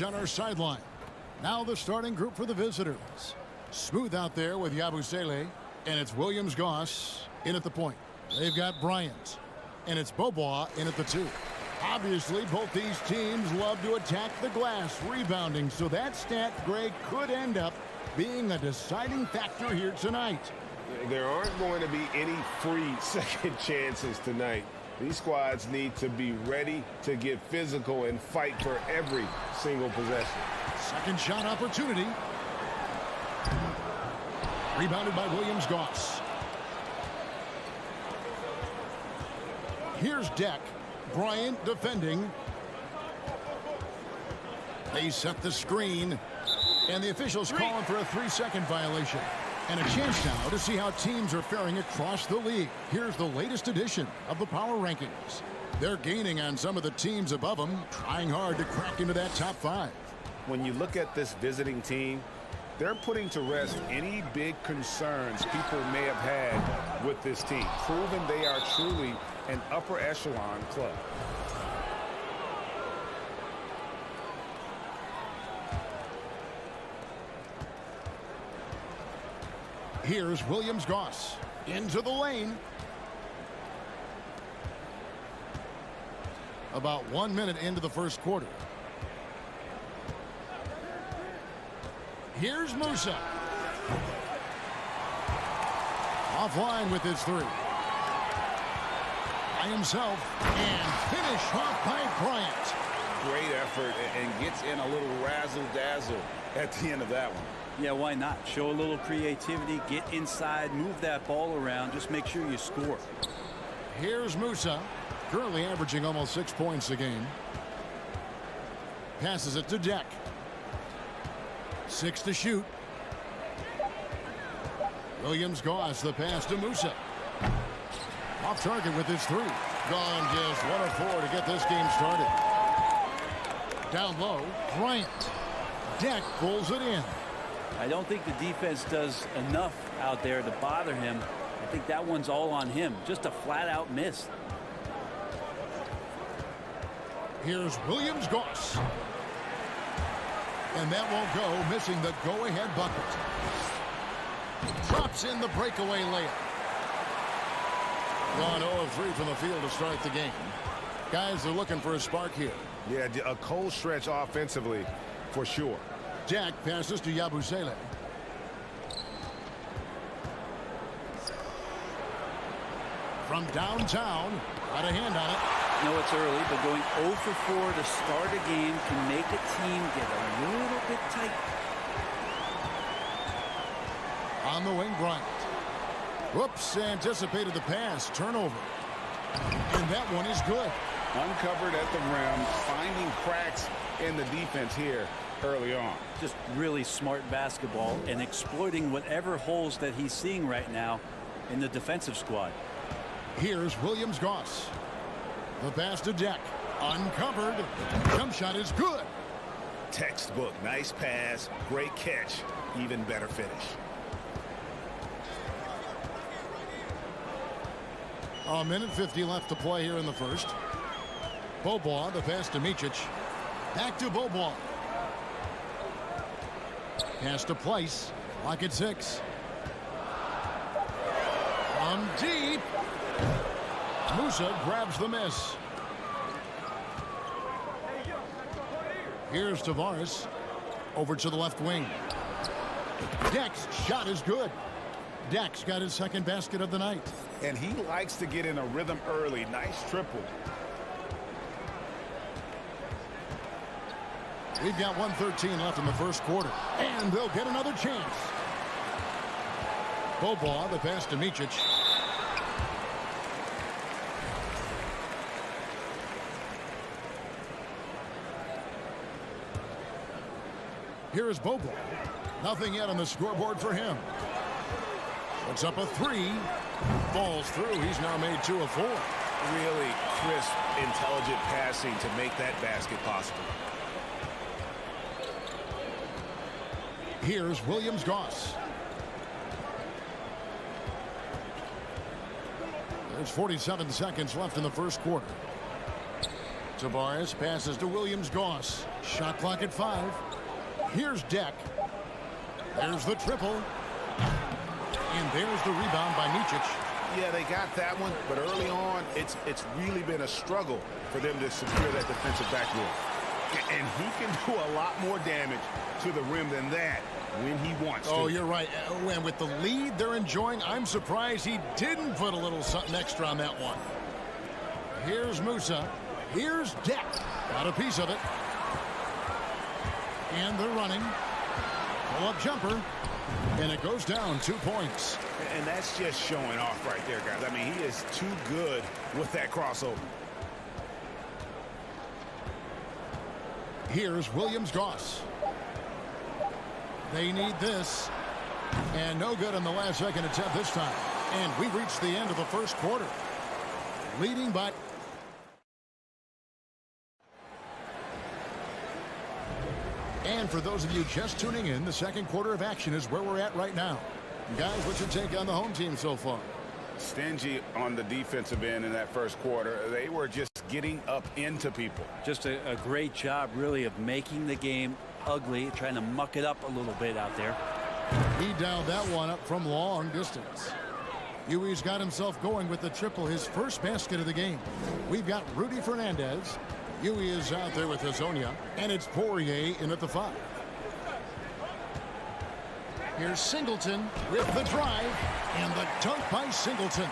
On our sideline. Now the starting group for the visitors. Smooth out there with Yabusele, and it's Williams-Goss in at the point. They've got Bryant, and it's Bobois in at the 2. Obviously, both these teams love to attack the glass, rebounding, so that stat, Greg, could end up being a deciding factor here tonight. There aren't going to be any free second chances tonight. These squads need to be ready to get physical and fight for every single possession. Second shot opportunity. Rebounded by Williams-Goss. Here's Deck. Bryant defending. They set the screen. And the officials calling for a 3-second violation. And a chance now to see how teams are faring across the league. Here's the latest edition of the Power Rankings. They're gaining on some of the teams above them, trying hard to crack into that top 5. When you look at this visiting team, they're putting to rest any big concerns people may have had with this team, proving they are truly an upper echelon club. Here's Williams-Goss into the lane. About 1 minute into the first quarter. Here's Musa. Offline with his 3. By himself, and finish off by Bryant. Great effort and gets in a little razzle-dazzle at the end of that one. Yeah, why not? Show a little creativity, get inside, move that ball around, just make sure you score. Here's Musa, currently averaging almost 6 points a game. Passes it to Deck. 6 to shoot. Williams-Goss, the pass to Musa. Off target with his 3. Gone just 1 of 4 to get this game started. Down low, Bryant. Deck pulls it in. I don't think the defense does enough out there to bother him. I think that one's all on him. Just a flat-out miss. Here's Williams-Goss. And that won't go, missing the go-ahead bucket. Drops in the breakaway layup. Gone 0 of 3 from the field to start the game. Guys are looking for a spark here. Yeah, a cold stretch offensively for sure. Jack passes to Yabusele. From downtown, got a hand on it. I know it's early, but going 0 for 4 to start a game can make a team get a little bit tight. On the wing, Bryant. Whoops, anticipated the pass. Turnover. And that one is good. Uncovered at the rim, finding cracks in the defense here early on. Just really smart basketball and exploiting whatever holes that he's seeing right now in the defensive squad. Here's Williams-Goss. The pass to Deck. Uncovered. Jump shot is good. Textbook. Nice pass. Great catch. Even better finish. A minute 50 left to play here in the first. Bobois, the pass to Micic. Back to Bobois. Pass to Place. Lock at 6. From deep. Musa grabs the miss. Here's Tavares. Over to the left wing. Deck's shot is good. Deck's got his second basket of the night. And he likes to get in a rhythm early. Nice triple. We've got 1:13 left in the first quarter. And they'll get another chance. Bobois, the pass to Micic. Here is Bobois. Nothing yet on the scoreboard for him. Puts up a 3. Falls through. He's now made 2 of 4. Really crisp, intelligent passing to make that basket possible. Here's Williams-Goss. There's 47 seconds left in the first quarter. Tavares passes to Williams-Goss. Shot clock at 5. Here's Deck. There's the triple. And there's the rebound by Micic. Yeah, they got that one, but early on, it's really been a struggle for them to secure that defensive backboard. And he can do a lot more damage to the rim than that when he wants to. Oh, you're right. And with the lead they're enjoying, I'm surprised he didn't put a little something extra on that one. Here's Musa. Here's Deck. Got a piece of it. And they're running. Pull-up jumper. And it goes down 2 points. And that's just showing off right there, guys. I mean, he is too good with that crossover. Here's Williams-Goss. They need this. And no good on the last second attempt this time. And we've reached the end of the first quarter. Leading by... And for those of you just tuning in, the second quarter of action is where we're at right now. Guys, what's your take on the home team so far? Stingy on the defensive end in that first quarter. They were just getting up into people. Just a great job, really, of making the game ugly, trying to muck it up a little bit out there. He dialed that one up from long distance. Huey's got himself going with the triple, his first basket of the game. We've got Rudy Fernandez. Huey is out there with Hezonja, and it's Poirier in at the 5. Here's Singleton with the drive, and the dunk by Singleton.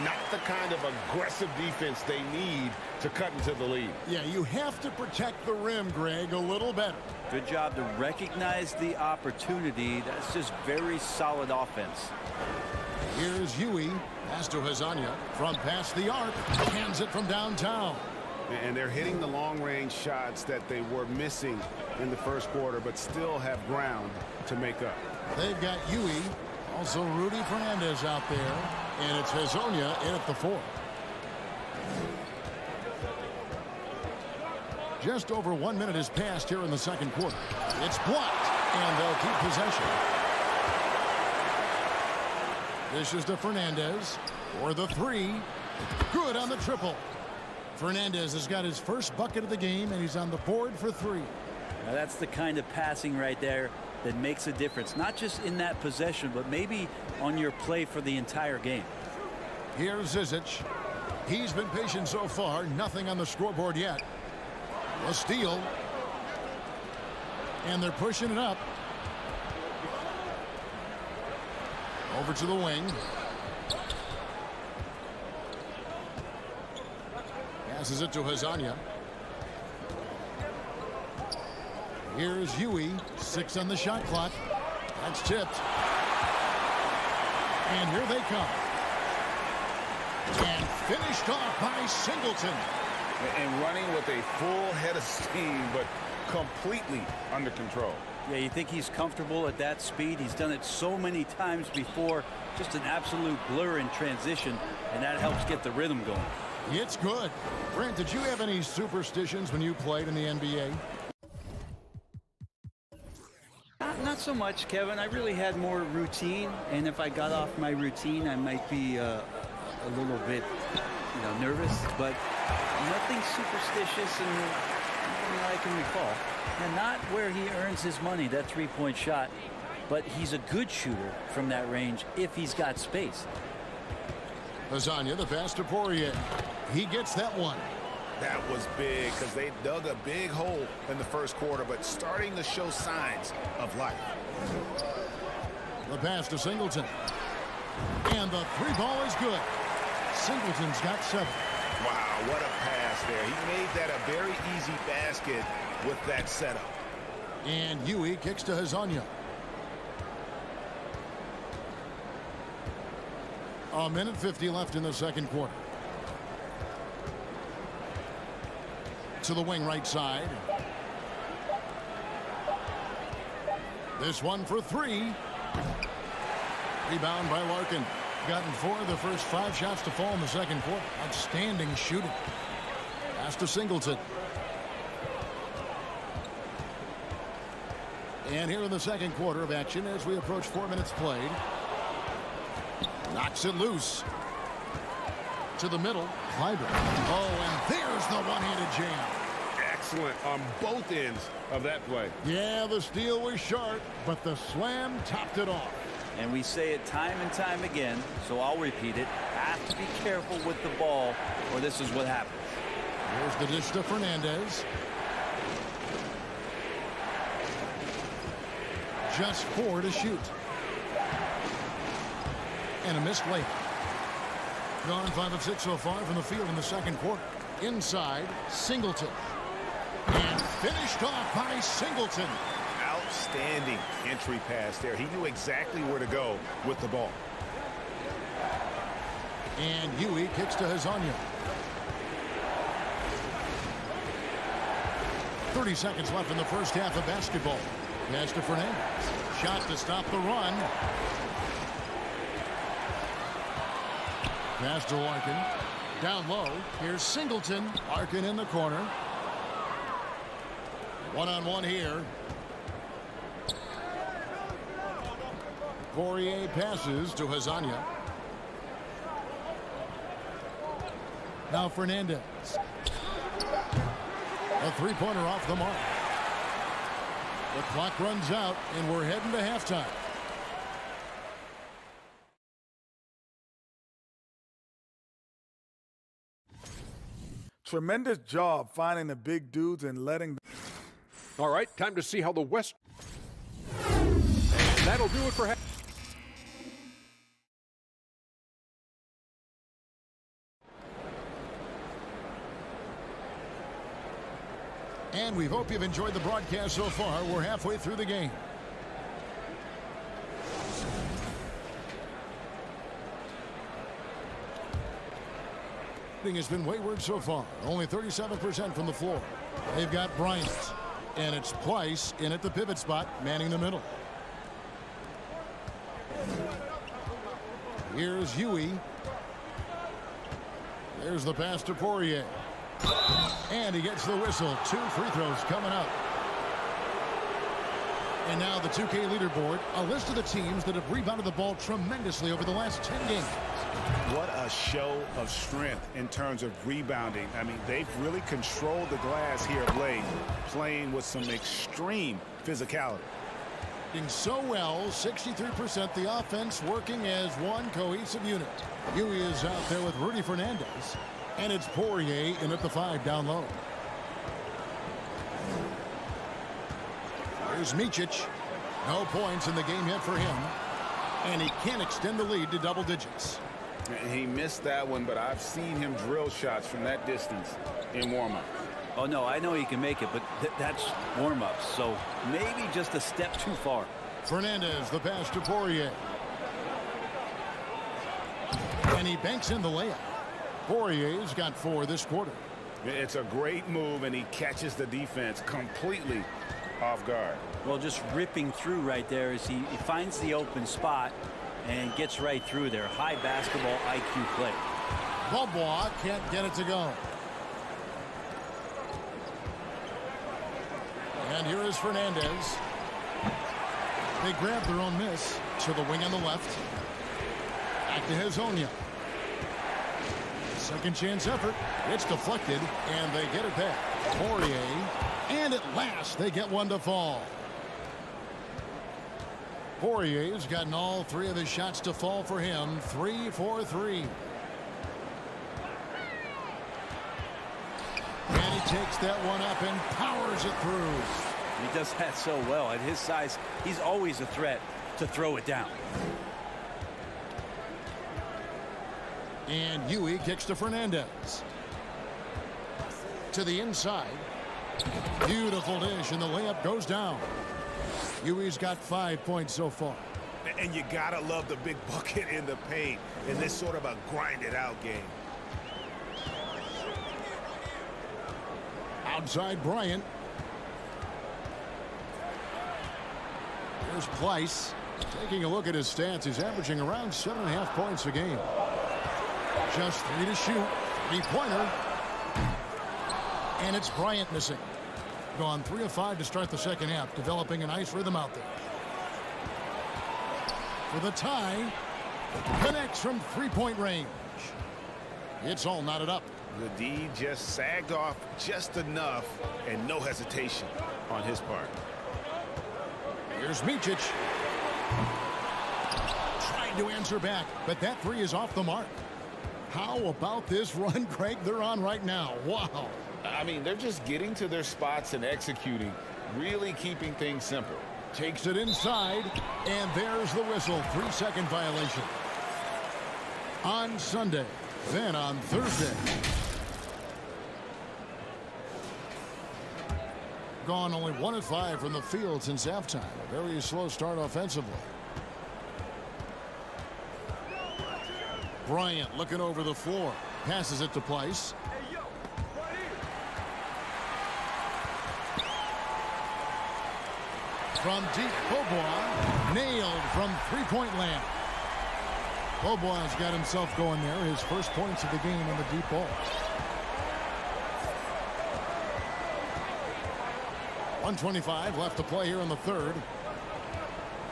Not the kind of aggressive defense they need to cut into the lead. Yeah, you have to protect the rim, Greg, a little better. Good job to recognize the opportunity. That's just very solid offense. Here's Huey. Pass to Hezonja from past the arc. Hands it from downtown. And they're hitting the long-range shots that they were missing in the first quarter, but still have ground to make up. They've got Huey, also Rudy Fernandez out there, and it's Hezonja in at the 4. Just over 1 minute has passed here in the second quarter. It's blocked, and they'll keep possession. This is to Fernandez for the 3. Good on the triple. Fernandez has got his first bucket of the game, and he's on the board for 3. Now that's the kind of passing right there that makes a difference, not just in that possession, but maybe on your play for the entire game. Here's Zizic. He's been patient so far. Nothing on the scoreboard yet. A steal. And they're pushing it up. Over to the wing. Passes it to Hezonja. Here's Huey. 6 on the shot clock. That's tipped. And here they come. And finished off by Singleton. And running with a full head of steam, but completely under control. Yeah, you think he's comfortable at that speed. He's done it so many times before. Just an absolute blur in transition, and that helps get the rhythm going. It's good. Brent, did you have any superstitions when you played in the NBA? Not so much, Kevin. I really had more routine, and if I got off my routine, I might be a little bit, nervous, but nothing superstitious and nothing I can recall. And not where he earns his money, that three-point shot, but he's a good shooter from that range if he's got space. Hezonja, the pass to Poirier. He gets that one. That was big because they dug a big hole in the first quarter, but starting to show signs of life. The pass to Singleton. And the 3 ball is good. Singleton's got 7. Wow, what a pass there. He made that a very easy basket with that setup. And Huey kicks to Hezonja. A minute 50 left in the second quarter. To the wing right side. This one for 3. Rebound by Larkin. Gotten 4 of the first 5 shots to fall in the second quarter. Outstanding shooting. Pass to Singleton. And here in the second quarter of action as we approach 4 minutes played. Knocks it loose. To the middle. hybrid. Oh, and there's the one-handed jam. Excellent on both ends of that play. Yeah, the steal was sharp, but the slam topped it off. And we say it time and time again, so I'll repeat it. Have to be careful with the ball, or this is what happens. Here's the dish to Fernandez. Just 4 to shoot. And a missed layup. Gone 5 of 6 so far from the field in the second quarter. Inside, Singleton. And finished off by Singleton. Outstanding entry pass there. He knew exactly where to go with the ball. And Huey kicks to Hezonja. 30 seconds left in the first half of basketball. Pass to Fernandez. Shot to stop the run. Pass to Larkin. Down low. Here's Singleton. Larkin in the corner. One-on-one here. Poirier passes to Hezonja. Now Fernandez. A three-pointer off the mark. The clock runs out, and we're heading to halftime. Tremendous job finding the big dudes and letting. All right, time to see how the West. And that'll do it for. And we hope you've enjoyed the broadcast so far. We're halfway through the game. Has been wayward so far. Only 37% from the floor. They've got Bryant. And it's Pleiss in at the pivot spot, manning the middle. Here's Huey. There's the pass to Poirier. And he gets the whistle. 2 free throws coming up. And now the 2K leaderboard. A list of the teams that have rebounded the ball tremendously over the last 10 games. What a show of strength in terms of rebounding. I mean, they've really controlled the glass here of late, playing with some extreme physicality. Doing so well, 63% the offense working as one cohesive unit. Huey is out there with Rudy Fernandez. And it's Poirier in at the 5 down low. Here's Micic. No points in the game yet for him. And he can't extend the lead to double digits. He missed that one, but I've seen him drill shots from that distance in warm-up. Oh, no, I know he can make it, but that's warm-ups, so maybe just a step too far. Fernandez, the pass to Poirier. And he banks in the layup. Poirier's got 4 this quarter. It's a great move, and he catches the defense completely off guard. Well, just ripping through right there as he finds the open spot and gets right through there. High basketball IQ play. Bobois can't get it to go. And here is Fernandez. They grab their own miss to the wing on the left. Back to Hezonja. Second chance effort. It's deflected, and they get it back. Poirier. And at last, they get one to fall. Poirier's gotten all 3 of his shots to fall for him. 3 for 3. And he takes that one up and powers it through. He does that so well. At his size, he's always a threat to throw it down. And Huey kicks to Fernandez. To the inside. Beautiful dish, and the layup goes down. Huey's got 5 points so far. And you gotta love the big bucket in the paint in this sort of a grinded-out game. Outside Bryant. Here's Pleiss. Taking a look at his stats, he's averaging around 7.5 points a game. Just 3 to shoot. 3-pointer. And it's Bryant missing. Gone 3 of 5 to start the second half, developing a nice rhythm out there. For the tie, connects from 3-point range. It's all knotted up. The D just sagged off just enough, and no hesitation on his part. Here's Micic. Trying to answer back, but that three is off the mark. How about this run, Craig, they're on right now? Wow. I mean, they're just getting to their spots and executing, really keeping things simple. Takes it inside, and there's the whistle. 3-second violation. On Sunday, then on Thursday. Gone only 1 of 5 from the field since halftime. A very slow start offensively. Bryant looking over the floor. Passes it to Pleiss. From deep, Beaubois nailed from three-point land. Beaubois got himself going there. His first points of the game on the deep ball. 1:25 left to play here in the third.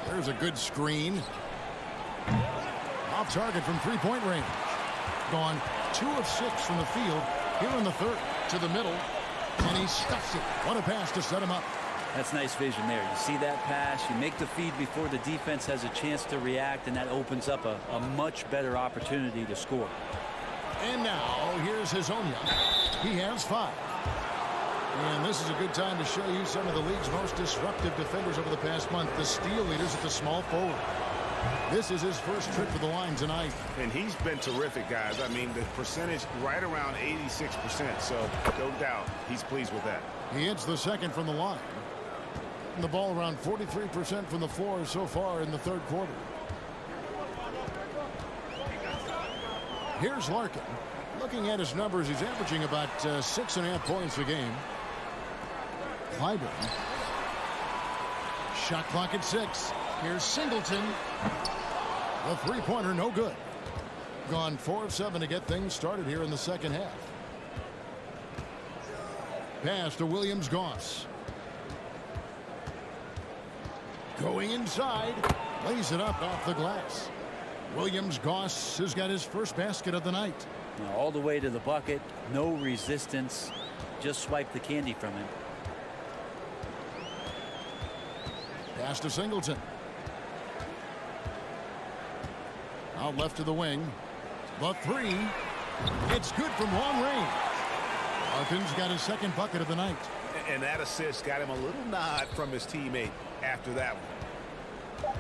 There's a good screen. Off target from three-point range. Gone 2 of 6 from the field here in the third. To the middle, and he stuffs it. What a pass to set him up. That's nice vision there. You see that pass, you make the feed before the defense has a chance to react, and that opens up a much better opportunity to score. And now, here's Hezonja. He has 5. And this is a good time to show you some of the league's most disruptive defenders over the past month, the steal leaders at the small forward. This is his first trip to the line tonight. And he's been terrific, guys. I mean, the percentage right around 86%, so no doubt he's pleased with that. He hits the second from the line. And the ball around 43% from the floor so far in the third quarter. Here's Larkin. Looking at his numbers, he's averaging about 6.5 points a game. Clyburn. Shot clock at 6. Here's Singleton. The three-pointer, no good. Gone 4 of 7 to get things started here in the second half. Pass to Williams-Goss. Going inside. Lays it up off the glass. Williams-Goss has got his first basket of the night. Now all the way to the bucket. No resistance. Just swipe the candy from him. Pass to Singleton. Out left to the wing. The three. It's good from long range. Larkin's got his second bucket of the night. And that assist got him a little nod from his teammate after that one.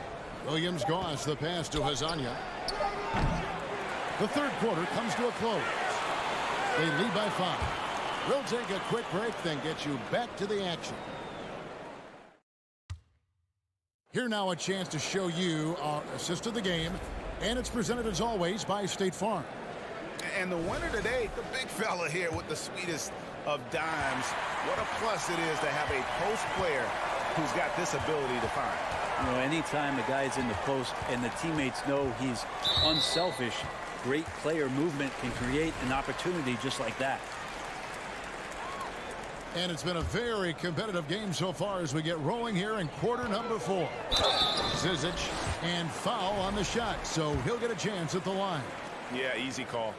Williams-Goss, the pass to Hezonja. The third quarter comes to a close. They lead by 5. We'll take a quick break, then get you back to the action. Here now a chance to show you our assist of the game, and it's presented as always by State Farm. And the winner today, the big fella here with the sweetest of dimes. What a plus it is to have a post player who's got this ability to find. You know, anytime a guy's in the post and the teammates know he's unselfish, great player movement can create an opportunity just like that. And it's been a very competitive game so far as we get rolling here in quarter number 4. Zizic, and foul on the shot, so he'll get a chance at the line. Yeah, easy call.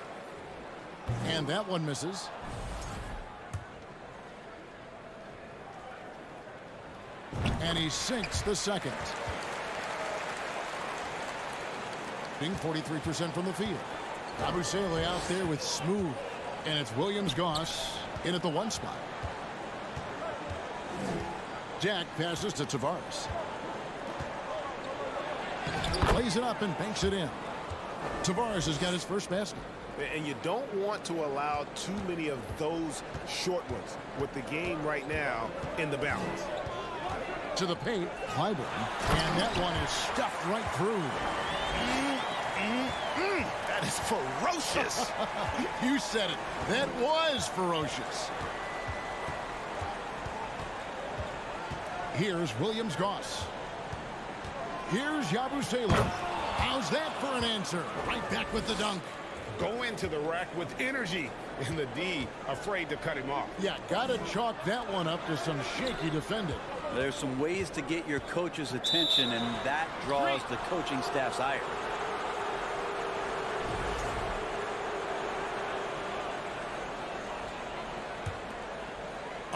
And that one misses. And he sinks the second. Being 43% from the field. Abusele out there with smooth. And it's Williams-Goss in at the 1 spot. Jack passes to Tavares. Plays it up and banks it in. Tavares has got his first basket. And you don't want to allow too many of those short ones with the game right now in the balance. To the paint, Clyburn. And that one is stuffed right through. That is ferocious. You said it. That was ferocious. Here's Williams-Goss. Here's Yabusele. How's that for an answer? Right back with the dunk. Go into the rack with energy. And the D afraid to cut him off. Yeah, gotta chalk that one up to some shaky defending. There's some ways to get your coach's attention, and that draws the coaching staff's ire.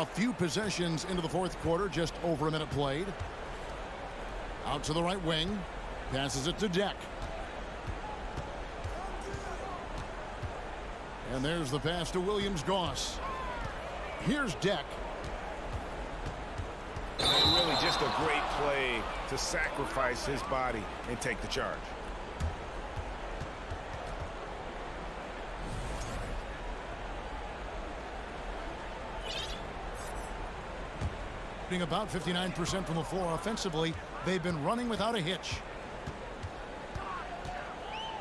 a few possessions into the fourth quarter, just over a minute played. Out to the right wing. Passes it to Deck. And there's the pass to Williams-Goss. Here's Deck. And really just a great play to sacrifice his body and take the charge. About 59% from the floor offensively. They've been running without a hitch.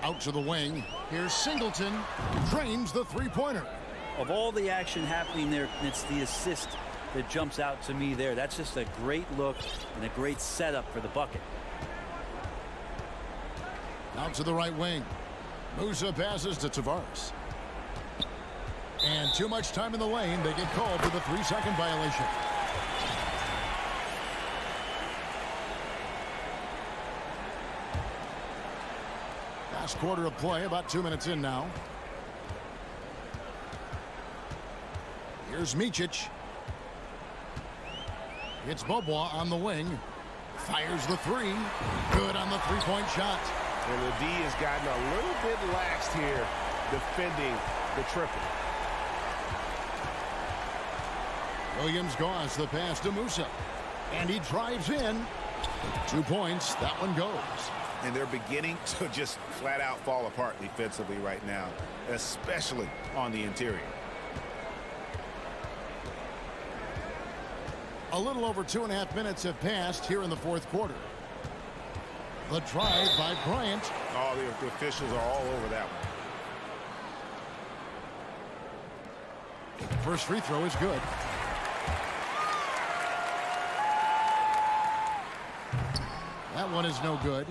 Out to the wing. Here's Singleton. Drains the three-pointer. Of all the action happening there, it's the assist that jumps out to me there. That's just a great look and a great setup for the bucket. Out to the right wing. Musa passes to Tavares. And too much time in the lane. They get called for the 3-second violation. Last quarter of play, about 2 minutes in now. Here's Micic. It's Bobois on the wing. Fires the three. Good on the three-point shot. And the D has gotten a little bit laxed here defending the triple. Williams-Goss, the pass to Musa. And he drives in. 2 points. That one goes. And they're beginning to just flat out fall apart defensively right now, especially on the interior. A little over 2.5 minutes have passed here in the fourth quarter. The drive by Bryant. Oh, the officials are all over that one. First free throw is good. That one is no good.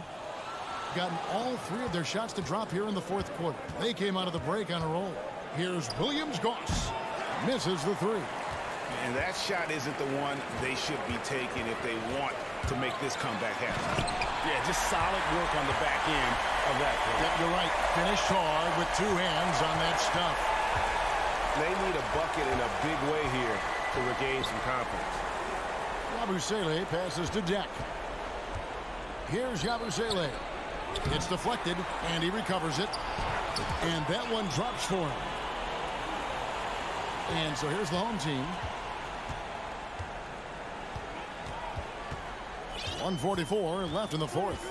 Gotten all 3 of their shots to drop here in the fourth quarter. They came out of the break on a roll. Here's Williams-Goss. Misses the 3. And that shot isn't the one they should be taking if they want to make this comeback happen. Yeah, just solid work on the back end of that play. Yep, you're right. Finished hard with 2 hands on that stuff. They need a bucket in a big way here to regain some confidence. Yabusele passes to Deck. Here's Yabusele. It's deflected, and he recovers it. And that one drops for him. And so here's the home team. 1:44 left in the fourth.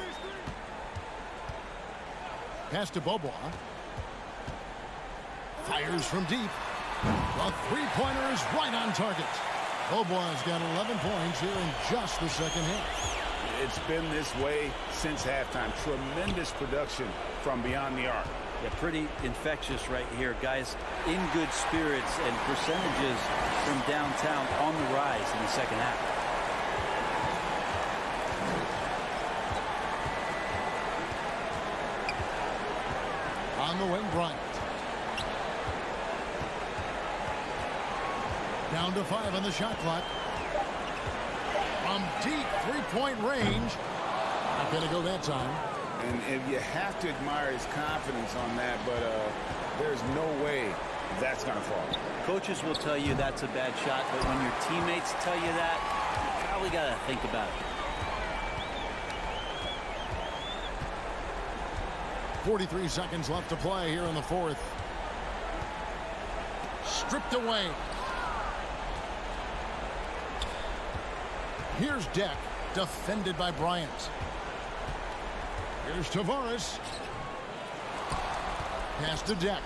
Pass to Bobois. Fires from deep. The three-pointer is right on target. Bobois got 11 points here in just the second half. It's been this way since halftime. Tremendous production from beyond the arc. Yeah, pretty infectious right here. Guys in good spirits and percentages from downtown on the rise in the second half. On the wing, Bryant. Down to 5 on the shot clock. From deep three-point range. Not going to go that time. And you have to admire his confidence on that, but there's no way that's going to fall. Coaches will tell you that's a bad shot, but when your teammates tell you that, you probably got to think about it. 43 seconds left to play here in the fourth. Stripped away. Here's Deck, defended by Bryant. Here's Tavares. Pass to Deck.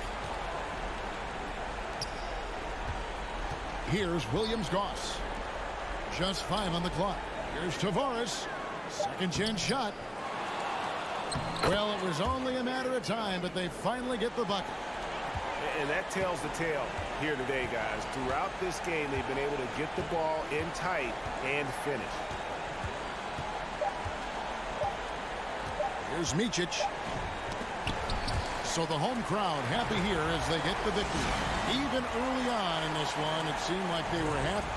Here's Williams-Goss. Just 5 on the clock. Here's Tavares. Second chance shot. Well, it was only a matter of time, but they finally get the bucket. And that tells the tale here today, guys. Throughout this game, they've been able to get the ball in tight and finish. Here's Micic. So the home crowd happy here as they get the victory. Even early on in this one, it seemed like they were happy.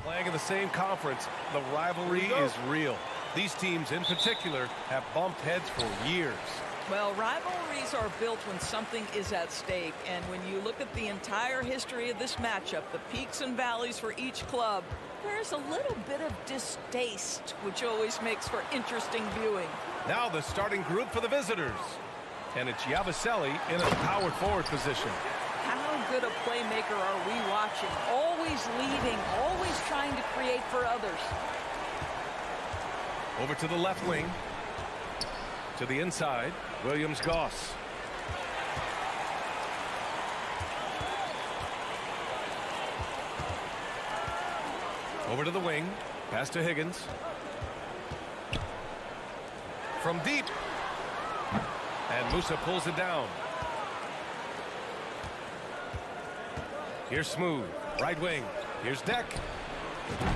Playing in the same conference, the rivalry is real. These teams in particular have bumped heads for years. Well, rivalries are built when something is at stake. And when you look at the entire history of this matchup, the peaks and valleys for each club, there's a little bit of distaste, which always makes for interesting viewing. Now the starting group for the visitors. And it's Yabusele in a power forward position. How good a playmaker are we watching? Always leading, always trying to create for others. Over to the left wing. To the inside, Williams-Goss. Over to the wing. Pass to Higgins. From deep. And Musa pulls it down. Here's Smooth. Right wing. Here's Deck.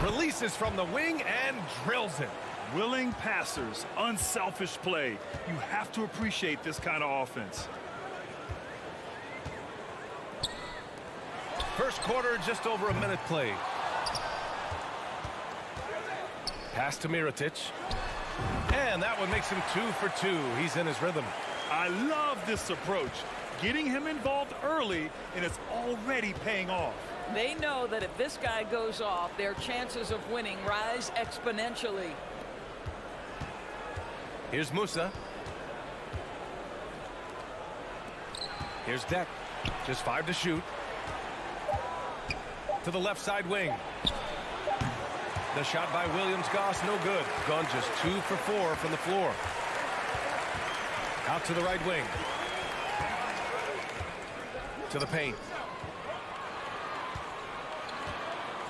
Releases from the wing and drills it. Willing passers, unselfish play. You have to appreciate this kind of offense. First quarter, just over a minute played. Pass to Mirotic. And that one makes him 2 for 2. He's in his rhythm. I love this approach. Getting him involved early, and it's already paying off. They know that if this guy goes off, their chances of winning rise exponentially. Here's Musa. Here's Deck. Just 5 to shoot. To the left side wing. The shot by Williams-Goss, no good. Gone just 2 for 4 from the floor. Out to the right wing. To the paint.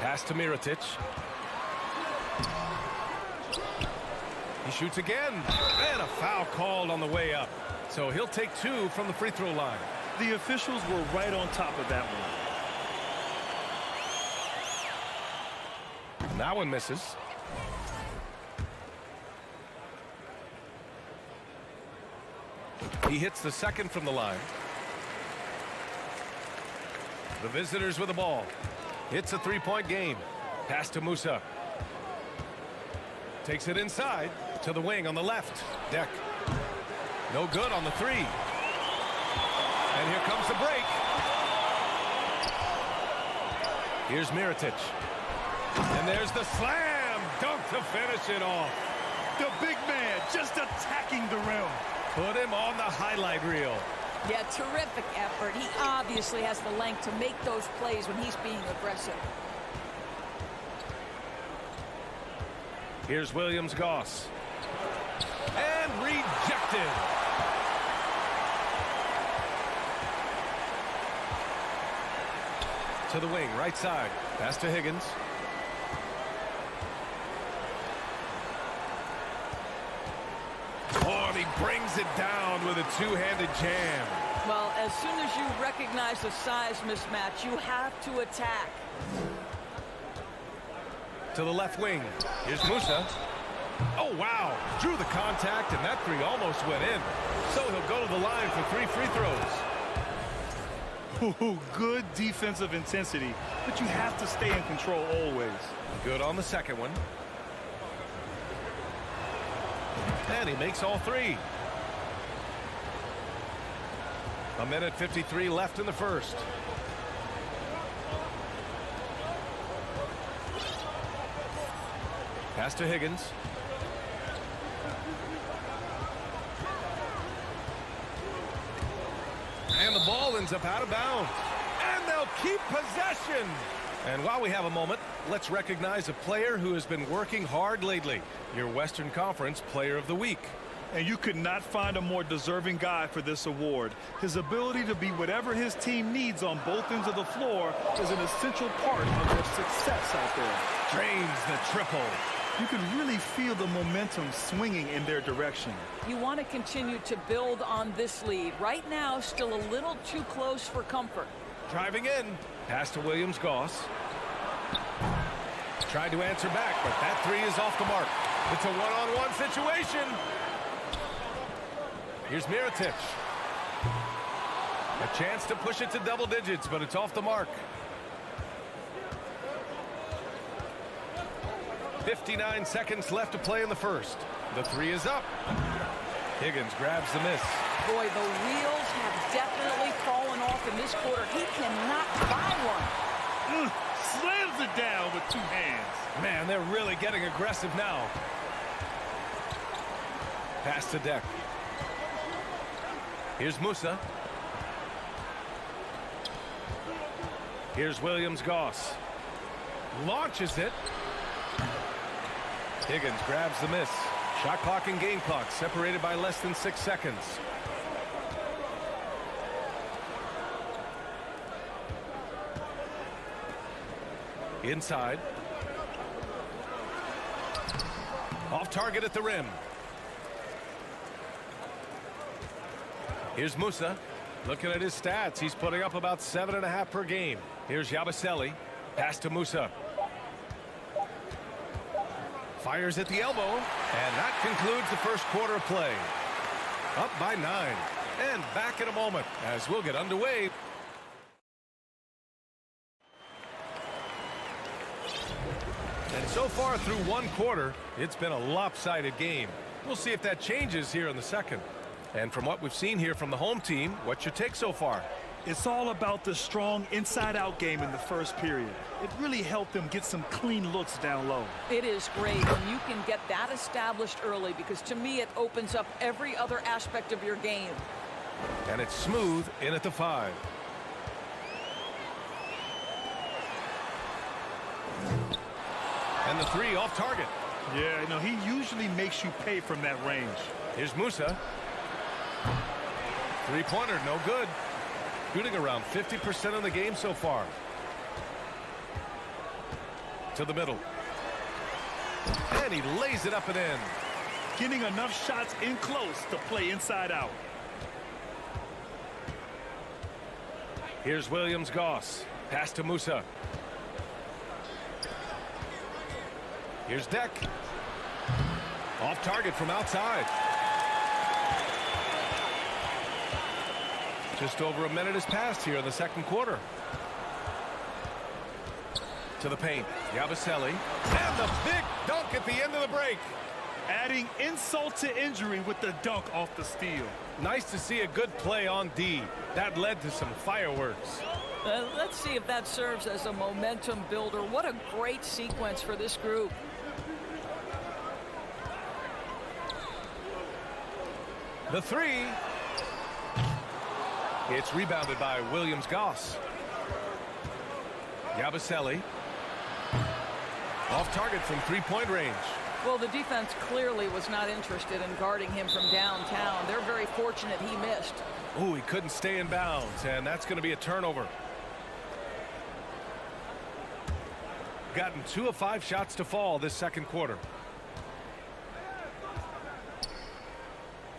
Pass to Mirotic. He shoots again. And a foul called on the way up. So he'll take 2 from the free throw line. The officials were right on top of that one. That one misses. He hits the second from the line. The visitors with the ball. It's a 3-point game. Pass to Musa. Takes it inside to the wing on the left. Deck. No good on the 3. And here comes the break. Here's Mirotic. And there's the slam dunk to finish it off. The big man just attacking the rim. Put him on the highlight reel. Yeah, terrific effort. He obviously has the length to make those plays when he's being aggressive. Here's Williams-Goss. And rejected. To the wing, right side. Pass to Higgins. Oh, and he brings it down with a two-handed jam. Well, as soon as you recognize the size mismatch, you have to attack. To the left wing. Here's Musa. Oh, wow. Drew the contact, and that 3 almost went in. So he'll go to the line for 3 free throws. Ooh, good defensive intensity, but you have to stay in control always. Good on the second one. And he makes all 3. A minute 53 left in the first. Pass to Higgins. And the ball ends up out of bounds. And they'll keep possession. And while we have a moment, let's recognize a player who has been working hard lately. Your Western Conference Player of the Week. And you could not find a more deserving guy for this award. His ability to be whatever his team needs on both ends of the floor is an essential part of their success out there. Drains the triple. You can really feel the momentum swinging in their direction. You want to continue to build on this lead. Right now, still a little too close for comfort. Driving in. Pass to Williams-Goss. Tried to answer back, but that 3 is off the mark. It's a one-on-one situation. Here's Mirotic. A chance to push it to double digits, but it's off the mark. 59 seconds left to play in the first. The three is up. Higgins grabs the miss. Boy, the wheels have definitely fallen off in this quarter. He cannot buy one. Slams it down with 2 hands. Man, they're really getting aggressive now. Pass to Deck. Here's Musa. Here's Williams-Goss. Launches it. Higgins grabs the miss. Shot clock and game clock separated by less than 6 seconds. Inside. Off target at the rim. Here's Musa. Looking at his stats, he's putting up about 7.5 per game. Here's Yabusele. Pass to Musa. Fires at the elbow, and that concludes the first quarter of play. Up by 9, and back in a moment as we'll get underway. And so far through one quarter, it's been a lopsided game. We'll see if that changes here in the second. And from what we've seen here from the home team, what's your take so far? It's all about the strong inside-out game in the first period. It really helped them get some clean looks down low. It is great when you can get that established early, because to me it opens up every other aspect of your game. And it's smooth in at the 5. And the 3 off target. Yeah, you know, he usually makes you pay from that range. Here's Musa. Three-pointer, no good. Shooting around 50% of the game so far. To the middle. And he lays it up and in. Getting enough shots in close to play inside out. Here's Williams-Goss. Pass to Musa. Here's Deck. Off target from outside. Just over a minute has passed here in the second quarter. To the paint. Yabusele. And the big dunk at the end of the break. Adding insult to injury with the dunk off the steal. Nice to see a good play on D. That led to some fireworks. Let's see if that serves as a momentum builder. What a great sequence for this group. The 3. It's rebounded by Williams-Goss. Yabusele. Off target from three-point range. Well, the defense clearly was not interested in guarding him from downtown. They're very fortunate he missed. Ooh, he couldn't stay in bounds, and that's going to be a turnover. Gotten 2 of 5 shots to fall this second quarter.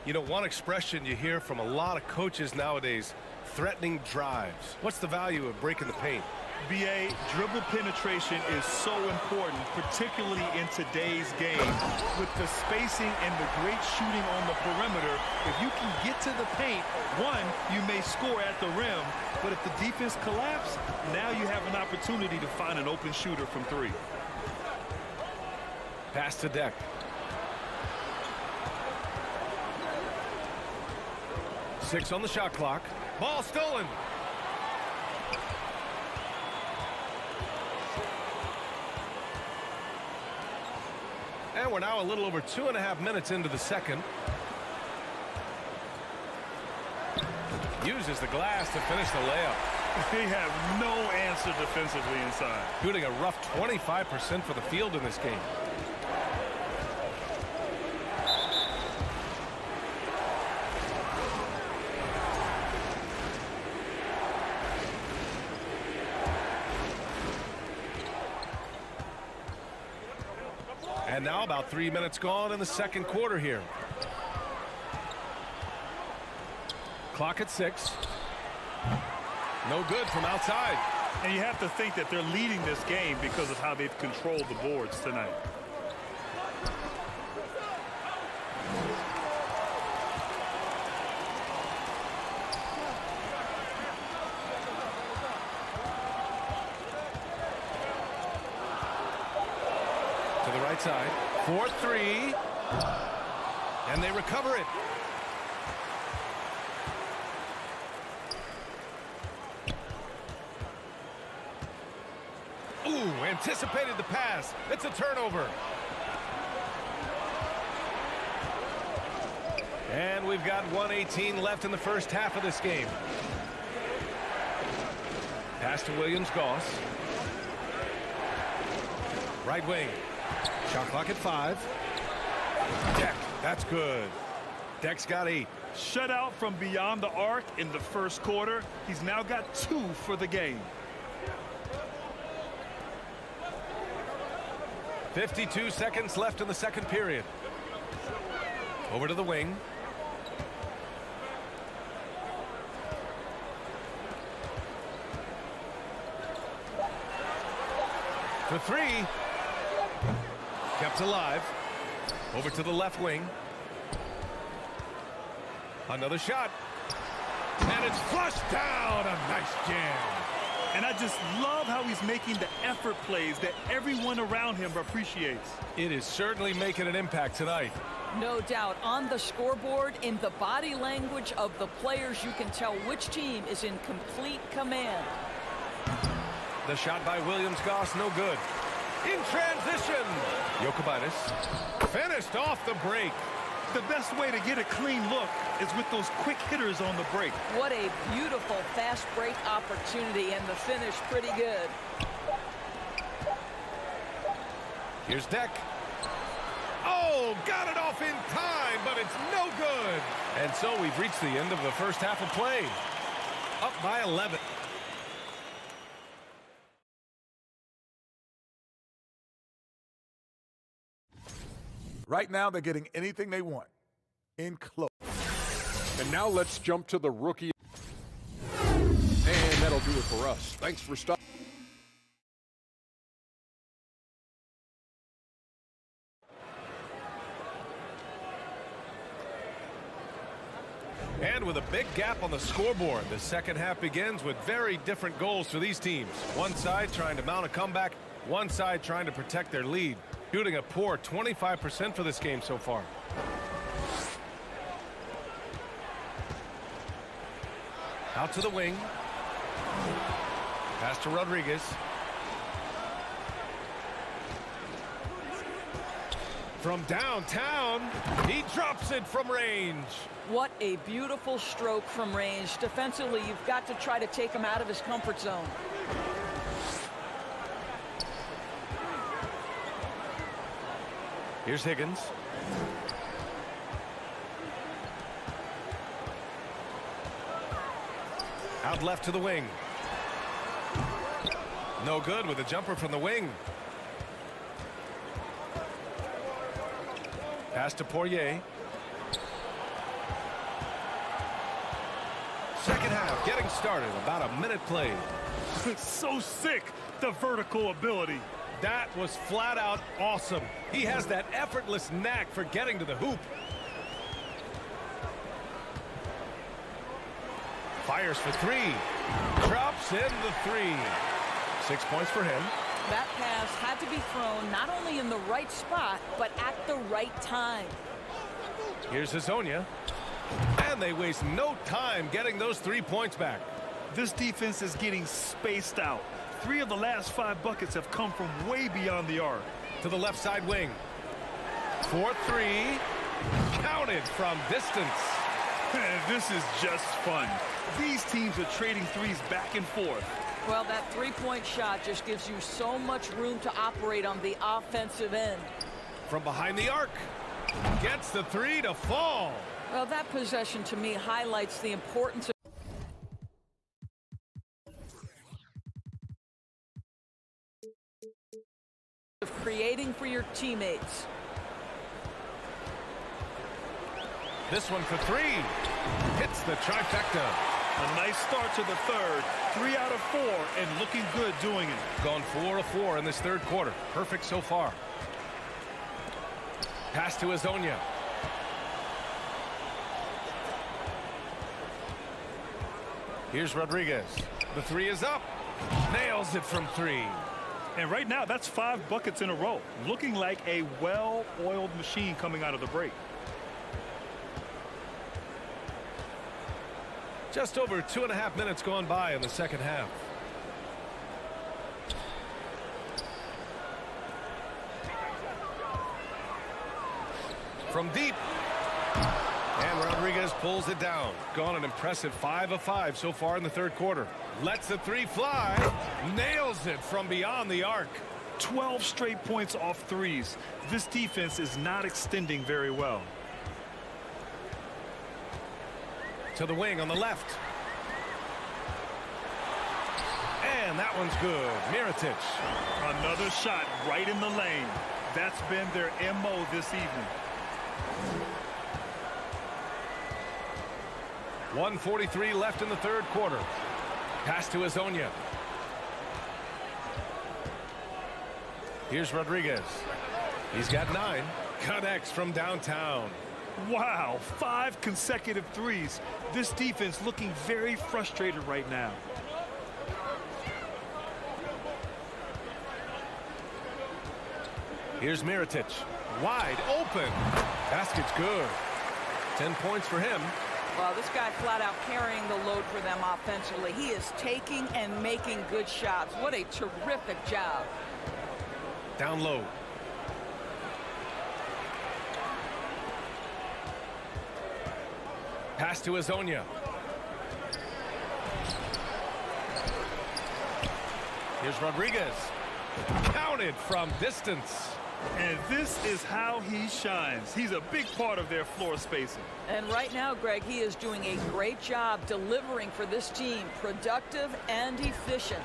You know, one expression you hear from a lot of coaches nowadays, threatening drives. What's the value of breaking the paint? BA, dribble penetration is so important, particularly in today's game. With the spacing and the great shooting on the perimeter, if you can get to the paint, one, you may score at the rim, but if the defense collapses, now you have an opportunity to find an open shooter from 3. Pass to Deck. Six on the shot clock. Ball stolen. And we're now a little over 2.5 minutes into the second. Uses the glass to finish the layup. They have no answer defensively inside. Shooting a rough 25% for the field in this game. And now about 3 minutes gone in the second quarter here. Clock at 6. No good from outside. And you have to think that they're leading this game because of how they've controlled the boards tonight. right side. 4-3. And they recover it. Ooh, anticipated the pass. It's a turnover. And we've got 1:18 left in the first half of this game. Pass to Williams-Goss. Right wing. Shot clock at 5. Deck, that's good. Deck's got 8. Shutout from beyond the arc in the first quarter. He's now got 2 for the game. 52 seconds left in the second period. Over to the wing. For 3. Kept alive. Over to the left wing. Another shot. And it's flushed down. A nice jam. And I just love how he's making the effort plays that everyone around him appreciates. It is certainly making an impact tonight. No doubt. On the scoreboard, in the body language of the players, you can tell which team is in complete command. The shot by Williams-Goss, no good. In transition. Jokubaitis finished off the break. The best way to get a clean look is with those quick hitters on the break. What a beautiful fast break opportunity, and the finish pretty good. Here's Deck. Oh, got it off in time, but it's no good. And so we've reached the end of the first half of play. Up by 11. Right now, they're getting anything they want. In close. And now let's jump to the rookie. And that'll do it for us. Thanks for stopping. And with a big gap on the scoreboard, the second half begins with very different goals for these teams. One side trying to mount a comeback, one side trying to protect their lead. Shooting a poor 25% for this game so far. Out to the wing. Pass to Rodriguez. From downtown, he drops it from range. What a beautiful stroke from range. Defensively, you've got to try to take him out of his comfort zone. Here's Higgins. Out left to the wing. No good with a jumper from the wing. Pass to Poirier. Second half getting started. About a minute played. So sick, the vertical ability. That was flat out awesome. He has that effortless knack for getting to the hoop. Fires for 3. Drops in the 3. 6 points for him. That pass had to be thrown not only in the right spot, but at the right time. Here's Hezonja. And they waste no time getting those 3 points back. This defense is getting spaced out. 3 of the last 5 buckets have come from way beyond the arc. To the left side wing. 4-3. Counted from distance. This is just fun. These teams are trading threes back and forth. Well, that three-point shot just gives you so much room to operate on the offensive end. From behind the arc. Gets the 3 to fall. Well, that possession to me highlights the importance of creating for your teammates. This one for 3. Hits the trifecta. A nice start to the third. 3 out of 4 and looking good doing it. Gone 4 of 4 in this third quarter. Perfect so far. Pass to Hezonja. Here's Rodriguez. The 3 is up. Nails it from 3. And right now, that's 5 buckets in a row. Looking like a well-oiled machine coming out of the break. Just over 2.5 minutes gone by in the second half. From deep. And Rodriguez pulls it down. Gone an impressive 5 of 5 so far in the third quarter. Lets the three fly. Nails it from beyond the arc. 12 straight points off threes. This defense is not extending very well. To the wing on the left. And that one's good. Mirotic. Another shot right in the lane. That's been their MO this evening. 1:43 left in the third quarter. Pass to Azonia. Here's Rodriguez. He's got 9. Connects from downtown. Wow, 5 consecutive threes. This defense looking very frustrated right now. Here's Mirotic. Wide open. Basket's good. 10 points for him. Well, this guy flat out carrying the load for them offensively. He is taking and making good shots. What a terrific job. Down low. Pass to Azonia. Here's Rodriguez. Counted from distance. And this is how he shines. He's a big part of their floor spacing. And right now, Greg, he is doing a great job delivering for this team. Productive and efficient.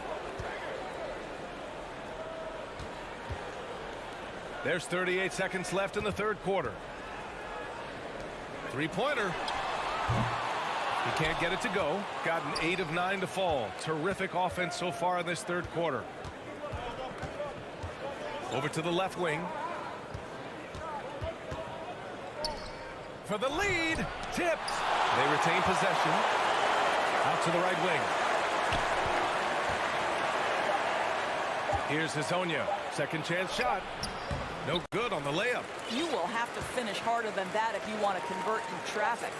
There's 38 seconds left in the third quarter. Three-pointer. He can't get it to go. Got an 8 of 9 to fall. Terrific offense so far in this third quarter. Over to the left wing. For the lead. Tipped. They retain possession. Out to the right wing. Here's Azonia. Second chance shot. No good on the layup. You will have to finish harder than that if you want to convert in traffic.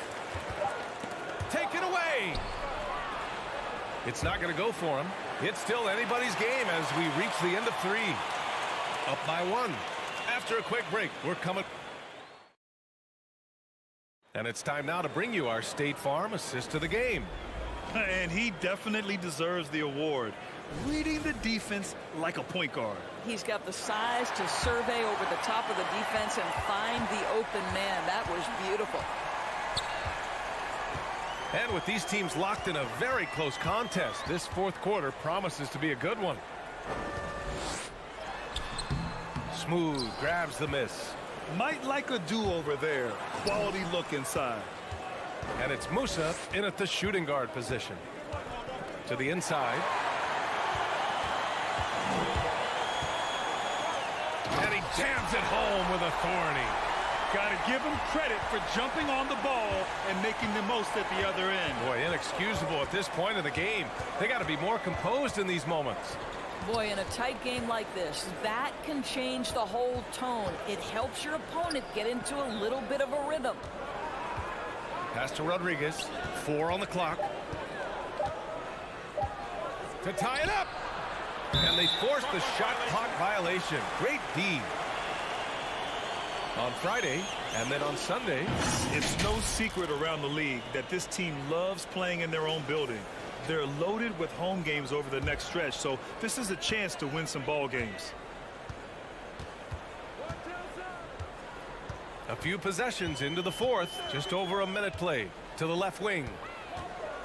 Take it away. It's not going to go for him. It's still anybody's game as we reach the end of 3. Up by 1. After a quick break, we're coming. And it's time now to bring you our State Farm assist of the game. And he definitely deserves the award. Reading the defense like a point guard. He's got the size to survey over the top of the defense and find the open man. That was beautiful. And with these teams locked in a very close contest, this fourth quarter promises to be a good one. Smooth, grabs the miss. Might like a do-over there. Quality look inside. And it's Musa in at the shooting guard position. To the inside. And he jams it home with authority. Got to give him credit for jumping on the ball and making the most at the other end. Boy, inexcusable at this point of the game. They got to be more composed in these moments. Boy, in a tight game like this, that can change the whole tone. It helps your opponent get into a little bit of a rhythm. Pass to Rodriguez. 4 on the clock. To tie it up. And they force the shot clock violation. Great D. On Friday and then on Sunday. It's no secret around the league that this team loves playing in their own building. They're loaded with home games over the next stretch, so this is a chance to win some ball games. A few possessions into the fourth. Just over a minute played. To the left wing.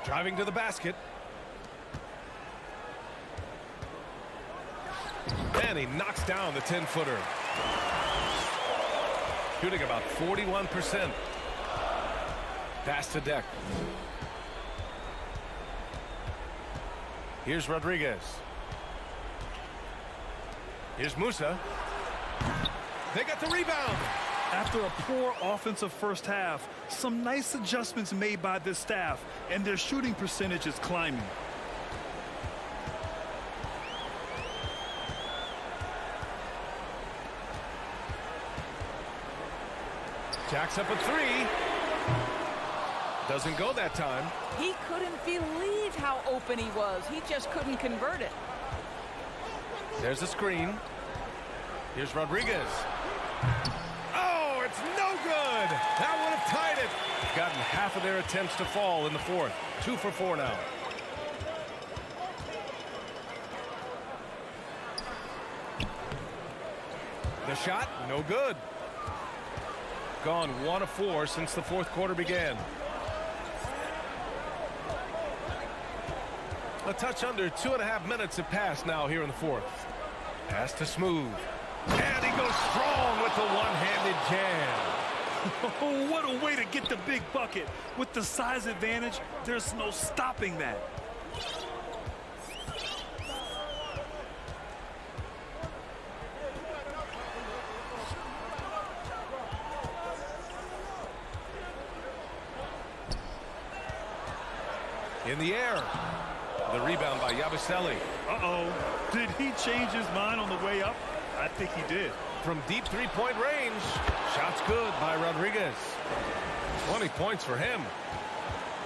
Driving to the basket. And he knocks down the 10-footer. Shooting about 41%. Pass to Deck. Here's Rodriguez. Here's Musa. They got the rebound. After a poor offensive first half, some nice adjustments made by this staff, and their shooting percentage is climbing. Jacks up a three. Doesn't go that time. He couldn't believe how open he was. He just couldn't convert it. There's a screen. Here's Rodriguez. Oh, it's no good. That would have tied it. Gotten half of their attempts to fall in the fourth. 2 for 4 now. The shot, no good. Gone 1 of 4 since the fourth quarter began. A touch under 2.5 minutes have passed now here in the fourth. Pass to Smooth. And he goes strong with the one-handed jam. Oh, what a way to get the big bucket. With the size advantage, there's no stopping that. In the air. The rebound by Yabusele. Uh-oh. Did he change his mind on the way up? I think he did. From deep three-point range. Shot's good by Rodriguez. 20 points for him.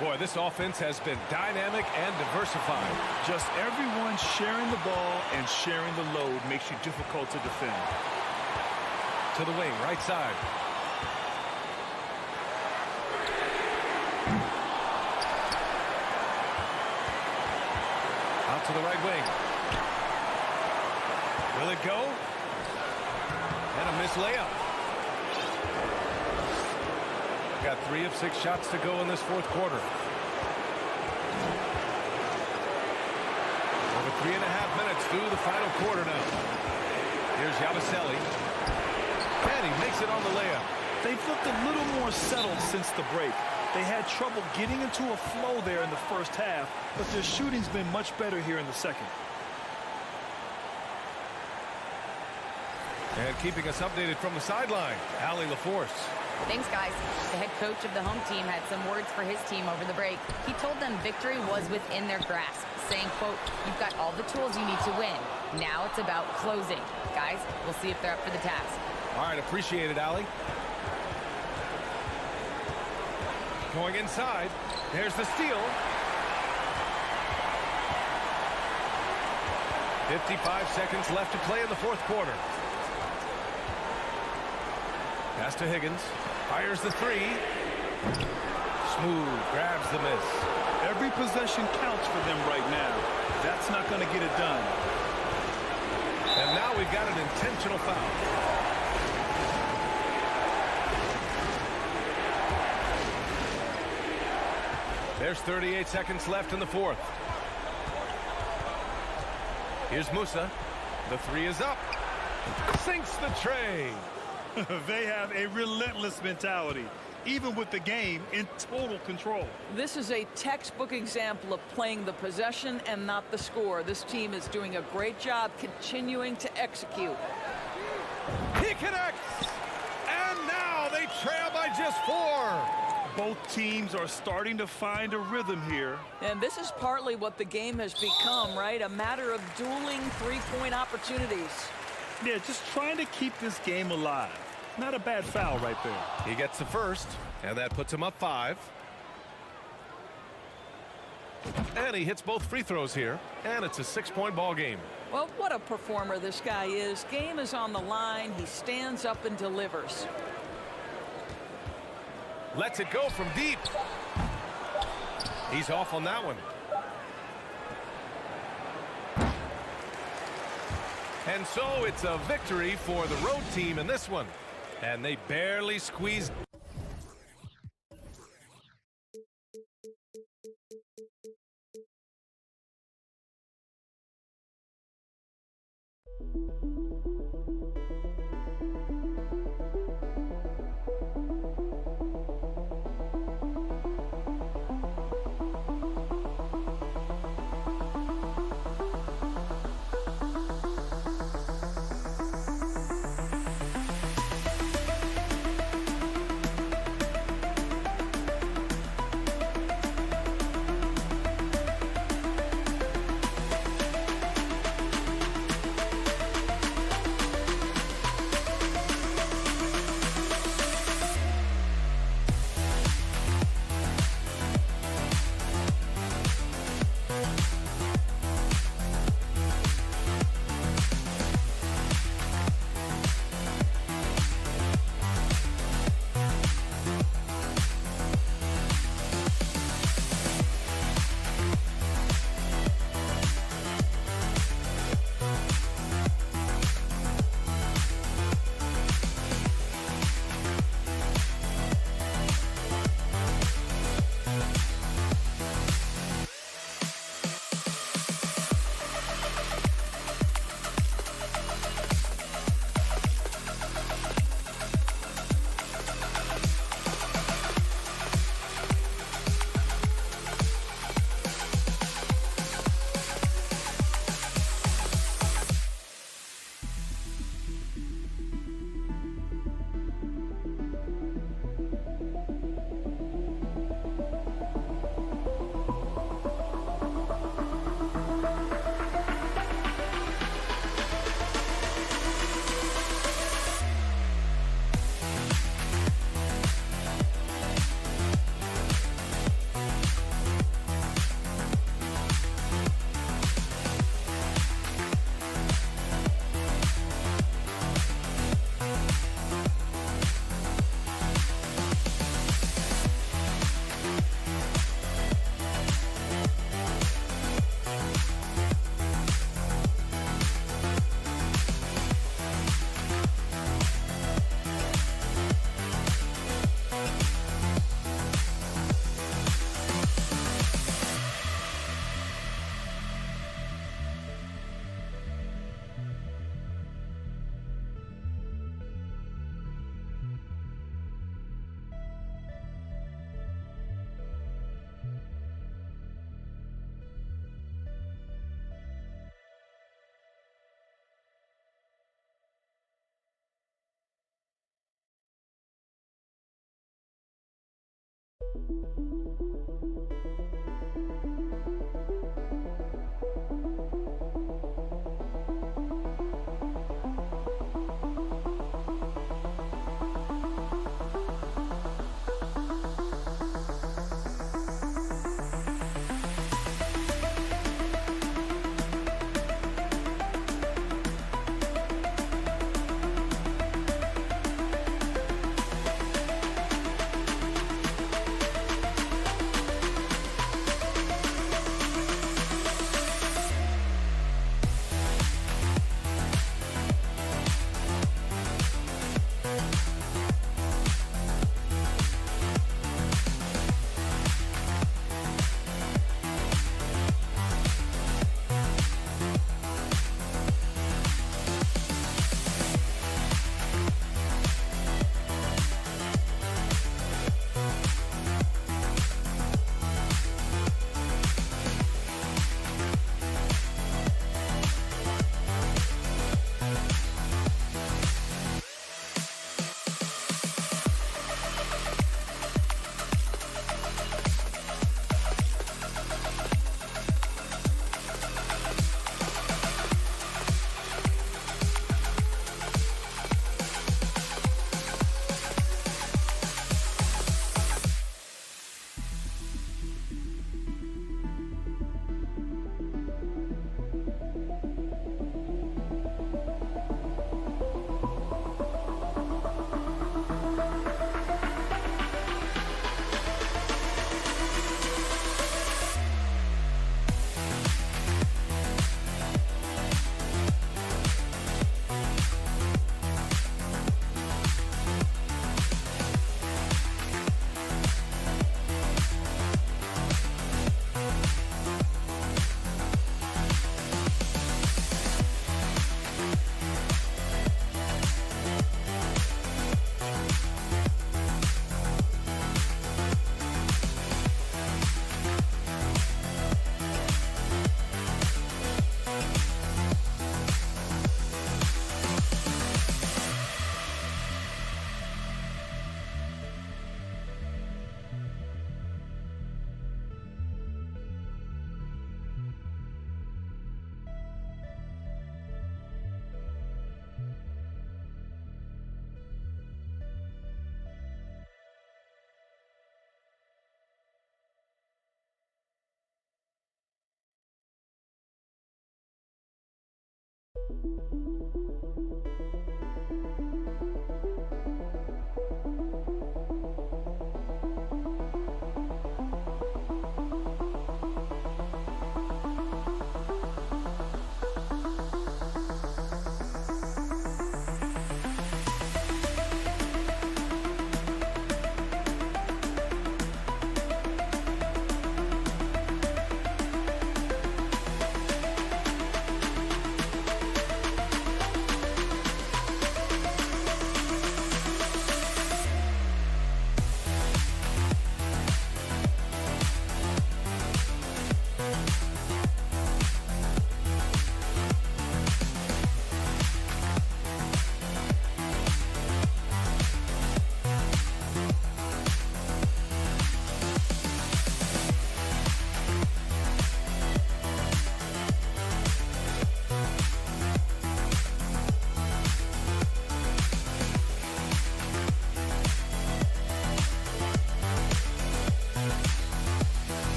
Boy, this offense has been dynamic and diversified. Just everyone sharing the ball and sharing the load makes you difficult to defend. To the wing, right side. Out to the right wing. Will it go? And a missed layup. Got 3 of 6 shots to go in this fourth quarter. Over 3.5 minutes through the final quarter now. Here's Yabusele. And he makes it on the layup. They've looked a little more settled since the break. They had trouble getting into a flow there in the first half, but their shooting's been much better here in the second. And keeping us updated from the sideline, Allie LaForce. Thanks, guys. The head coach of the home team had some words for his team over the break. He told them victory was within their grasp, saying, quote, "You've got all the tools you need to win. Now it's about closing." Guys, we'll see if they're up for the task. All right, appreciate it, Allie. Going inside. There's the steal. 55 seconds left to play in the fourth quarter. Pass to Higgins. Fires the three. Smooth. Grabs the miss. Every possession counts for them right now. That's not going to get it done. And now we've got an intentional foul. There's 38 seconds left in the fourth. Here's Musa. The three is up. Sinks the tray. They have a relentless mentality, even with the game in total control. This is a textbook example of playing the possession and not the score. This team is doing a great job continuing to execute. He connects. And now they trail by just 4. Both teams are starting to find a rhythm here. And this is partly what the game has become, right? A matter of dueling three-point opportunities. Yeah, just trying to keep this game alive. Not a bad foul right there. He gets the first, and that puts him up 5. And he hits both free throws here, and it's a 6-point ball game. Well, what a performer this guy is. Game is on the line. He stands up and delivers. Lets it go from deep. He's off on that one. And so it's a victory for the road team in this one. And they barely squeezed.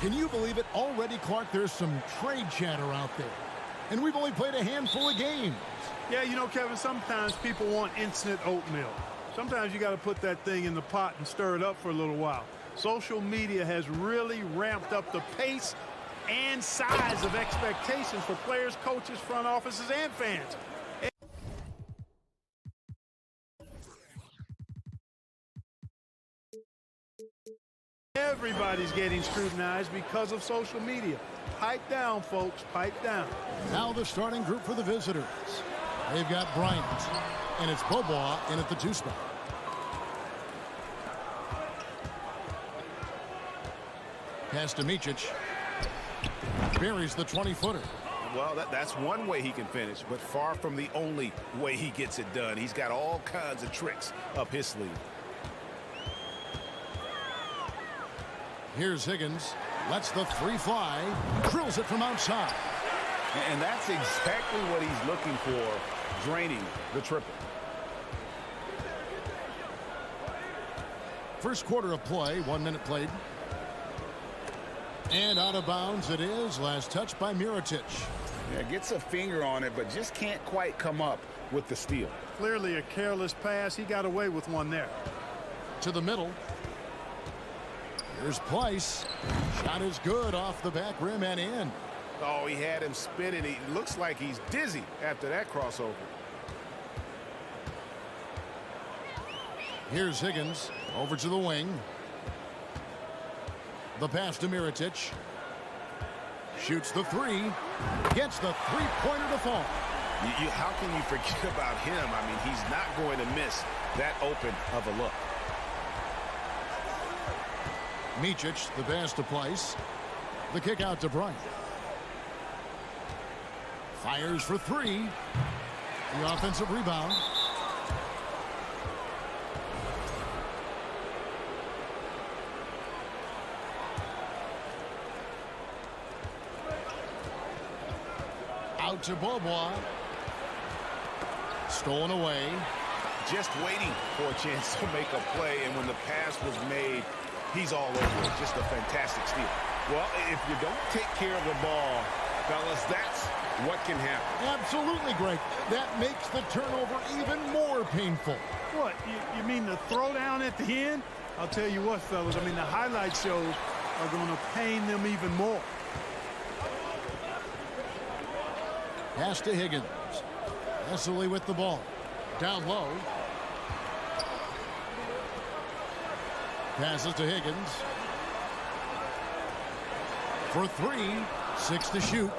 Can you believe it? Already, Clark, there's some trade chatter out there. And we've only played a handful of games. Yeah, you know, Kevin, sometimes people want instant oatmeal. Sometimes you got to put that thing in the pot and stir it up for a little while. Social media has really ramped up the pace and size of expectations for players, coaches, front offices, and fans. Everybody's getting scrutinized because of social media. Pipe down, folks. Pipe down. Now the starting group for the visitors. They've got Bryant, and it's Bobois in at the 2 spot. Pass to Micic. Buries the 20-footer. Well, that's one way he can finish, but far from the only way he gets it done. He's got all kinds of tricks up his sleeve. Here's Higgins. Lets the 3 fly. Drills it from outside. And that's exactly what he's looking for, draining the triple. First quarter of play, 1 minute played. And out of bounds it is. Last touch by Mirotic. Yeah, gets a finger on it, but just can't quite come up with the steal. Clearly a careless pass. He got away with one there. To the middle. Here's Pleiss. Shot is good off the back rim and in. Oh, he had him spinning. He looks like he's dizzy after that crossover. Here's Higgins over to the wing. The pass to Mirotic. Shoots the 3. Gets the 3-pointer to fall. How can you forget about him? I mean, he's not going to miss that open of a look. Micic, the pass to Pleiss. The kick out to Bryant. Fires for three. The offensive rebound. Out to Bobois. Stolen away. Just waiting for a chance to make a play, and when the pass was made, he's all over it. Just a fantastic steal. Well, if you don't take care of the ball, fellas, that's what can happen. Absolutely, Greg. That makes the turnover even more painful. What, you mean the throwdown at the end? I'll tell you what, fellas, I mean, the highlight shows are going to pain them even more. Pass to Higgins. Wesley with the ball. Down low. Passes to Higgins. For three. 6 to shoot.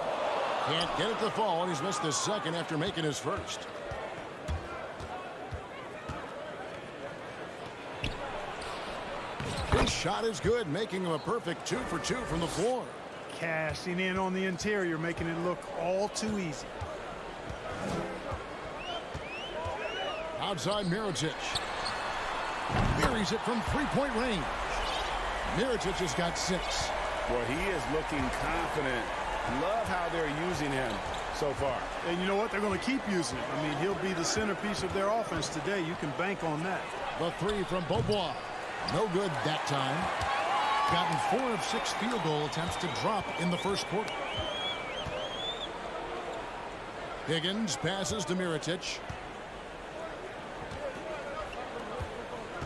Can't get it to fall, and he's missed his second after making his first. His shot is good, making him a perfect 2 for 2 from the floor. Cashing in on the interior, making it look all too easy. Outside Mirotic. Buries it from three-point range. Mirotic has got 6. Well, he is looking confident. Love how they're using him so far. And you know what? They're going to keep using him. I mean, he'll be the centerpiece of their offense today. You can bank on that. The 3 from Bobois. No good that time. Gotten 4 of 6 field goal attempts to drop in the first quarter. Higgins passes to Mirotic.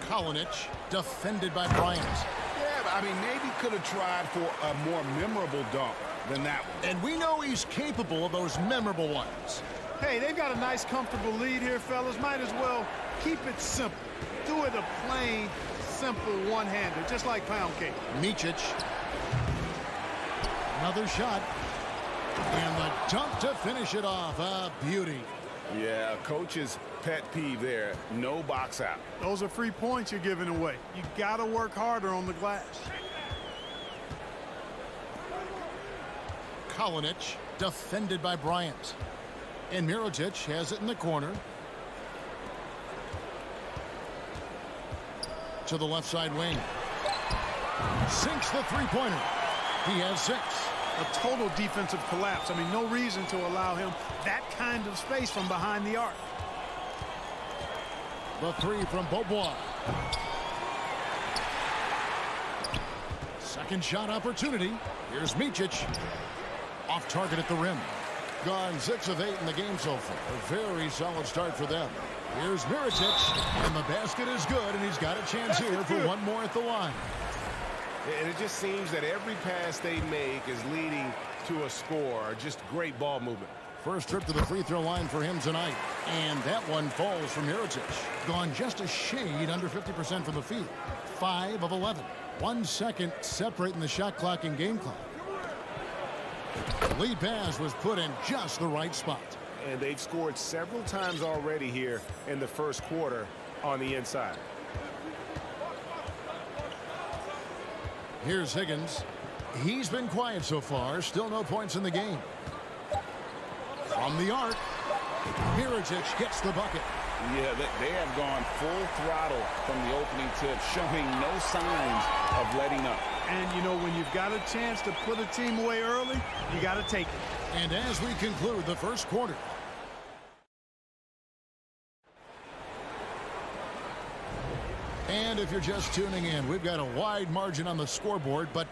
Kalinic, defended by Bryant. Yeah, but I mean, maybe could have tried for a more memorable dunk than that one. And we know he's capable of those memorable ones. Hey, they've got a nice, comfortable lead here, fellas. Might as well keep it simple. Do it a plain, simple one-hander, just like pound cake. Micic. Another shot. And the dunk to finish it off. A beauty. Yeah, coach's pet peeve there. No box out. Those are free points you're giving away. You got to work harder on the glass. Kalinic, defended by Bryant. And Mirotic has it in the corner. To the left side wing. Sinks the three-pointer. He has 6. A total defensive collapse. I mean, no reason to allow him that kind of space from behind the arc. The 3 from Bobois. Second shot opportunity. Here's Micic. Off target at the rim. Gone 6 of 8 in the game so far. A very solid start for them. Here's Mirotic. And the basket is good, and he's got a chance here for one more at the line. And it just seems that every pass they make is leading to a score. Just great ball movement. First trip to the free throw line for him tonight. And that one falls from Mirotic. Gone just a shade under 50% from the field. 5 of 11. 1 second separating the shot clock and game clock. Lead pass was put in just the right spot. And they've scored several times already here in the first quarter on the inside. Here's Higgins. He's been quiet so far. Still no points in the game. From the arc, Mirotic gets the bucket. Yeah, they have gone full throttle from the opening tip, showing no signs of letting up. And, you know, when you've got a chance to put a team away early, you got to take it. And as we conclude the first quarter, and if you're just tuning in, we've got a wide margin on the scoreboard, but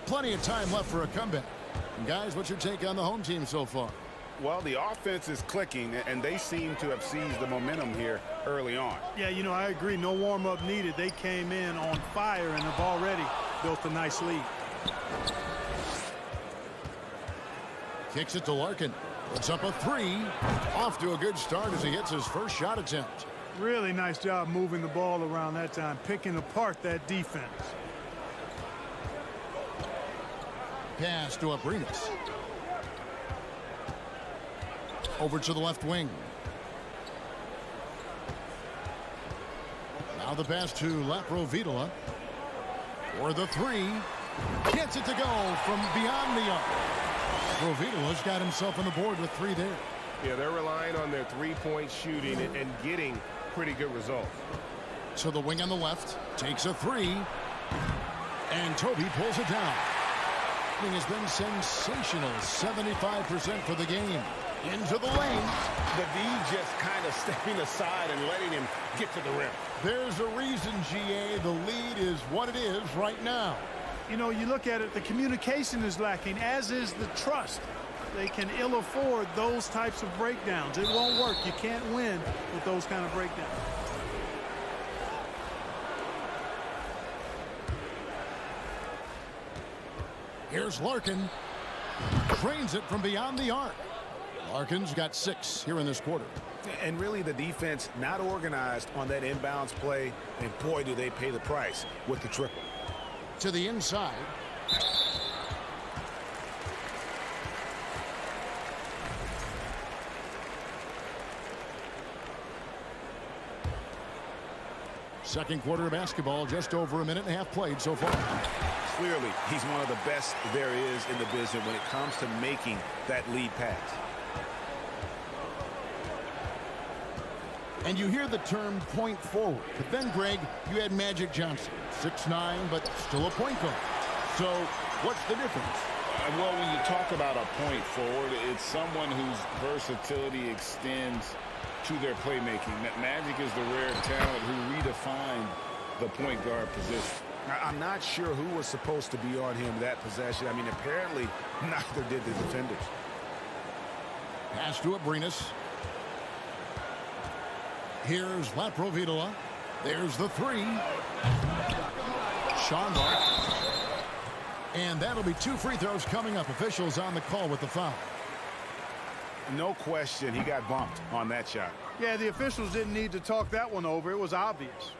plenty of time left for a comeback. And guys, what's your take on the home team so far? Well, the offense is clicking, and they seem to have seized the momentum here early on. Yeah, you know, I agree. No warm-up needed. They came in on fire and have already built a nice lead. Kicks it to Larkin. Puts up a 3. Off to a good start as he hits his first shot attempt. Really nice job moving the ball around that time, picking apart that defense. Pass to Abrinas. Over to the left wing. Now the pass to Laprovitola. For the 3. Gets it to go from beyond the arc. Rovitola's got himself on the board with 3 there. Yeah, they're relying on their three-point shooting and getting pretty good results. So the wing on the left takes a 3. And Toby pulls it down. Wing has been sensational. 75% for the game. Into the lane. The D just kind of stepping aside and letting him get to the rim. There's a reason, GA. The lead is what it is right now. You know, you look at it, the communication is lacking, as is the trust. They can ill afford those types of breakdowns. It won't work. You can't win with those kind of breakdowns. Here's Larkin. Trains it from beyond the arc. Larkin's got 6 here in this quarter. And really the defense not organized on that inbounds play. And boy, do they pay the price with the triple. To the inside. Second quarter of basketball, just over a minute and a half played so far. Clearly, he's one of the best there is in the business when it comes to making that lead pass. And you hear the term point forward. But then, Greg, you had Magic Johnson, 6'9", but still a point guard. So what's the difference? Well, when you talk about a point forward, it's someone whose versatility extends to their playmaking. Magic is the rare talent who redefined the point guard position. I'm not sure who was supposed to be on him that possession. I mean, apparently neither did the defenders. Pass to Abrinas. Here's Laprovitola. There's the 3. Schonbach. And that'll be 2 free throws coming up. Officials on the call with the foul. No question, he got bumped on that shot. Yeah, the officials didn't need to talk that one over. It was obvious.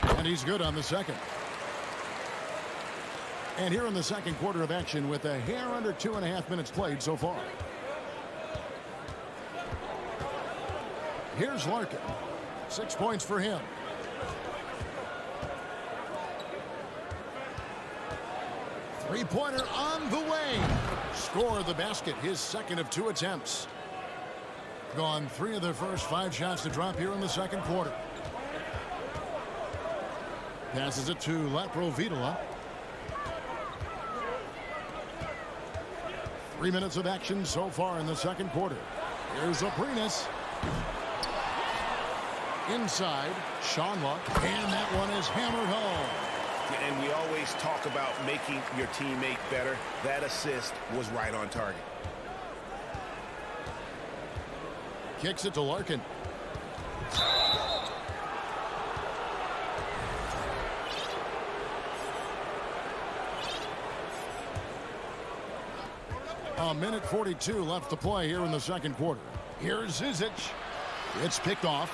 And he's good on the second. And here in the second quarter of action with a hair under 2.5 minutes played so far. Here's Larkin. 6 points for him. Three-pointer on the way. Score the basket, his second of 2 attempts. Gone 3 of the first 5 shots to drop here in the second quarter. Passes it to Laprovitola. 3 minutes of action so far in the second quarter. Here's Abrinas. Inside, Schonbach, and that one is hammered home. And we always talk about making your teammate better. That assist was right on target. Kicks it to Larkin. A minute 42 left to play here in the second quarter. Here's Zizic. It's picked off.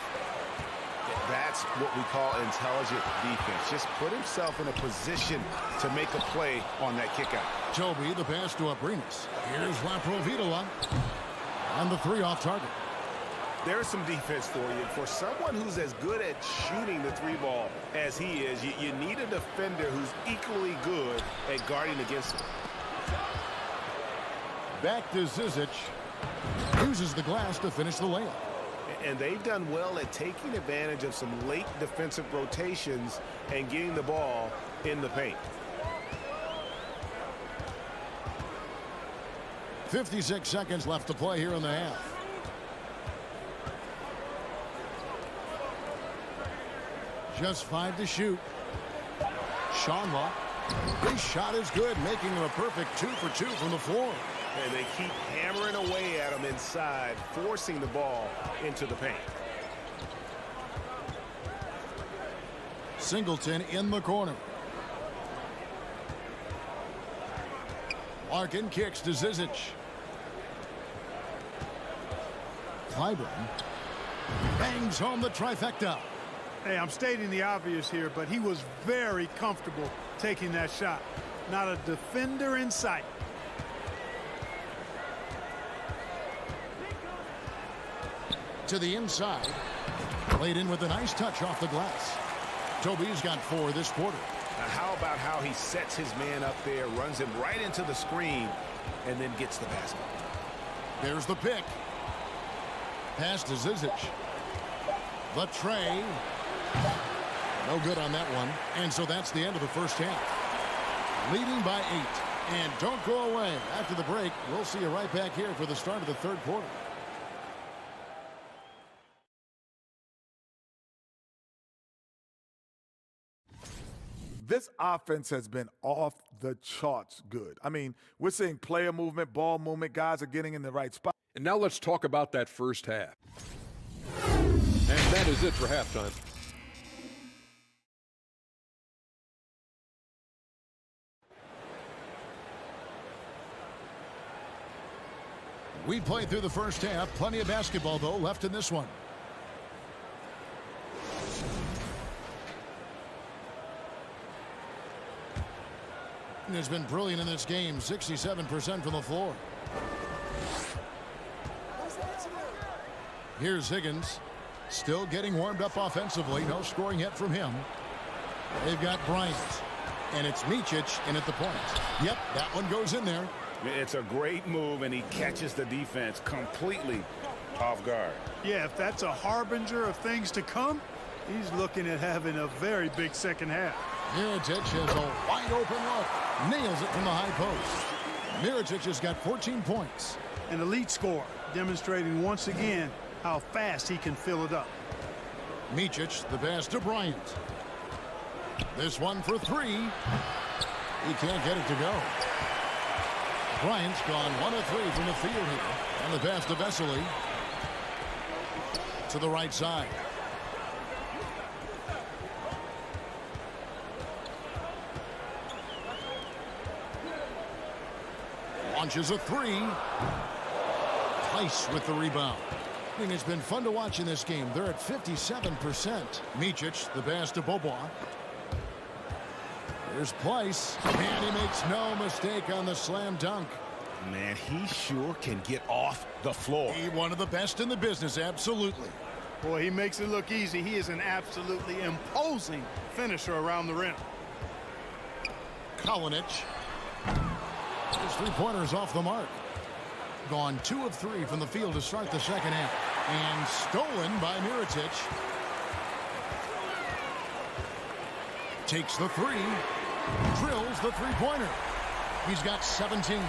That's what we call intelligent defense. Just put himself in a position to make a play on that kick out. Toby, the pass to Abrinas. Here's Laprovitola. And the 3 off target. There's some defense for you. For someone who's as good at shooting the 3 ball as he is, you need a defender who's equally good at guarding against him. Back to Zizic. Uses the glass to finish the layup. And they've done well at taking advantage of some late defensive rotations and getting the ball in the paint. 56 seconds left to play here in the half. Just 5 to shoot. Schonbach. His shot is good, making him a perfect 2 for 2 from the floor. And they keep hammering away at him inside, forcing the ball into the paint. Singleton in the corner. Larkin kicks to Zizic. Clyburn bangs home the trifecta. Hey, I'm stating the obvious here, but he was very comfortable taking that shot. Not a defender in sight. To the inside. Played in with a nice touch off the glass. Toby's got 4 this quarter. how about how he sets his man up there, runs him right into the screen, and then gets the basket. There's the pick. Pass to Zizic. The tray. No good on that one. And so that's the end of the first half. Leading by 8. And don't go away. After the break, we'll see you right back here for the start of the third quarter. This offense has been off the charts good. I mean, we're seeing player movement, ball movement. Guys are getting in the right spot. And now let's talk about that first half. And that is it for halftime. We played through the first half. Plenty of basketball, though, left in this one. Has been brilliant in this game. 67% from the floor. Here's Higgins. Still getting warmed up offensively. No scoring yet from him. They've got Bryant. And it's Micic in at the point. Yep, that one goes in there. It's a great move, and he catches the defense completely off guard. Yeah, if that's a harbinger of things to come, he's looking at having a very big second half. Mirotic has a wide open look. Nails it from the high post. Mirotic has got 14 points. An elite scorer, demonstrating once again how fast he can fill it up. Micic, the pass to Bryant. This one for 3. He can't get it to go. Bryant's gone 1 of 3 from the field here. And the pass to Vesely. To the right side. Launches a 3. Tice with the rebound. I mean, it's been fun to watch in this game. They're at 57%. Micic, the pass to Bobois. Here's Pleiss, and he makes no mistake on the slam dunk. Man, he sure can get off the floor. He's one of the best in the business, absolutely. Boy, he makes it look easy. He is an absolutely imposing finisher around the rim. Kalinic. His three-pointers off the mark. Gone 2 of 3 from the field to start the second half. And stolen by Mirotic. Takes the 3. Drills the three-pointer. He's got 17.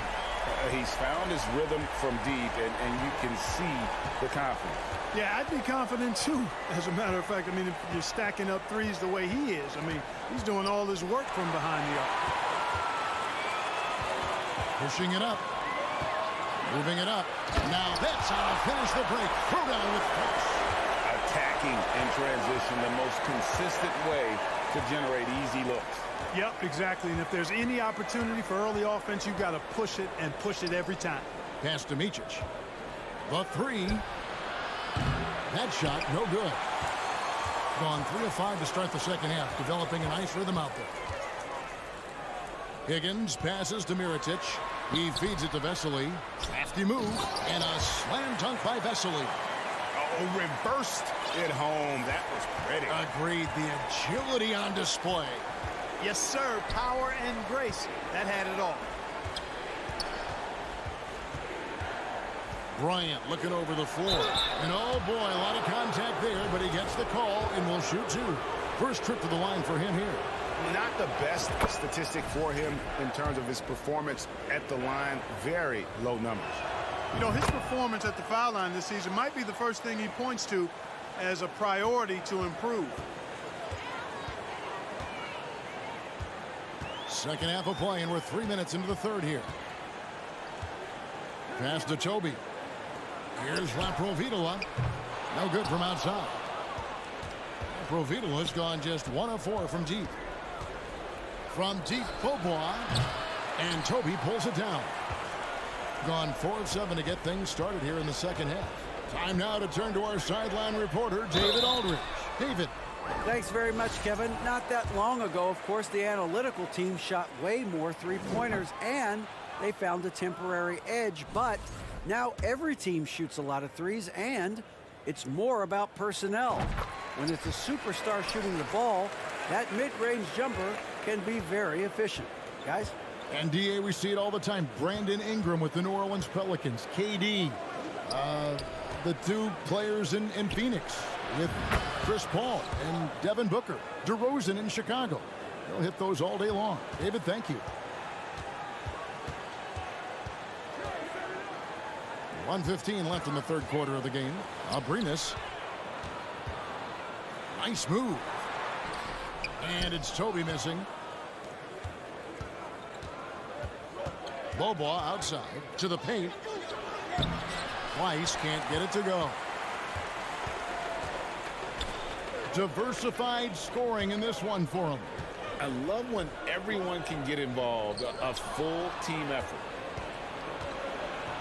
He's found his rhythm from deep, and you can see the confidence. Yeah, I'd be confident too. As a matter of fact, I mean, if you're stacking up threes the way he is, I mean, he's doing all his work from behind the arc. Pushing it up. Moving it up. Now that's how to finish the break. Throwdown with force. Attacking in transition, the most consistent way to generate easy looks. Yep, exactly. And if there's any opportunity for early offense, you've got to push it and push it every time. Pass to Micic. The 3. That shot, no good. Gone 3 of 5 to start the second half, developing a nice rhythm out there. Higgins passes to Mirotic. He feeds it to Vesely. Crafty move, and a slam dunk by Vesely. Oh, reversed it home. That was pretty. Agreed. The agility on display. Yes, sir. Power and grace. That had it all. Bryant looking over the floor. And oh boy, a lot of contact there, but he gets the call and will shoot 2. First trip to the line for him here. Not the best statistic for him in terms of his performance at the line. Very low numbers. You know, his performance at the foul line this season might be the first thing he points to as a priority to improve. Second half of play, and we're 3 minutes into the third here. Pass to Toby. Here's Laprovitola. No good from outside. Laprovitola's gone just 1 of 4 from deep. From deep, Bobois. And Toby pulls it down. Gone 4 of 7 to get things started here in the second half. Time now to turn to our sideline reporter, David Aldridge. David. Thanks very much, Kevin. Not that long ago, of course, the analytical team shot way more three-pointers, and they found a temporary edge. But now every team shoots a lot of threes, and it's more about personnel. When it's a superstar shooting the ball, that mid-range jumper can be very efficient. Guys? And DA, we see it all the time. Brandon Ingram with the New Orleans Pelicans. KD, the two players in Phoenix with Chris Paul and Devin Booker. DeRozan in Chicago. They'll hit those all day long. David, thank you. 1:15 left in the third quarter of the game. Abrines. Nice move. And it's Toby missing. Bobois outside to the paint. Weiss can't get it to go. Diversified scoring in this one for him. I love when everyone can get involved, a full team effort.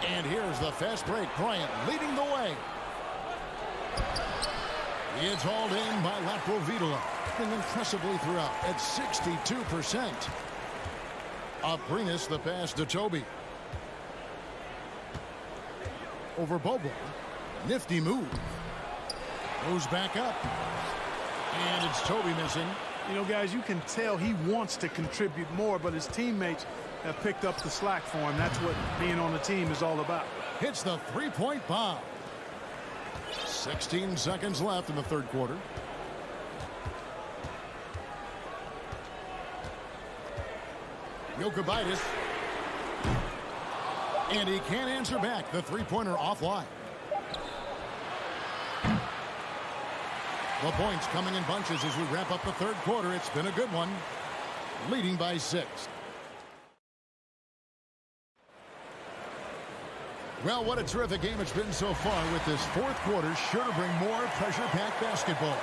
And here's the fast break. Bryant leading the way. It's hauled in by Laprovitola. And impressively throughout at 62%. Abrines the pass to Toby. Over Bobo. Nifty move. Goes back up. And it's Toby missing. You know, guys, you can tell he wants to contribute more, but his teammates have picked up the slack for him. That's what being on the team is all about. Hits the three-point bomb. 16 seconds left in the third quarter. Jokubaitis. And he can't answer back. The three-pointer offline. The points coming in bunches as we wrap up the third quarter. It's been a good one. Leading by 6. Well, what a terrific game it's been so far, with this fourth quarter sure to bring more pressure-packed basketball.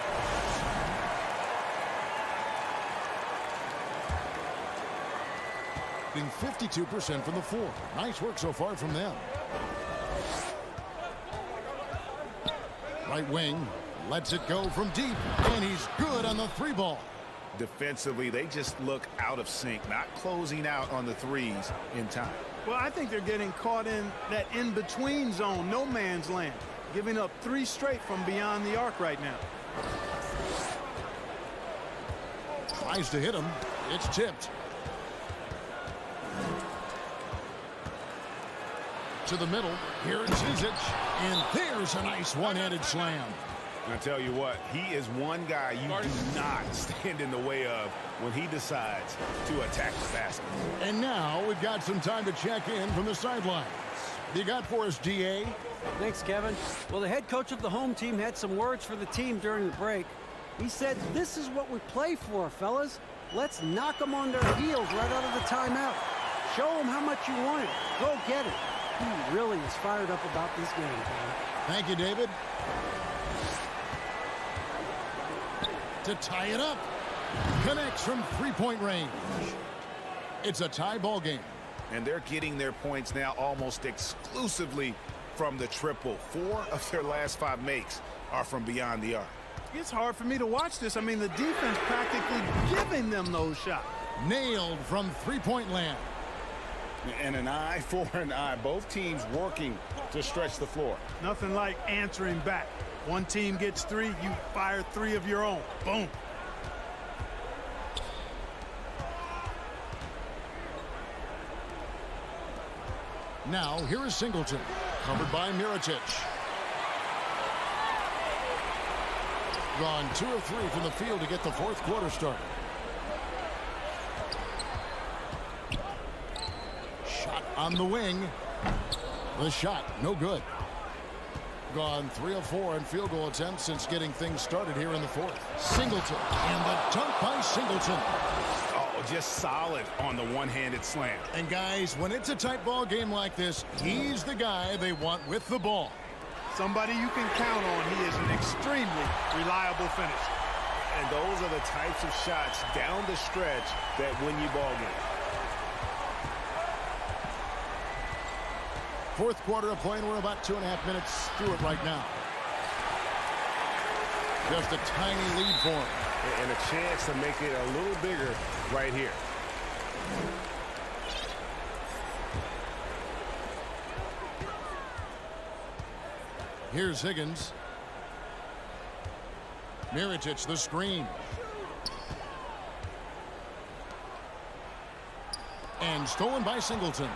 Being 52% from the floor. Nice work so far from them. Right wing lets it go from deep, and he's good on the three ball. Defensively, they just look out of sync, not closing out on the threes in time. Well, I think they're getting caught in that in-between zone, no man's land, giving up 3 straight from beyond the arc right now. Tries to hit him. It's tipped. To the middle. Here it's Zizic. And there's a nice one-handed slam. I tell you what, he is one guy you do not stand in the way of when he decides to attack the basket. And now we've got some time to check in from the sidelines. You got for us, DA? Thanks, Kevin. Well, the head coach of the home team had some words for the team during the break. He said, "This is what we play for, fellas. Let's knock them on their heels right out of the timeout. Show them how much you want it. Go get it." He really is fired up about this game, Kevin. Thank you, David. To tie it up. Connects from three-point range. It's a tie ball game. And they're getting their points now almost exclusively from the triple. 4 of their last 5 makes are from beyond the arc. It's hard for me to watch this. I mean, the defense practically giving them those shots. Nailed from three-point land. And an eye for an eye. Both teams working to stretch the floor. Nothing like answering back. One team gets 3, you fire 3 of your own. Boom. Now, here is Singleton. Covered by Mirotic. Gone 2 of 3 from the field to get the fourth quarter started. Shot on the wing. The shot, no good. Gone 3 of 4 in field goal attempts since getting things started here in the fourth. Singleton, and the dunk by Singleton. Oh, just solid on the one-handed slam. And guys, when it's a tight ball game like this, he's the guy they want with the ball. Somebody you can count on. He is an extremely reliable finisher. And those are the types of shots down the stretch that win you ball games. Fourth quarter of play, and we're about 2.5 minutes through it right now. Just a tiny lead for him. And a chance to make it a little bigger right here. Here's Higgins. Mirotic, the screen. And stolen by Singleton.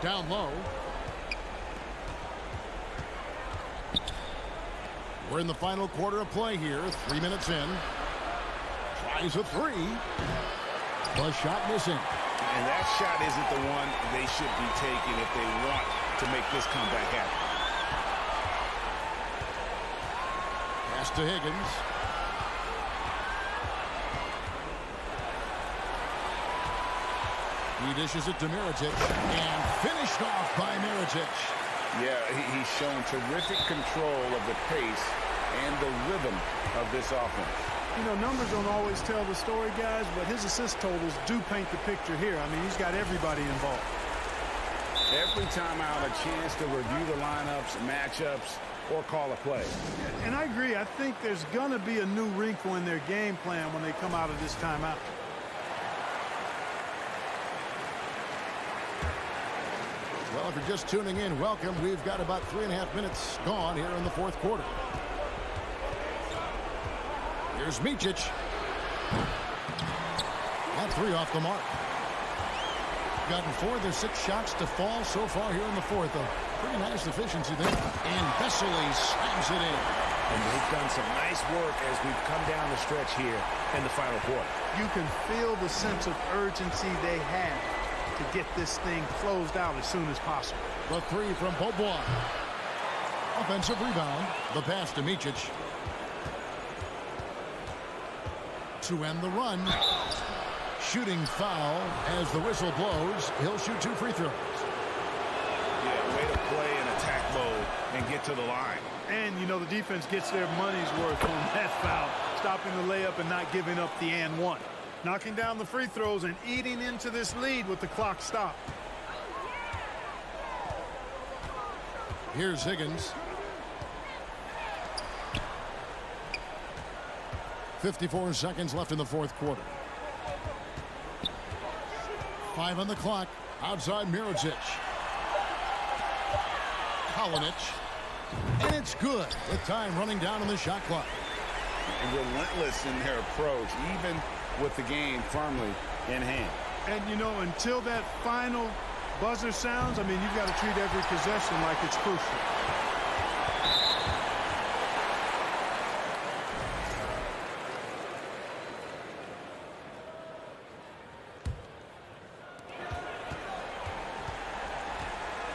Down low. We're in the final quarter of play here. 3 minutes in. Tries a three. The shot missing. And that shot isn't the one they should be taking if they want to make this comeback happen. Pass to Higgins. He dishes it to Mirotic. And finished off by Mirotic. Yeah, he's shown terrific control of the pace and the rhythm of this offense. You know, numbers don't always tell the story, guys, but his assist totals do paint the picture here. I mean, he's got everybody involved. Every time out, a chance to review the lineups, matchups, or call a play. And I agree. I think there's going to be a new wrinkle in their game plan when they come out of this timeout. Well, if you're just tuning in, welcome. We've got about 3.5 minutes gone here in the fourth quarter. Here's Micic. That three off the mark. Gotten 4 of their 6 shots to fall so far here in the fourth. A pretty nice efficiency there. And Vesely slams it in. And they've done some nice work as we've come down the stretch here in the final quarter. You can feel the sense of urgency they have to get this thing closed out as soon as possible. The three from Bobois. Offensive rebound. The pass to Micic. To end the run. Shooting foul as the whistle blows. He'll shoot 2 free throws. Yeah, way to play in attack mode and get to the line. And, you know, the defense gets their money's worth on that foul, stopping the layup and not giving up the and one. Knocking down the free throws and eating into this lead with the clock stopped. Here's Higgins. 54 seconds left in the fourth quarter. 5 on the clock. Outside Mirotic. Kalinic. And it's good with time running down on the shot clock. And relentless in their approach, even with the game firmly in hand. And, you know, until that final buzzer sounds, I mean, you've got to treat every possession like it's crucial.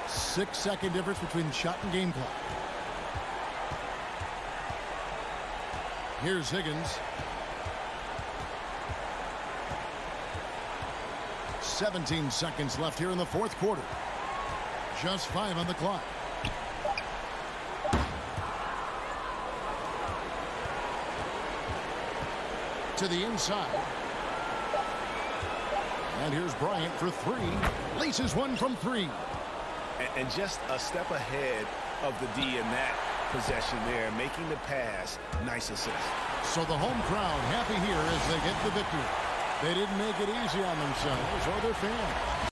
Six-second difference between shot and game clock. Here's Higgins. 17 seconds left here in the fourth quarter. Just 5 on the clock. To the inside. And here's Bryant for 3. Laces one from 3. And just a step ahead of the D in that possession there, making the pass. Nice assist. So the home crowd happy here as they get the victory. They didn't make it easy on themselves or their fans.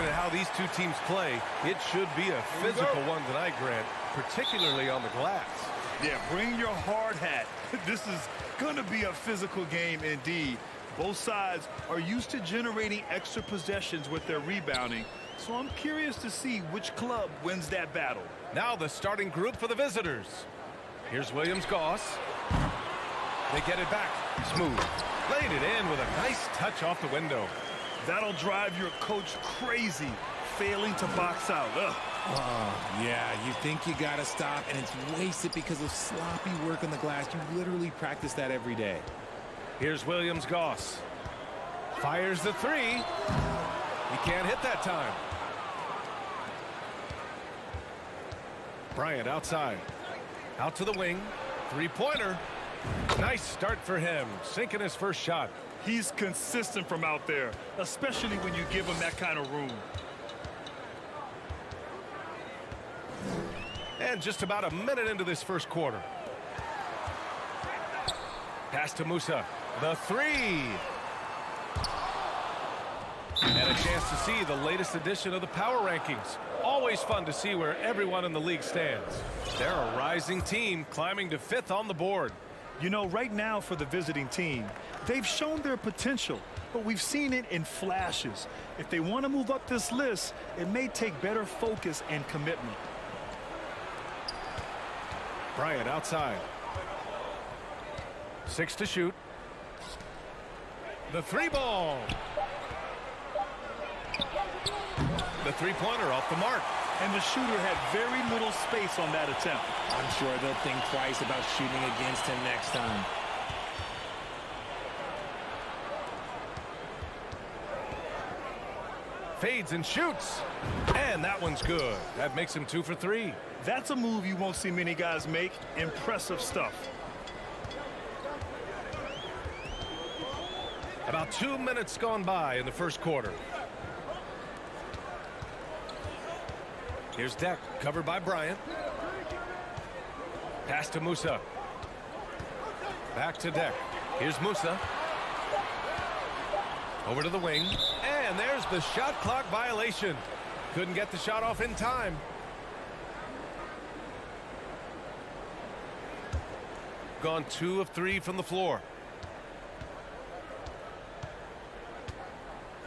At how these two teams play, it should be a physical one tonight, Grant, particularly on the glass. Yeah, bring your hard hat. This is going to be a physical game indeed. Both sides are used to generating extra possessions with their rebounding, so I'm curious to see which club wins that battle. Now the starting group for the visitors. Here's Williams-Goss. They get it back. Smooth. Laid it in with a nice touch off the window. That'll drive your coach crazy, failing to box out. Ugh. Oh, yeah, you think you got to stop, and it's wasted because of sloppy work on the glass. You literally practice that every day. Here's Williams-Goss. Fires the three. He can't hit that time. Bryant outside. Out to the wing. Three-pointer. Nice start for him. Sinking his first shot. He's consistent from out there, especially when you give him that kind of room. And just about a minute into this first quarter. Pass to Musa. The three. And a chance to see the latest edition of the power rankings. Always fun to see where everyone in the league stands. They're a rising team climbing to 5th on the board. You know, right now for the visiting team, they've shown their potential, but we've seen it in flashes. If they want to move up this list, it may take better focus and commitment. Bryant outside. 6 to shoot. The three ball. The three-pointer off the mark. And the shooter had very little space on that attempt. I'm sure they'll think twice about shooting against him next time. Fades and shoots. And that one's good. That makes him 2 for 3. That's a move you won't see many guys make. Impressive stuff. About 2 minutes gone by in the first quarter. Here's Deck, covered by Bryant. Pass to Musa. Back to Deck. Here's Musa. Over to the wing. And there's the shot clock violation. Couldn't get the shot off in time. Gone 2 of 3 from the floor.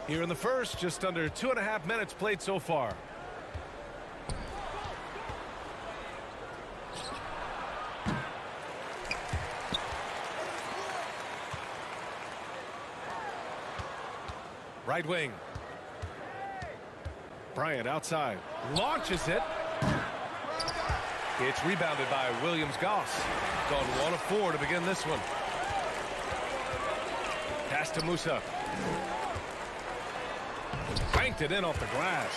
Here in the first, just under 2.5 minutes played so far. Right wing. Bryant outside. Launches it. It's rebounded by Williams-Goss. Gone 1 of 4 to begin this one. Pass to Musa. Banked it in off the glass.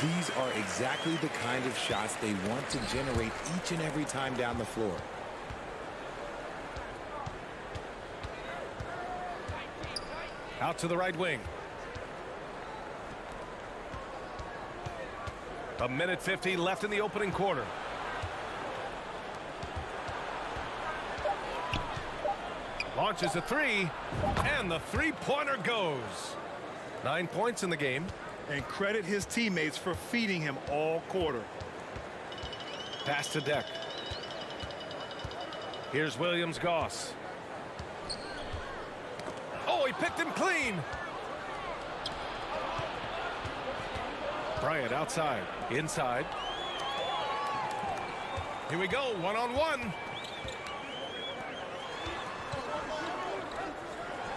These are exactly the kind of shots they want to generate each and every time down the floor. Out to the right wing. A minute 50 left in the opening quarter. Launches a three, and the three-pointer goes. 9 points in the game. And credit his teammates for feeding him all quarter. Pass to Deck. Here's Williams-Goss. Oh, he picked him clean. Bryant outside, inside. Here we go, one-on-one.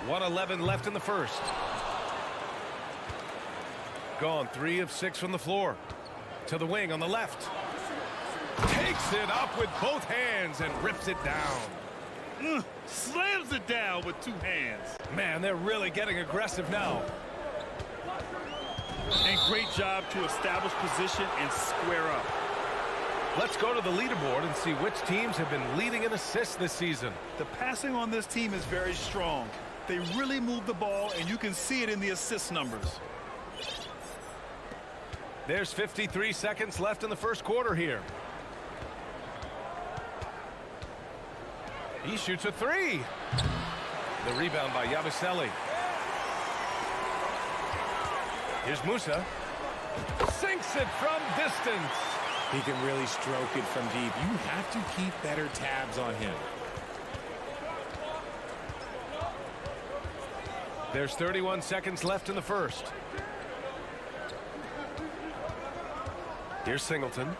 1:11 left in the first. Gone 3 of 6 from the floor. To the wing on the left. Takes it up with both hands and rips it down. Slams it down with 2 hands. Man, they're really getting aggressive now. And great job to establish position and square up. Let's go to the leaderboard and see which teams have been leading in assists this season. The passing on this team is very strong. They really move the ball, and you can see it in the assist numbers. There's 53 seconds left in the first quarter here. He shoots a three. The rebound by Yabusele. Here's Musa. Sinks it from distance. He can really stroke it from deep. You have to keep better tabs on him. There's 31 seconds left in the first. Here's Singleton.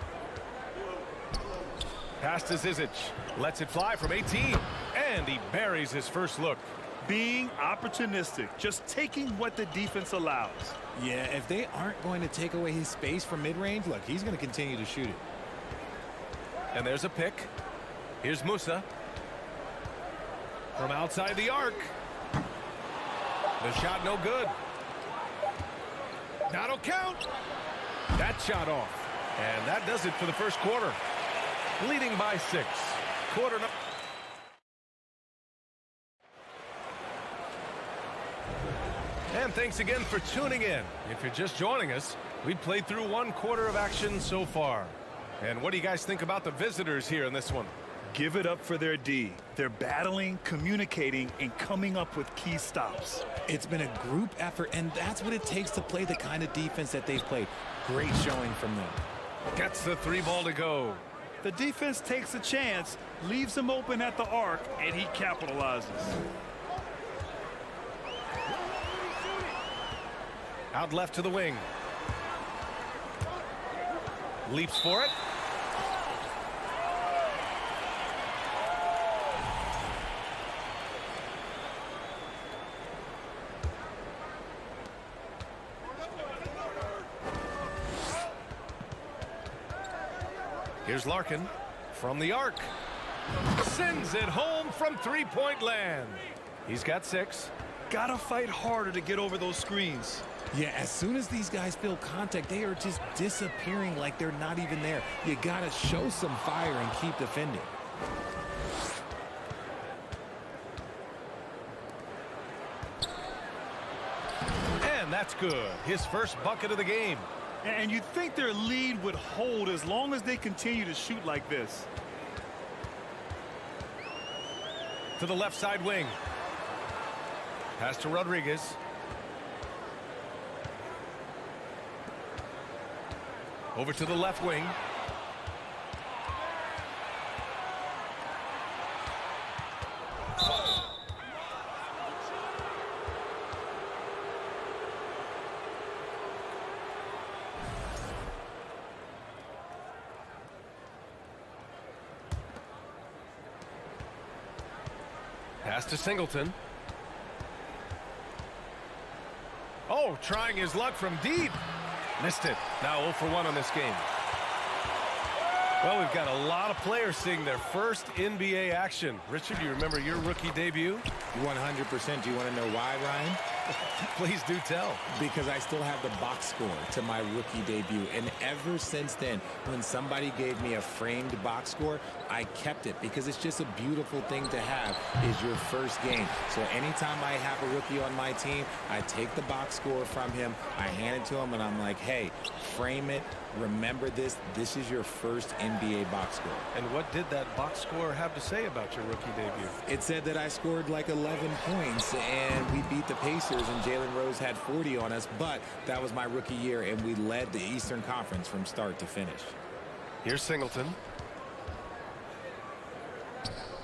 Pass to Zizic. Lets it fly from 18. And he buries his first look. Being opportunistic. Just taking what the defense allows. Yeah, if they aren't going to take away his space from mid-range, look, he's going to continue to shoot it. And there's a pick. Here's Musa. From outside the arc. The shot no good. That'll count. That shot off. And that does it for the first quarter. Leading by 6. Quarter number. And thanks again for tuning in. If you're just joining us, we've played through 1 quarter of action so far. And what do you guys think about the visitors here in this one? Give it up for their D. They're battling, communicating, and coming up with key stops. It's been a group effort, and that's what it takes to play the kind of defense that they've played. Great showing from them. Gets the 3 ball to go. The defense takes a chance, leaves him open at the arc, and he capitalizes. Out left to the wing. Leaps for it. Here's Larkin from the arc. Sends it home from three-point land. He's got 6. Gotta fight harder to get over those screens. Yeah, as soon as these guys feel contact, they are just disappearing like they're not even there. You gotta show some fire and keep defending. And that's good. His first bucket of the game. And you'd think their lead would hold as long as they continue to shoot like this. To the left side wing. Pass to Rodriguez. Over to the left wing. Pass to Singleton. Oh, trying his luck from deep. Missed it. Now 0 for 1 on this game. Well, we've got a lot of players seeing their first NBA action. Richard, do you remember your rookie debut? 100%. Do you want to know why, Ryan? Please do tell. Because I still have the box score to my rookie debut. And ever since then, when somebody gave me a framed box score, I kept it because it's just a beautiful thing to have is your first game. So anytime I have a rookie on my team, I take the box score from him, I hand it to him, and I'm like, hey, frame it. Remember this. This is your first NBA box score. And what did that box score have to say about your rookie debut? It said that I scored like 11 points, and we beat the Pacers, and Jalen Rose had 40 on us, but that was my rookie year, and we led the Eastern Conference from start to finish. Here's Singleton.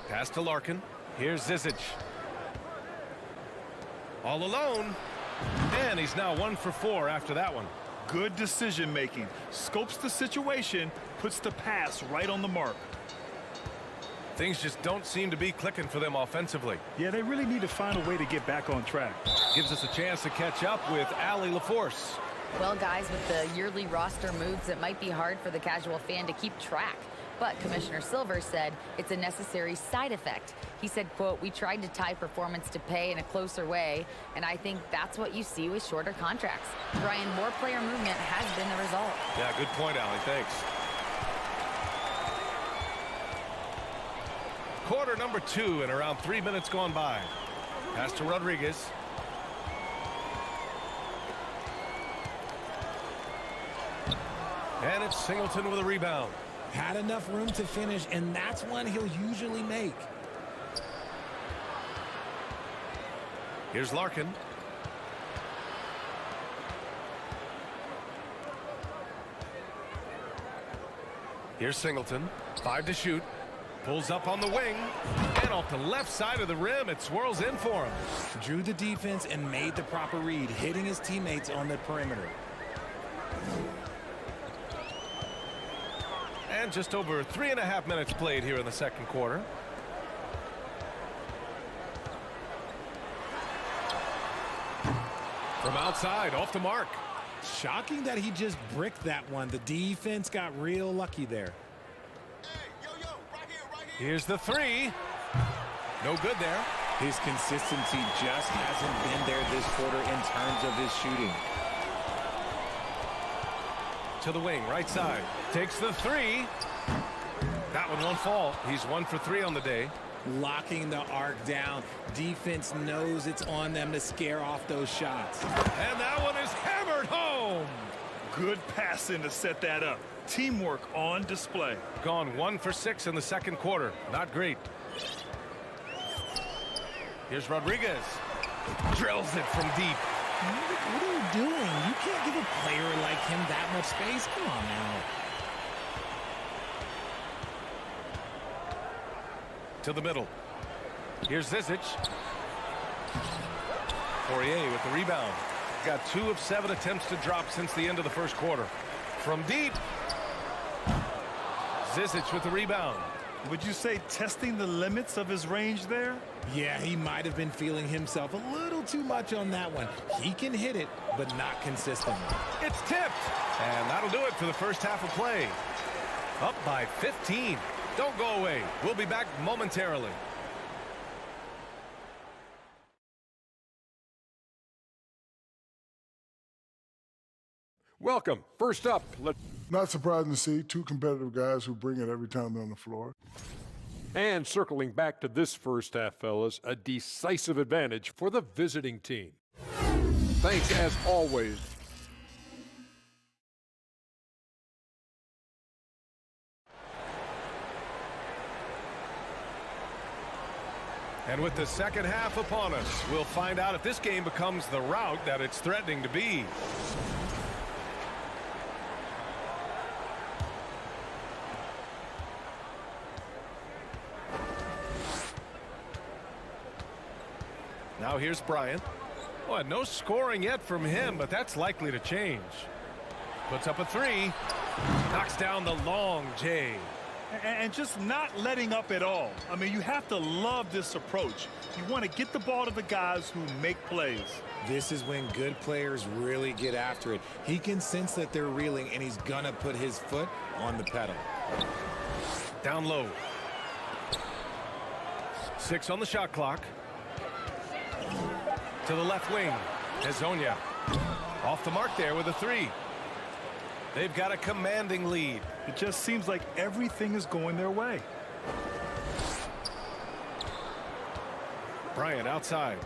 Pass to Larkin. Here's Zizic. All alone. And he's now 1 for 4 after that one. Good decision making. Scopes the situation, puts the pass right on the mark. Things just don't seem to be clicking for them offensively. Yeah, they really need to find a way to get back on track. Gives us a chance to catch up with Allie LaForce. Well, guys, with the yearly roster moves, it might be hard for the casual fan to keep track. But Commissioner Silver said it's a necessary side effect. He said, quote, we tried to tie performance to pay in a closer way, and I think that's what you see with shorter contracts. Brian, more player movement has been the result. Yeah, good point, Allie. Thanks. Quarter number 2 and around 3 minutes gone by. Pass to Rodriguez. And it's Singleton with a rebound. Had enough room to finish, and that's one he'll usually make. Here's Larkin. Here's Singleton. 5 to shoot. Pulls up on the wing. And off the left side of the rim, it swirls in for him. Drew the defense and made the proper read, hitting his teammates on the perimeter. And just over 3.5 minutes played here in the second quarter. From outside, off the mark. Shocking that he just bricked that one. The defense got real lucky there. Here's the 3. No good there. His consistency just hasn't been there this quarter in terms of his shooting. To the wing, right side. Takes the 3. That one won't fall. He's 1 for 3 on the day. Locking the arc down. Defense knows it's on them to scare off those shots. And that one is hammered home. Good passing to set that up. Teamwork on display. Gone 1 for 6 in the second quarter. Not great. Here's Rodriguez. Drills it from deep. What are you doing? You can't give a player like him that much space. Come on now. To the middle. Here's Zizic. Poirier with the rebound. Got 2 of 7 attempts to drop since the end of the first quarter. From deep. Zizic with the rebound. Would you say testing the limits of his range there? Yeah, he might have been feeling himself a little too much on that one. He can hit it, but not consistently. It's tipped. And that'll do it for the first half of play. Up by 15. Don't go away. We'll be back momentarily. Welcome. First up, Not surprising to see 2 competitive guys who bring it every time they're on the floor. And circling back to this first half, fellas, a decisive advantage for the visiting team. Thanks, as always. And with the second half upon us, we'll find out if this game becomes the rout that it's threatening to be. Now here's Bryant. Well, no scoring yet from him, but that's likely to change. Puts up a 3. Knocks down the long J. And just not letting up at all. I mean, you have to love this approach. You want to get the ball to the guys who make plays. This is when good players really get after it. He can sense that they're reeling, and he's going to put his foot on the pedal. Down low. 6 on the shot clock. To the left wing. Hezonja off the mark there with a three. They've got a commanding lead. It just seems like everything is going their way. Bryant outside.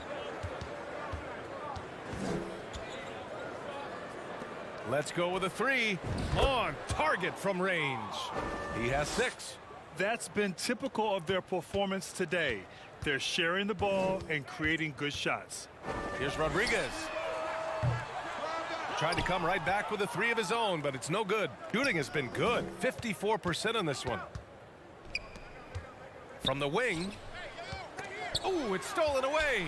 Let's go with a three. On target from range. He has 6. That's been typical of their performance today. They're sharing the ball and creating good shots. Here's Rodriguez. Tried to come right back with a 3 of his own, but it's no good. Shooting has been good. 54% on this one. From the wing. Oh, it's stolen away.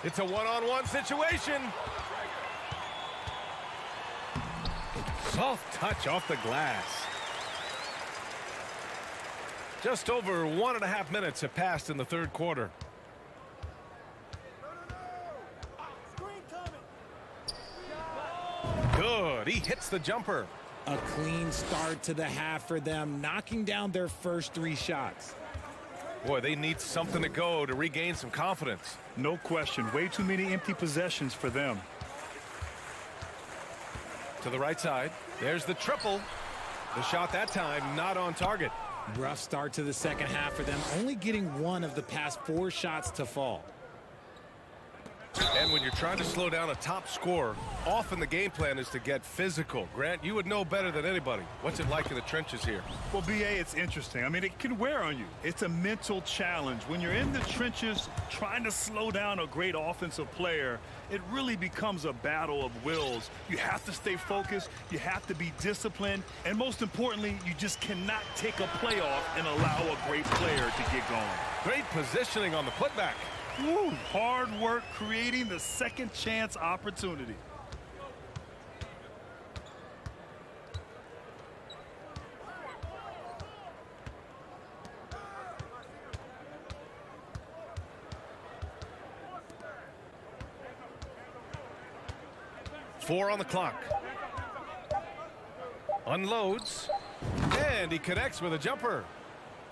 It's a one-on-one situation. Soft touch off the glass. Just over 1.5 minutes have passed in the third quarter. Good. He hits the jumper. A clean start to the half for them, knocking down their first 3 shots. Boy, they need something to go to regain some confidence. No question. Way too many empty possessions for them. To the right side. There's the triple. The shot that time not on target. Rough start to the second half for them, only getting 1 of the past 4 shots to fall. And when you're trying to slow down a top scorer, often the game plan is to get physical. Grant, you would know better than anybody. What's it like in the trenches here? Well, BA, it's interesting. I mean, it can wear on you. It's a mental challenge. When you're in the trenches trying to slow down a great offensive player, it really becomes a battle of wills. You have to stay focused. You have to be disciplined. And most importantly, you just cannot take a play off and allow a great player to get going. Great positioning on the putback. Woo, hard work creating the second chance opportunity. Four on the clock. Unloads. And he connects with a jumper.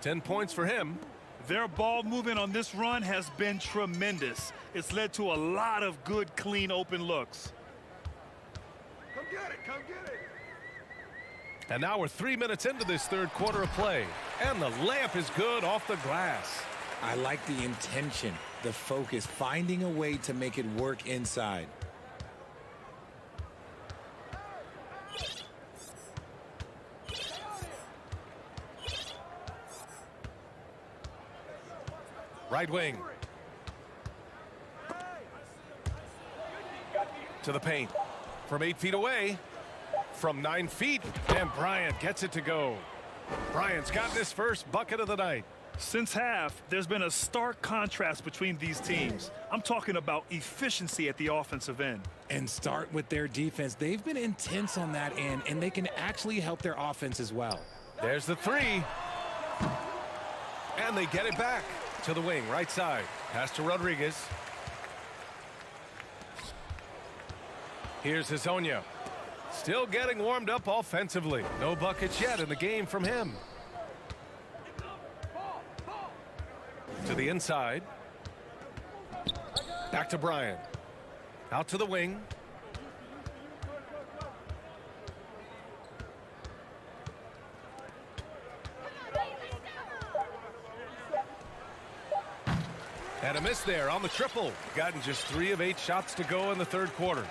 10 points for him. Their ball movement on this run has been tremendous. It's led to a lot of good, clean, open looks. Come get it, come get it. And now we're 3 minutes into this third quarter of play. And the layup is good off the glass. I like the intention, the focus, finding a way to make it work inside. Right wing. To the paint. From 8 feet away. From 9 feet. And Bryant gets it to go. Bryant's gotten his first bucket of the night. Since half, there's been a stark contrast between these teams. I'm talking about efficiency at the offensive end. And start with their defense. They've been intense on that end, and they can actually help their offense as well. There's the 3. And they get it back. To the wing, right side. Pass to Rodriguez. Here's Hezonja. Still getting warmed up offensively. No buckets yet in the game from him. To the inside. Back to Bryant. Out to the wing. And a miss there on the triple. Gotten just 3 of 8 shots to go in the third quarter.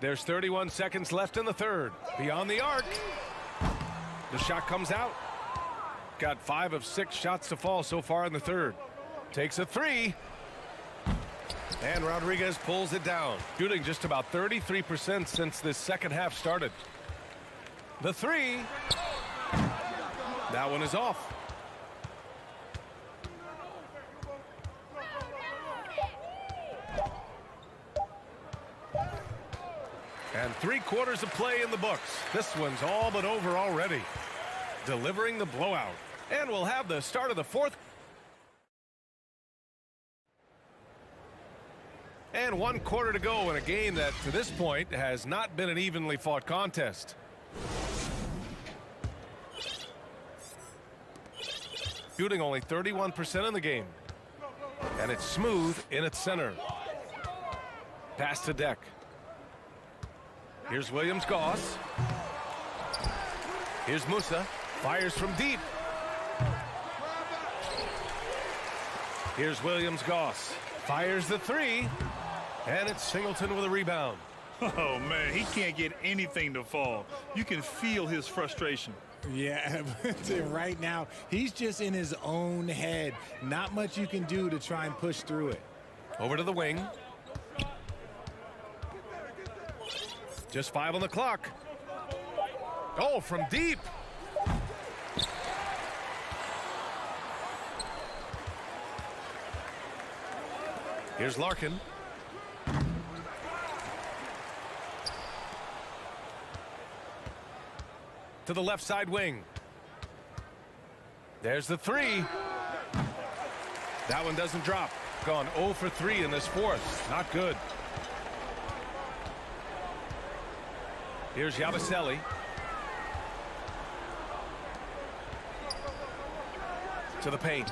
There's 31 seconds left in the third. Beyond the arc. The shot comes out. Got 5 of 6 shots to fall so far in the third. Takes a 3. And Rodriguez pulls it down. Shooting just about 33% since this second half started. The 3. That one is off. And 3 quarters of play in the books. This one's all but over already. Delivering the blowout. And we'll have the start of the fourth. And 1 quarter to go in a game that, to this point, has not been an evenly fought contest. Shooting only 31% in the game. And it's smooth in its center. Pass to Deck. Here's Williams-Goss. Here's Musa. Fires from deep. Here's Williams-Goss. Fires the three. And it's Singleton with a rebound. Oh, man, he can't get anything to fall. You can feel his frustration. Yeah, right now, he's just in his own head. Not much you can do to try and push through it. Over to the wing. Just 5 on the clock. Oh, from deep. Here's Larkin. To the left side wing. There's the three. That one doesn't drop. Gone 0 for 3 in this fourth. Not good. Here's Yabusele. To the paint.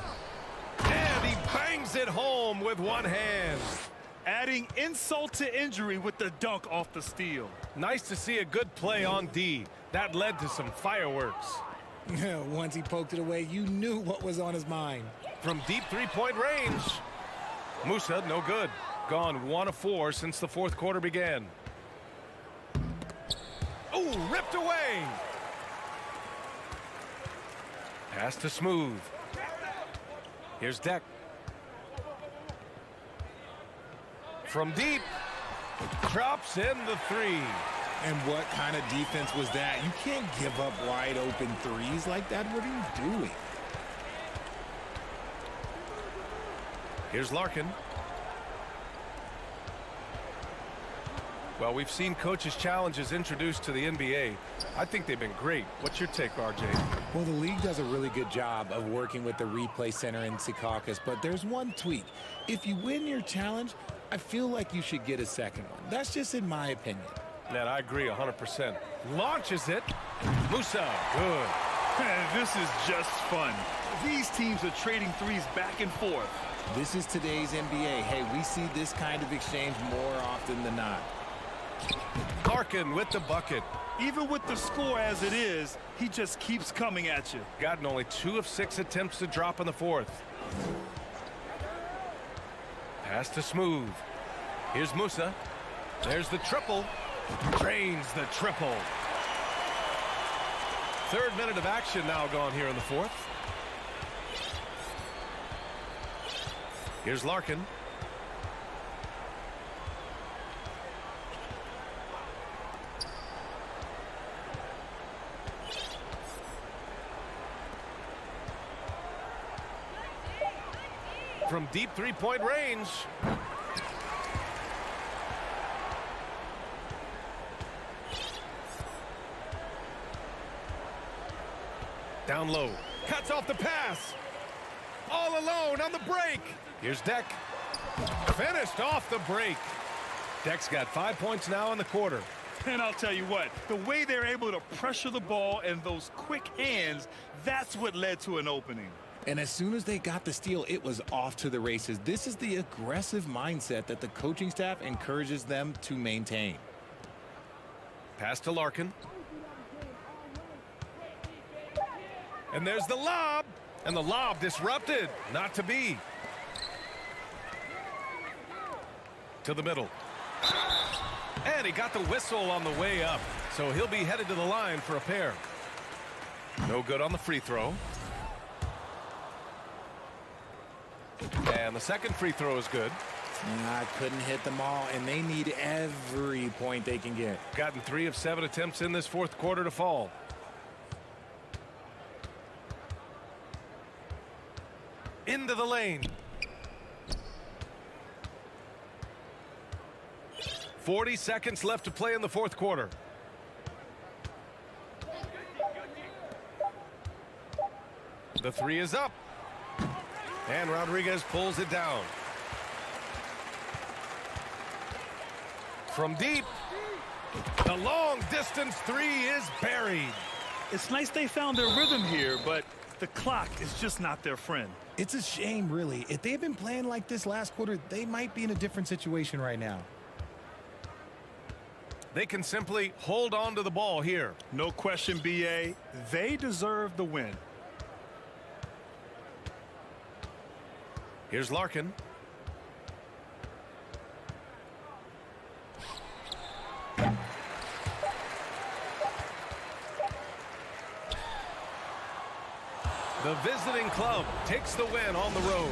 And he bangs it home with one hand. Adding insult to injury with the dunk off the steal. Nice to see a good play on D. That led to some fireworks. Once he poked it away, you knew what was on his mind. From deep three-point range. Musa, no good. Gone 1 of 4 since the fourth quarter began. Oh, ripped away. Pass to Smooth. Here's Deck. From deep. Drops in the three. And what kind of defense was that? You can't give up wide open threes like that. What are you doing? Here's Larkin. Well, we've seen coaches' challenges introduced to the NBA. I think they've been great. What's your take, RJ? Well, the league does a really good job of working with the replay center in Skijesss, but there's one tweak. If you win your challenge, I feel like you should get a second one. That's just in my opinion. Man, I agree 100%. Launches it. Musa, good. This is just fun. These teams are trading threes back and forth. This is today's NBA. Hey, we see this kind of exchange more often than not. Larkin with the bucket. Even with the score as it is, he just keeps coming at you. Gotten only 2 of 6 attempts to drop in the fourth. Pass to Smooth. Here's Musa. There's the triple. Drains the triple. 3rd minute of action now gone here in the fourth. Here's Larkin. From deep three-point range. Down low. Cuts off the pass. All alone on the break. Here's Deck. Finished off the break. Deck's got 5 points now in the quarter. And I'll tell you what, the way they're able to pressure the ball and those quick hands, that's what led to an opening. And as soon as they got the steal, it was off to the races. This is the aggressive mindset that the coaching staff encourages them to maintain. Pass to Larkin. And there's the lob. And the lob disrupted. Not to be. To the middle. And he got the whistle on the way up. So he'll be headed to the line for a pair. No good on the free throw. And the second free throw is good. I couldn't hit them all, and they need every point they can get. Gotten 3 of 7 attempts in this fourth quarter to fall. Into the lane. 40 seconds left to play in the fourth quarter. The three is up. And Rodriguez pulls it down. From deep. The long distance three is buried. It's nice they found their rhythm here, but the clock is just not their friend. It's a shame, really. If they had been playing like this last quarter, they might be in a different situation right now. They can simply hold on to the ball here. No question, BA. They deserve the win. Here's Larkin. The visiting club takes the win on the road.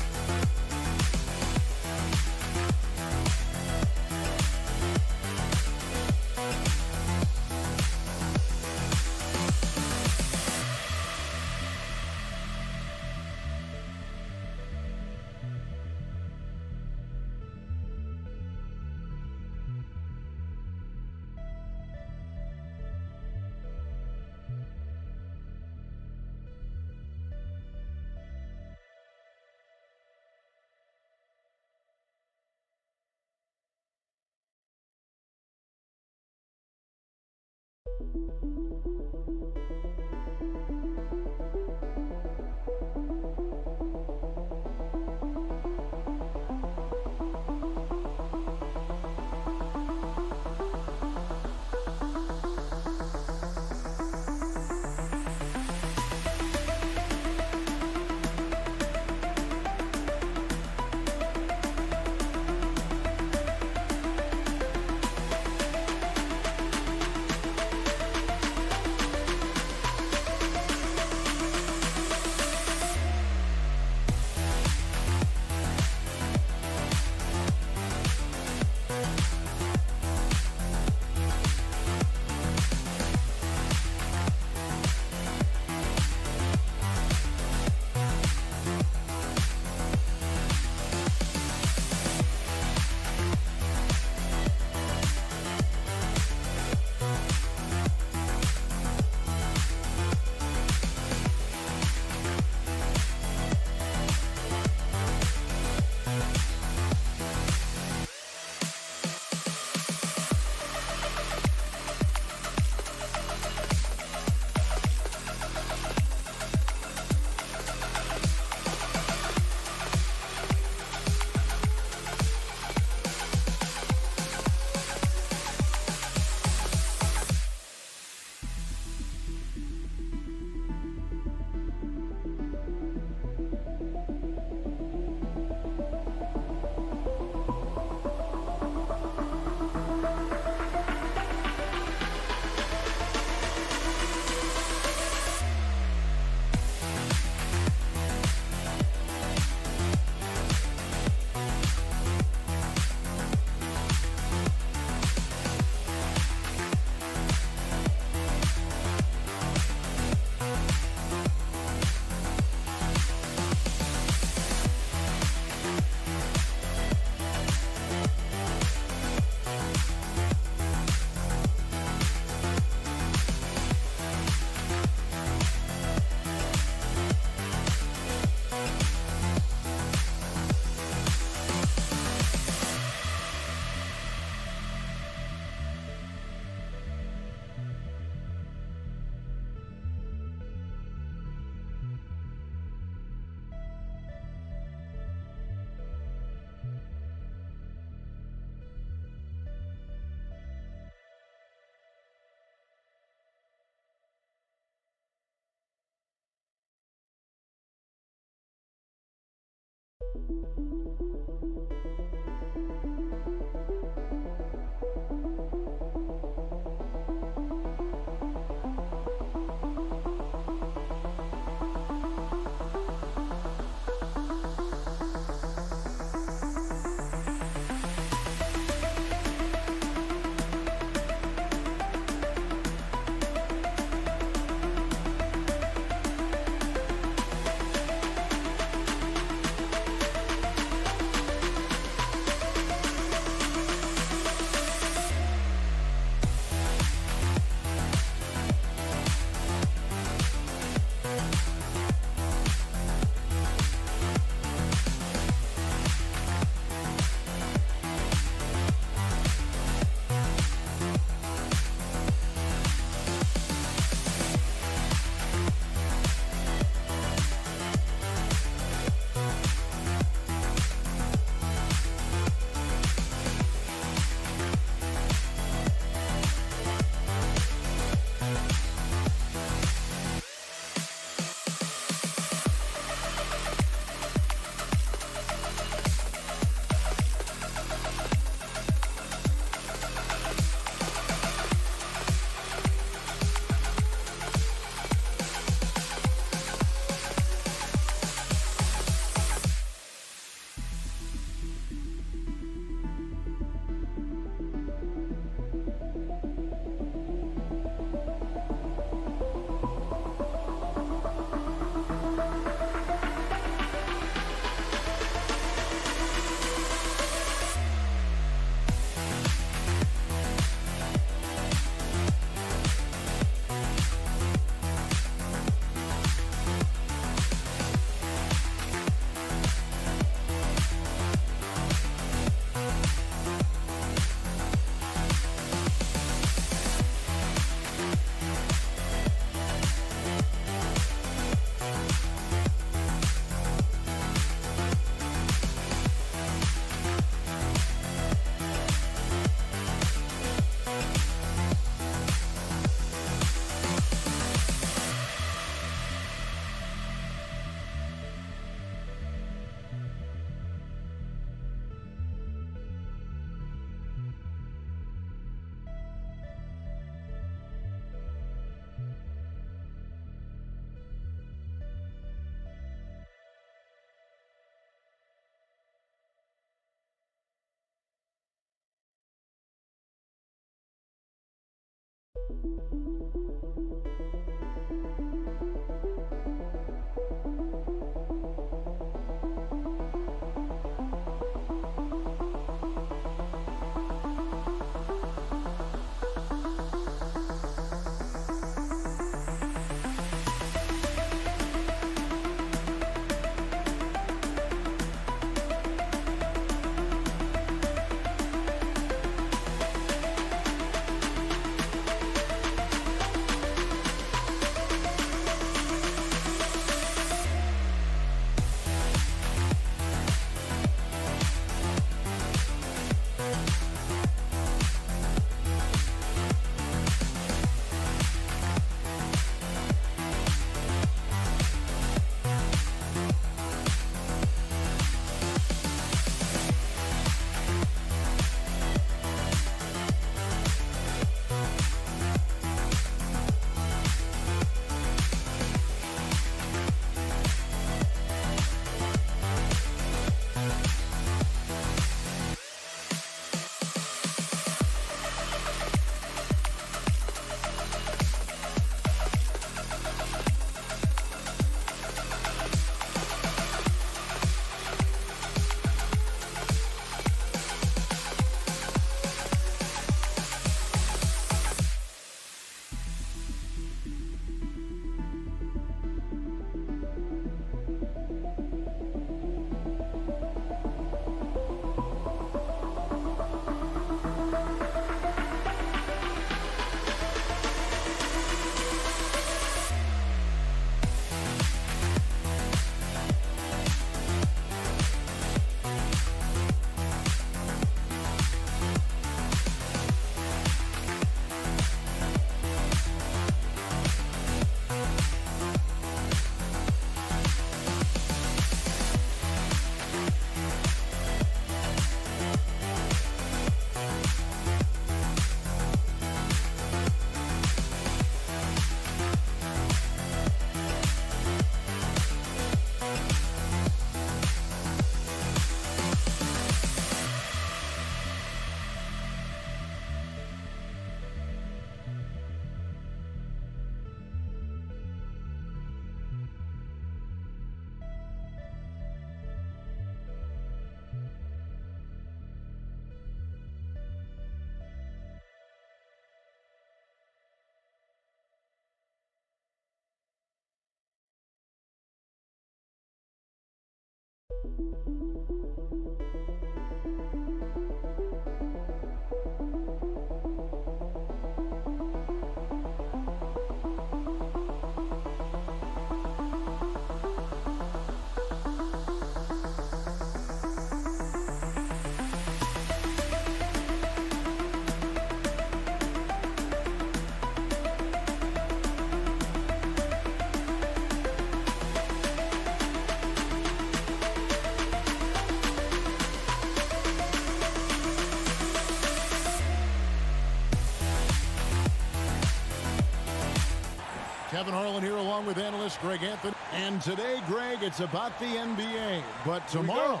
Kevin Harlan here along with analyst Greg Anthony. And today, Greg, it's about the NBA. But tomorrow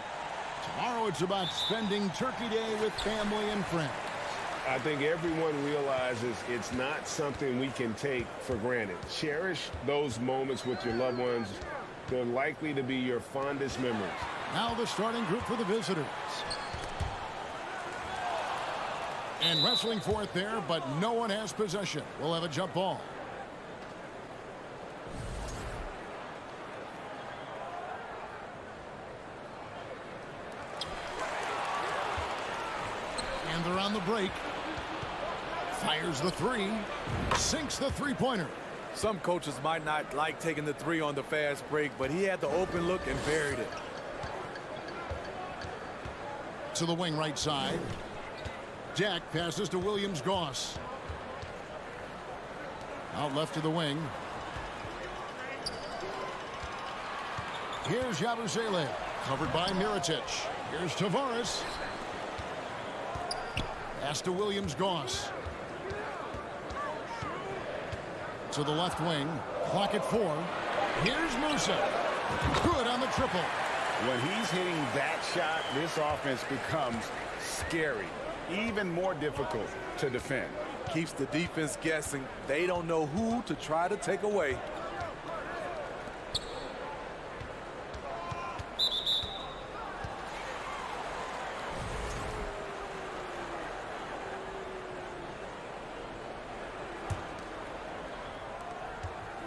it's about spending Turkey Day with family and friends. I think everyone realizes it's not something we can take for granted. Cherish those moments with your loved ones. They're likely to be your fondest memories. Now the starting group for the visitors. And wrestling for it there, but no one has possession. We'll have a jump ball. And they're on the break. Fires the three. Sinks the three-pointer. Some coaches might not like taking the three on the fast break, but he had the open look and buried it. To the wing right side. Jack passes to Williams-Goss. Out left to the wing. Here's Yabusele. Covered by Mirotic. Here's Tavares. Pass to Williams-Goss. To the left wing. Clock at 4. Here's Musa. Good on the triple. When he's hitting that shot, this offense becomes scary. Even more difficult to defend. Keeps the defense guessing. They don't know who to try to take away.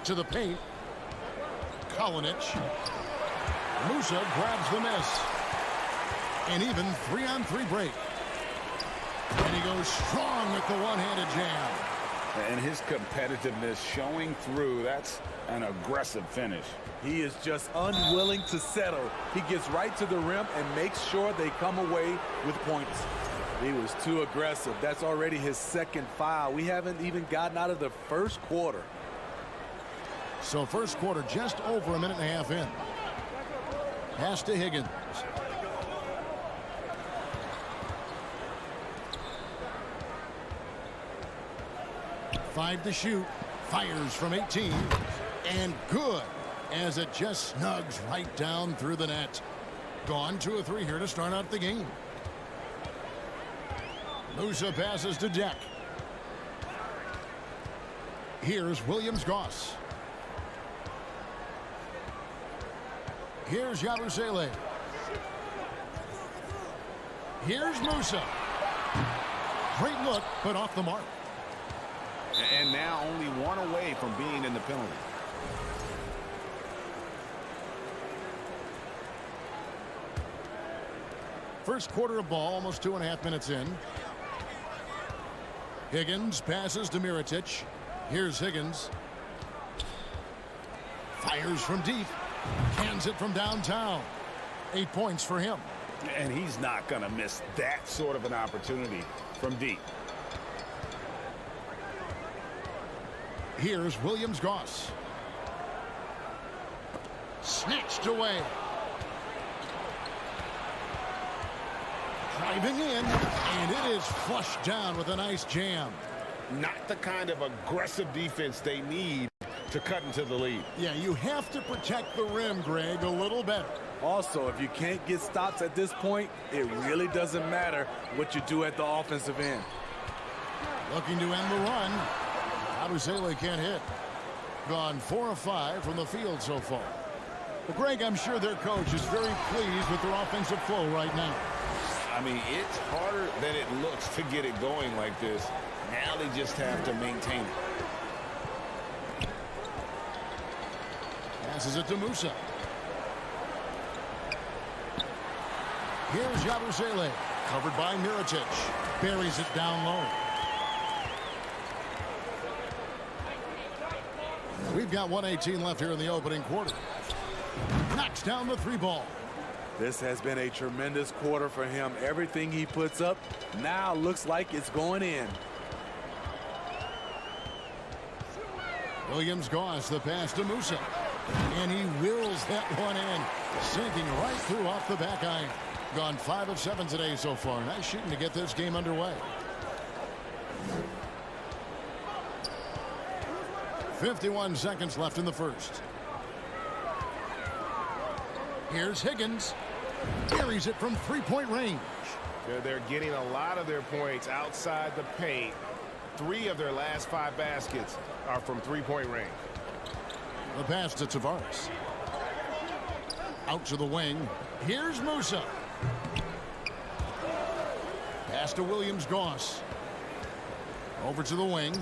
To the paint. Kalinic. Musa grabs the miss. An even 3-on-3 break. And he goes strong with the one-handed jam. And his competitiveness showing through. That's an aggressive finish. He is just unwilling to settle. He gets right to the rim and makes sure they come away with points. He was too aggressive. That's already his second foul. We haven't even gotten out of the first quarter. So first quarter just over a minute and a half in. Pass to Higgins. Five to shoot. Fires from 18. And good as it just snugs right down through the net. Gone 2 of 3 here to start out the game. Musa passes to Jack. Here's Williams-Goss. Here's Yabusele. Here's Musa. Great look, but off the mark. And now only one away from being in the penalty. First quarter of ball, almost 2.5 minutes in. Higgins passes to Mirotic. Here's Higgins. Fires from deep. Cans it from downtown. 8 points for him. And he's not going to miss that sort of an opportunity from deep. Here's Williams-Goss. Snatched away. Driving in, and it is flushed down with a nice jam. Not the kind of aggressive defense they need to cut into the lead. Yeah, you have to protect the rim, Greg, a little better. Also, if you can't get stops at this point, it really doesn't matter what you do at the offensive end. Looking to end the run. Yabusele can't hit. Gone 4 of 5 from the field so far. Well, Greg, I'm sure their coach is very pleased with their offensive flow right now. I mean, it's harder than it looks to get it going like this. Now they just have to maintain it. Passes it to Musa. Here's Yabusele, covered by Mirotic. Buries it down low. We've got 1:18 left here in the opening quarter. Knocks down the three ball. This has been a tremendous quarter for him. Everything he puts up now looks like it's going in. Williams-Goss, the pass to Musa. And he wills that one in. Sinking right through off the back iron. Gone 5 of 7 today so far. Nice shooting to get this game underway. 51 seconds left in the first. Here's Higgins. Carries it from three-point range. They're getting a lot of their points outside the paint. 3 of their last 5 baskets are from three-point range. The pass to Tavares. Out to the wing. Here's Musa. Pass to Williams-Goss. Over to the wing.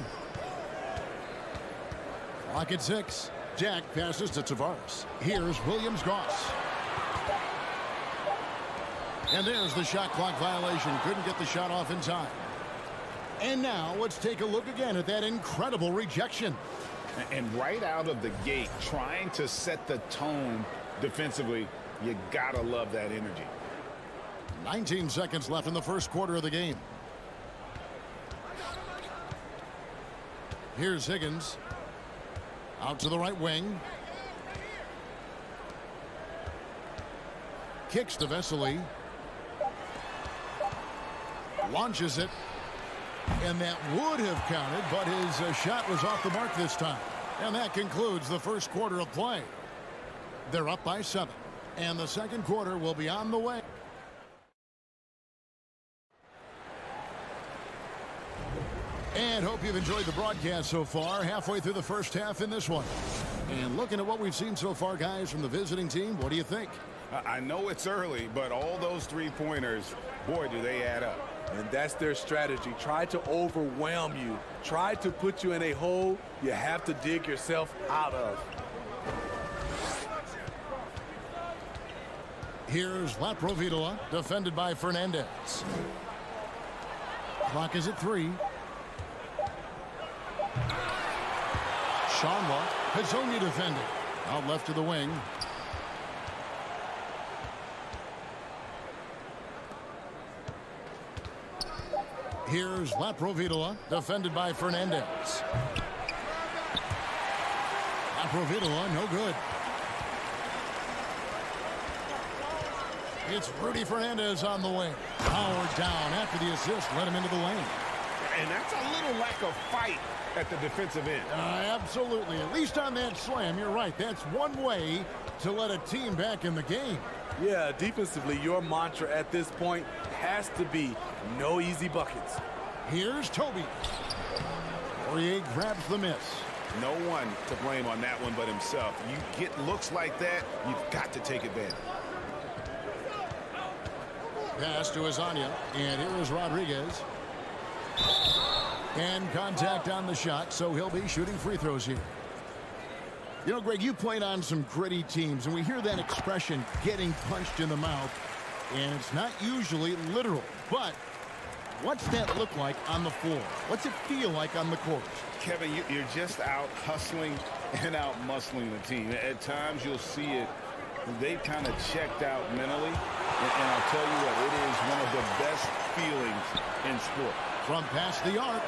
Clock at 6. Jack passes to Tavares. Here's Williams-Goss. And there's the shot clock violation. Couldn't get the shot off in time. And now let's take a look again at that incredible rejection. And right out of the gate, trying to set the tone defensively, you gotta love that energy. 19 seconds left in the first quarter of the game. Here's Higgins. Out to the right wing. Kicks to Vesely. Launches it. And that would have counted, but his shot was off the mark this time. And that concludes the first quarter of play. They're up by 7. And the second quarter will be on the way. And hope you've enjoyed the broadcast so far. Halfway through the first half in this one. And looking at what we've seen so far, guys, from the visiting team, what do you think? I know it's early, but all those three-pointers, boy, do they add up. And that's their strategy. Try to overwhelm you. Try to put you in a hole you have to dig yourself out of. Here's Laprovitola, defended by Fernandez. Clock is at 3. Sharma, Hezonja defended. Out left to the wing. Here's Laprovitola, defended by Fernandez. Laprovitola, no good. It's Rudy Fernandez on the wing. Powered down after the assist, led him into the lane. And that's a little lack of fight at the defensive end. Absolutely. At least on that slam, you're right. That's one way to let a team back in the game. Yeah, defensively, your mantra at this point has to be no easy buckets. Here's Toby. Poirier grabs the miss. No one to blame on that one but himself. You get looks like that, you've got to take advantage. Pass to Hezonja, and here is Rodriguez. And contact on the shot, so he'll be shooting free throws here. You know, Greg, you played on some gritty teams, and we hear that expression, getting punched in the mouth, and it's not usually literal. But what's that look like on the floor? What's it feel like on the court? Kevin, you're just out hustling and out muscling the team. At times you'll see it. They've kind of checked out mentally, and I'll tell you what, it is one of the best feelings in sport. From past the arc,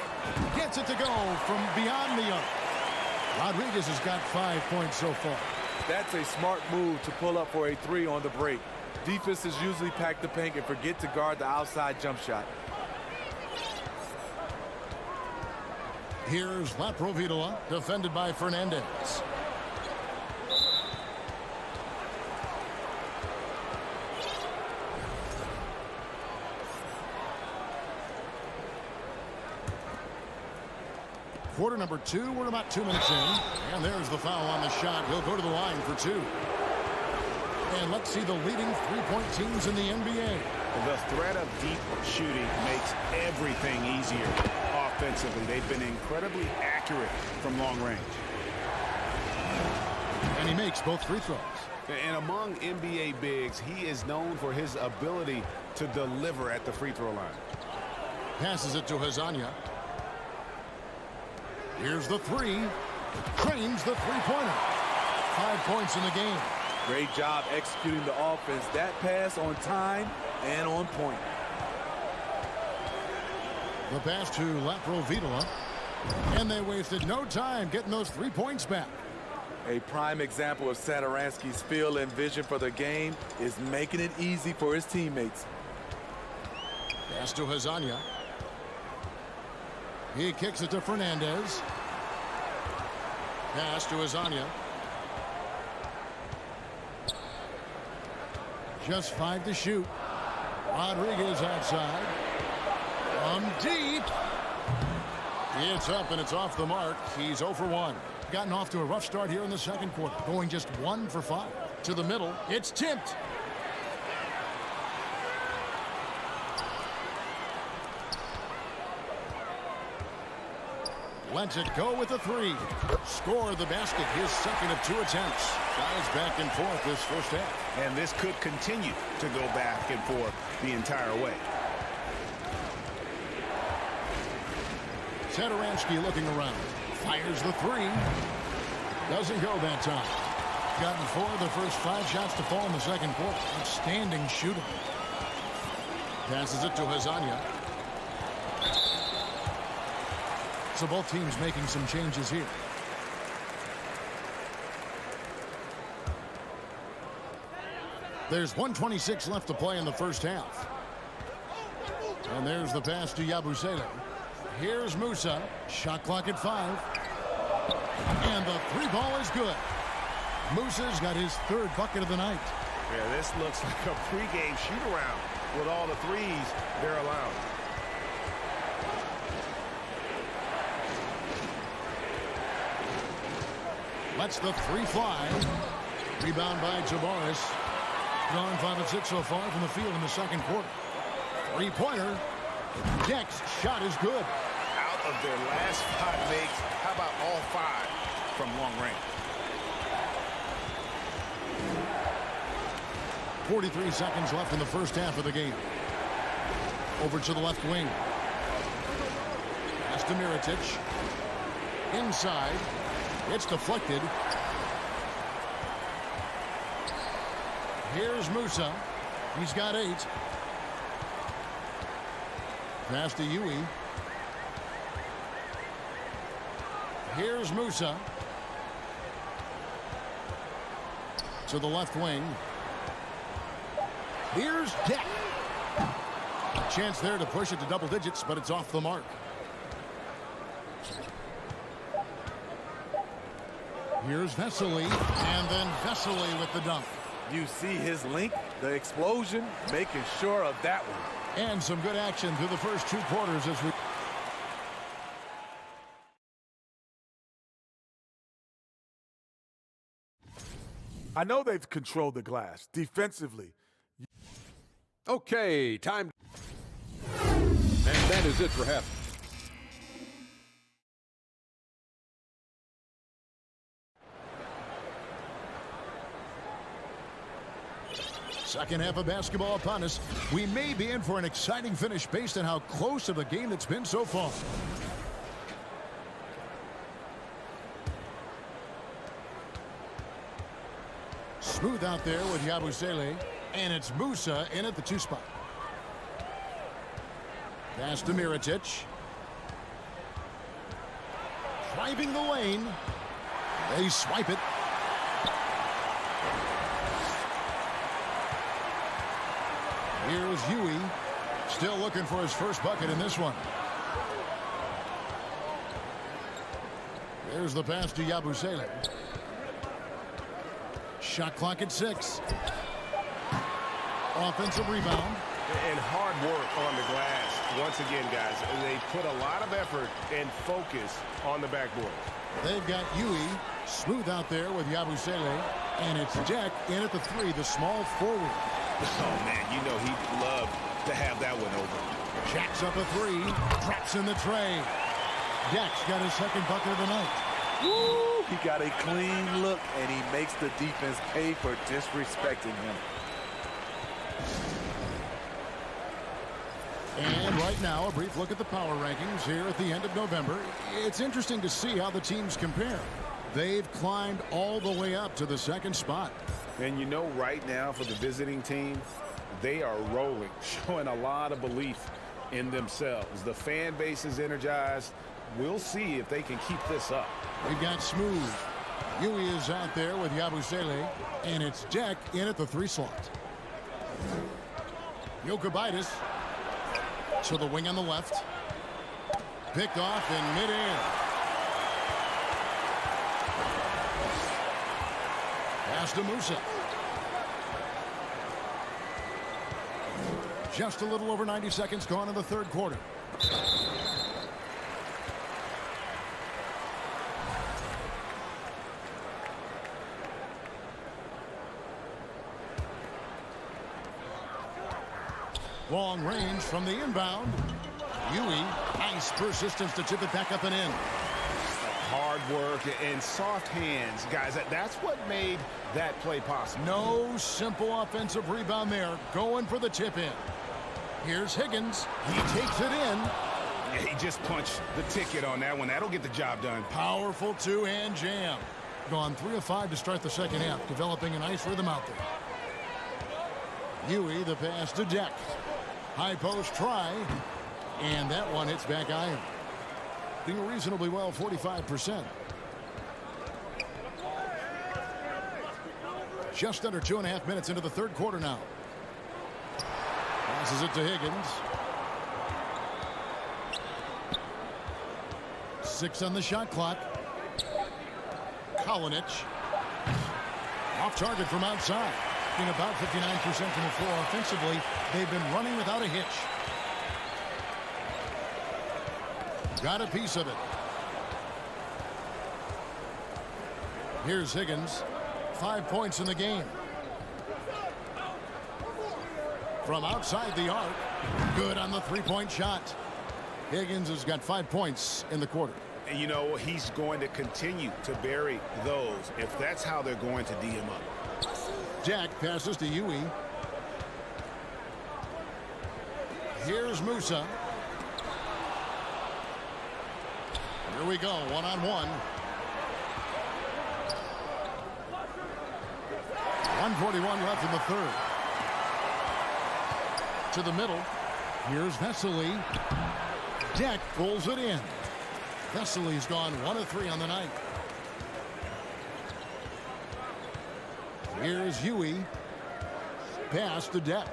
gets it to go from beyond the arc. Rodriguez has got 5 points so far. That's a smart move to pull up for a 3 on the break. Defenses usually pack the paint and forget to guard the outside jump shot. Here's Laprovitola, defended by Fernandez. Quarter number 2, we're about 2 minutes in. And there's the foul on the shot. He'll go to the line for 2. And let's see the leading three-point teams in the NBA. The threat of deep shooting makes everything easier offensively. They've been incredibly accurate from long range. And he makes both free throws. And among NBA bigs, he is known for his ability to deliver at the free throw line. Passes it to Hazanya. Here's the three. Trains the three-pointer. 5 points in the game. Great job executing the offense. That pass on time and on point. The pass to Laprovitola. And they wasted no time getting those 3 points back. A prime example of Satoransky's feel and vision for the game is making it easy for his teammates. Pass to Hazanya. He kicks it to Fernandez. Pass to Hazanya. Just 5 to shoot. Rodriguez outside. From deep. It's up and it's off the mark. He's 0 for 1. Gotten off to a rough start here in the second quarter. Going just 1 for 5. To the middle. It's tipped. Lets it go with a 3. Score the basket. His second of 2 attempts. Guys back and forth this first half. And this could continue to go back and forth the entire way. Satoransky looking around. Fires the 3. Doesn't go that time. Gotten 4 of the first 5 shots to fall in the second quarter. Outstanding shooting. Passes it to Hazanya. So both teams making some changes here. There's 1:26 left to play in the first half. And there's the pass to Yabusele. Here's Musa. Shot clock at 5. And the 3 ball is good. Musa's got his 3rd bucket of the night. Yeah, this looks like a pregame shoot-around with all the threes they're allowed. Lets the 3 fly. Rebound by Jabaris. Gone 5 of 6 so far from the field in the second quarter. 3-pointer. Deck's shot is good. Out of their last 5 makes, how about all 5 from long range? 43 seconds left in the first half of the game. Over to the left wing. Pass to Mirotic. Inside. It's deflected. Here's Musa. He's got 8. Pass to Yui. Here's Musa. To the left wing. Here's Deck. A chance there to push it to double digits, but it's off the mark. Here's Vesely, and then Vesely with the dunk. You see his link, the explosion, making sure of that one. And some good action through the first 2 quarters as we... I know they've controlled the glass defensively. Okay, time. And that is it for half. Second half of basketball upon us. We may be in for an exciting finish based on how close of a game it's been so far. Smooth out there with Yabusele. And it's Musa in at the 2 spot. Pass to Mirotic. Driving the lane. They swipe it. Here's Yui. Still looking for his first bucket in this one. There's the pass to Yabusele. Shot clock at 6. Offensive rebound. And hard work on the glass. Once again, guys, they put a lot of effort and focus on the backboard. They've got Yui smooth out there with Yabusele. And it's Deck in at the 3, the small forward. Oh, man, you know he'd love to have that one over. Jacks up a 3. Drops in the tray. Deck's got his second bucket of the night. Woo! He got a clean look, and he makes the defense pay for disrespecting him. And right now, a brief look at the power rankings here at the end of November. It's interesting to see how the teams compare. They've climbed all the way up to the second spot. And you know, right now for the visiting team, they are rolling, showing a lot of belief in themselves. The fan base is energized. We'll see if they can keep this up. We've got Smooth. Yui is out there with Yabusele, and it's Deck in at the 3 slot. Jokubaitis to the wing on the left. Picked off in midair. Pass to Musa. Just a little over 90 seconds gone in the third quarter. Long range from the inbound. Yui, nice persistence to tip it back up and in. Hard work and soft hands, guys. That's what made that play possible. No simple offensive rebound there. Going for the tip in. Here's Higgins. He takes it in. He just punched the ticket on that one. That'll get the job done. Powerful two-hand jam. Gone 3 of 5 to start the second half, developing a nice rhythm out there. Yui, the pass to Deck. High post try, and that one hits back iron. Doing reasonably well, 45%. Just under 2.5 minutes into the third quarter now. Passes it to Higgins. 6 on the shot clock. Kalinic. Off target from outside. In about 59% from the floor offensively. They've been running without a hitch. Got a piece of it. Here's Higgins. 5 points in the game. From outside the arc. Good on the three-point shot. Higgins has got 5 points in the quarter. And you know, he's going to continue to bury those if that's how they're going to D him up. Jack passes to Yui. Here's Musa. Here we go, one-on-one. 1:41 left in the third. To the middle. Here's Vesely. Deck pulls it in. Vesely's gone 1 of 3 on the night. Here's Huey. Pass to Deck.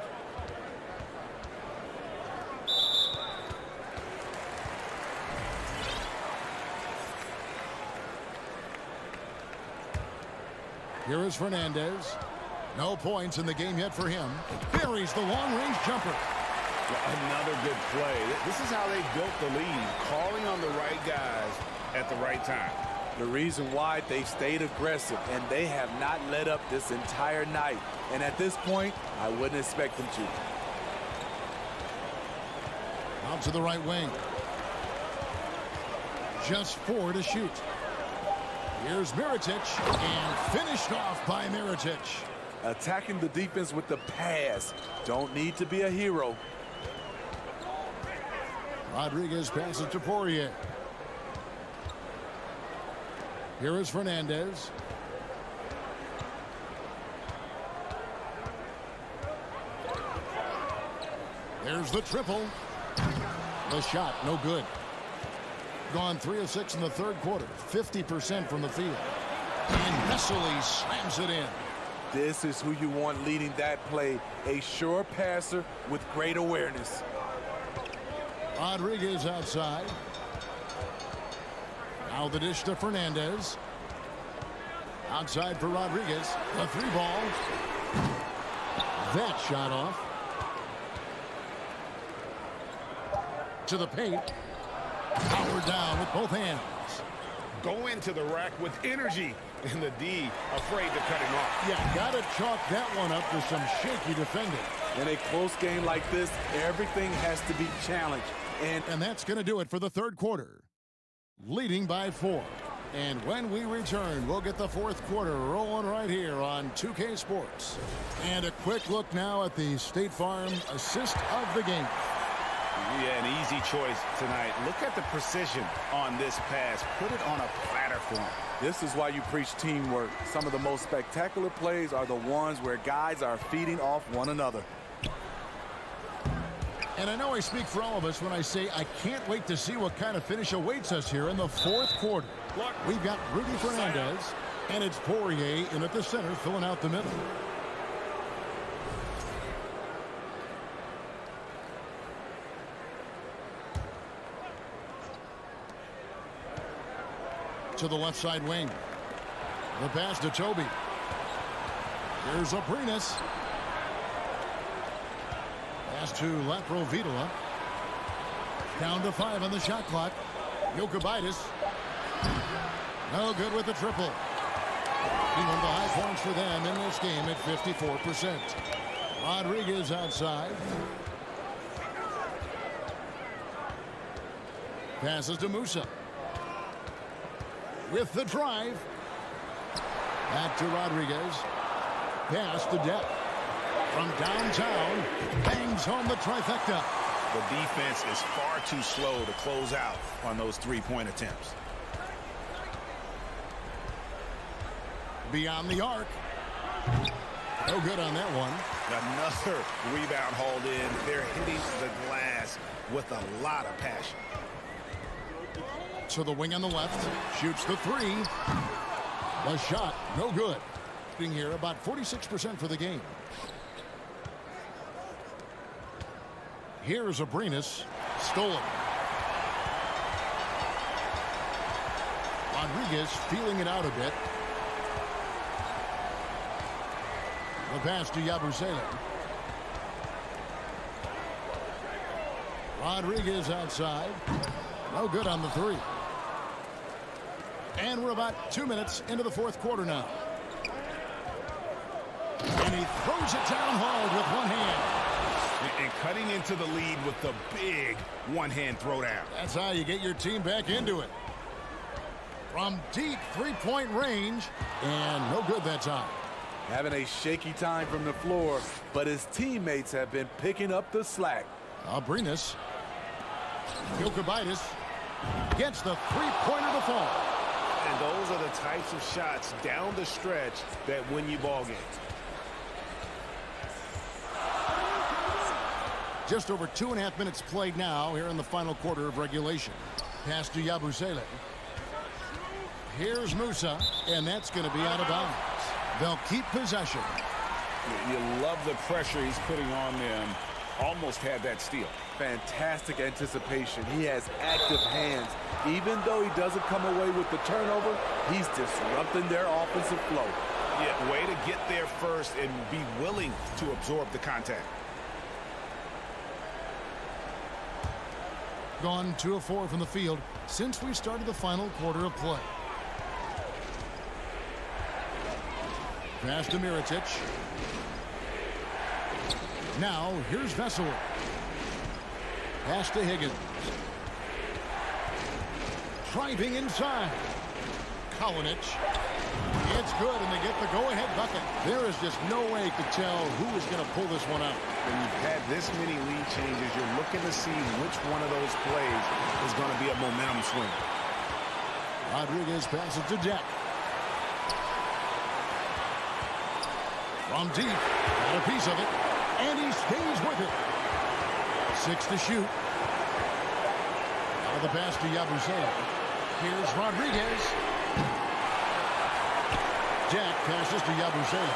Here is Fernandez. No points in the game yet for him. Buries the long-range jumper. Another good play. This is how they built the lead, calling on the right guys at the right time. The reason why they've stayed aggressive, and they have not let up this entire night. And at this point, I wouldn't expect them to. Out to the right wing. Just 4 to shoot. Here's Mirotic, and finished off by Mirotic. Attacking the defense with the pass. Don't need to be a hero. Rodriguez passes to Poirier. Here is Fernandez. There's the triple. The shot, no good. Gone 3 of 6 in the third quarter. 50% from the field. And Vesely slams it in. This is who you want leading that play. A sure passer with great awareness. Rodriguez outside. Now the dish to Fernandez. Outside for Rodriguez. The 3 ball. That shot off. To the paint. Powered down with both hands. Go into the rack with energy. And the D afraid to cut him off. Yeah, got to chalk that one up to some shaky defending. In a close game like this, everything has to be challenged. And that's going to do it for the third quarter. Leading by 4. And when we return, we'll get the fourth quarter rolling right here on 2K Sports. And a quick look now at the State Farm assist of the game. Yeah, an easy choice tonight. Look at the precision on this pass. Put it on a platter for him. This is why you preach teamwork. Some of the most spectacular plays are the ones where guys are feeding off one another. And I know I speak for all of us when I say I can't wait to see what kind of finish awaits us here in the fourth quarter. We've got Rudy Fernandez, and it's Poirier in at the center, filling out the middle. To the left side wing. The pass to Toby. Here's Abrinas. Pass to Laprovitola. Down to 5 on the shot clock. Jokubaitis. No good with the triple. One of the high points for them in this game at 54%. Rodriguez outside. Passes to Musa. With the drive. Back to Rodriguez. Pass to Depp. From downtown. Bangs home the trifecta. The defense is far too slow to close out on those three-point attempts. Beyond the arc. No good on that one. Another rebound hauled in. They're hitting the glass with a lot of passion. To the wing on the left. Shoots the three. The shot, no good. Being here about 46% for the game. Here's Abrinas. Stolen. Rodriguez feeling it out a bit. The pass to Yabusele. Rodriguez outside. No good on the three. And we're about 2 minutes into the fourth quarter now. And he throws it down hard with one hand. And cutting into the lead with the big one-hand throwdown. That's how you get your team back into it. From deep three-point range. And no good that time. Having a shaky time from the floor, but his teammates have been picking up the slack. Abrinas. Jokubaitis gets the three-pointer to fall. And those are the types of shots down the stretch that win you ball games. Just over 2.5 minutes played now here in the final quarter of regulation. Pass to Yabusele. Here's Musa, and that's going to be out of bounds. They'll keep possession. You love the pressure he's putting on them. Almost had that steal. Fantastic anticipation. He has active hands. Even though he doesn't come away with the turnover, he's disrupting their offensive flow. Yeah, way to get there first and be willing to absorb the contact. Gone 2 of 4 from the field since we started the final quarter of play. Pass to Mirotic. Now, here's Vessel. Pass to Higgins. Driving inside. Kalinic. It's good, and they get the go-ahead bucket. There is just no way to tell who is going to pull this one out. When you've had this many lead changes, you're looking to see which one of those plays is going to be a momentum swing. Rodriguez passes to Deck. From deep, got a piece of it, and he stays with it. 6 to shoot. Out of the pass to Yabusele. Here's Rodriguez. Jack passes to Yabusele.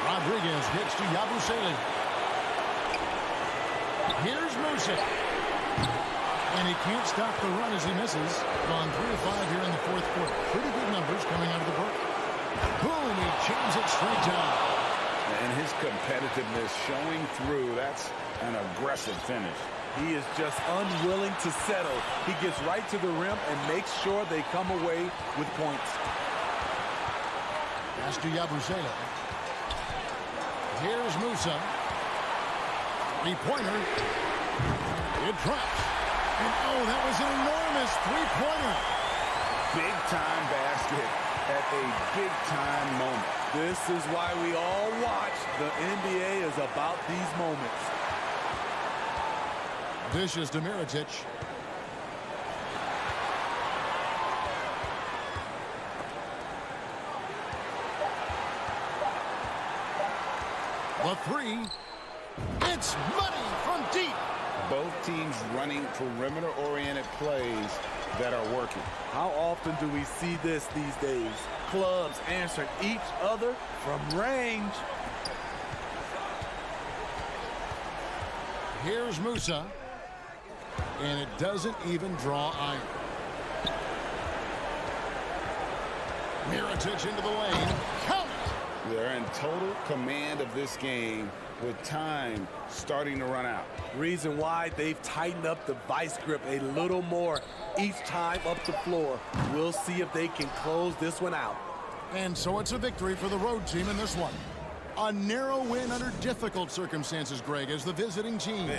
Rodriguez hits to Yabusele. Here's Musa. And he can't stop the run as he misses. Gone 3 of 5 here in the fourth quarter. Pretty good numbers coming out of the break. Boom, he jams it straight down. And his competitiveness showing through. That's an aggressive finish. He is just unwilling to settle. He gets right to the rim and makes sure they come away with points. Pass to Yabusele. Here's Musa. Three-pointer. It drops. And oh, that was an enormous three-pointer. Big-time basket at a big-time moment. This is why we all watch. The NBA is about these moments. Dishes to Mirotic. The three. It's money from deep. Both teams running perimeter-oriented plays that are working. How often do we see this these days? Clubs answering each other from range. Here's Musa. And it doesn't even draw iron. Mirotic into the lane. Count it! They're in total command of this game with time starting to run out. Reason why they've tightened up the vice grip a little more each time up the floor. We'll see if they can close this one out. And so it's a victory for the road team in this one. A narrow win under difficult circumstances, Greg, as the visiting team.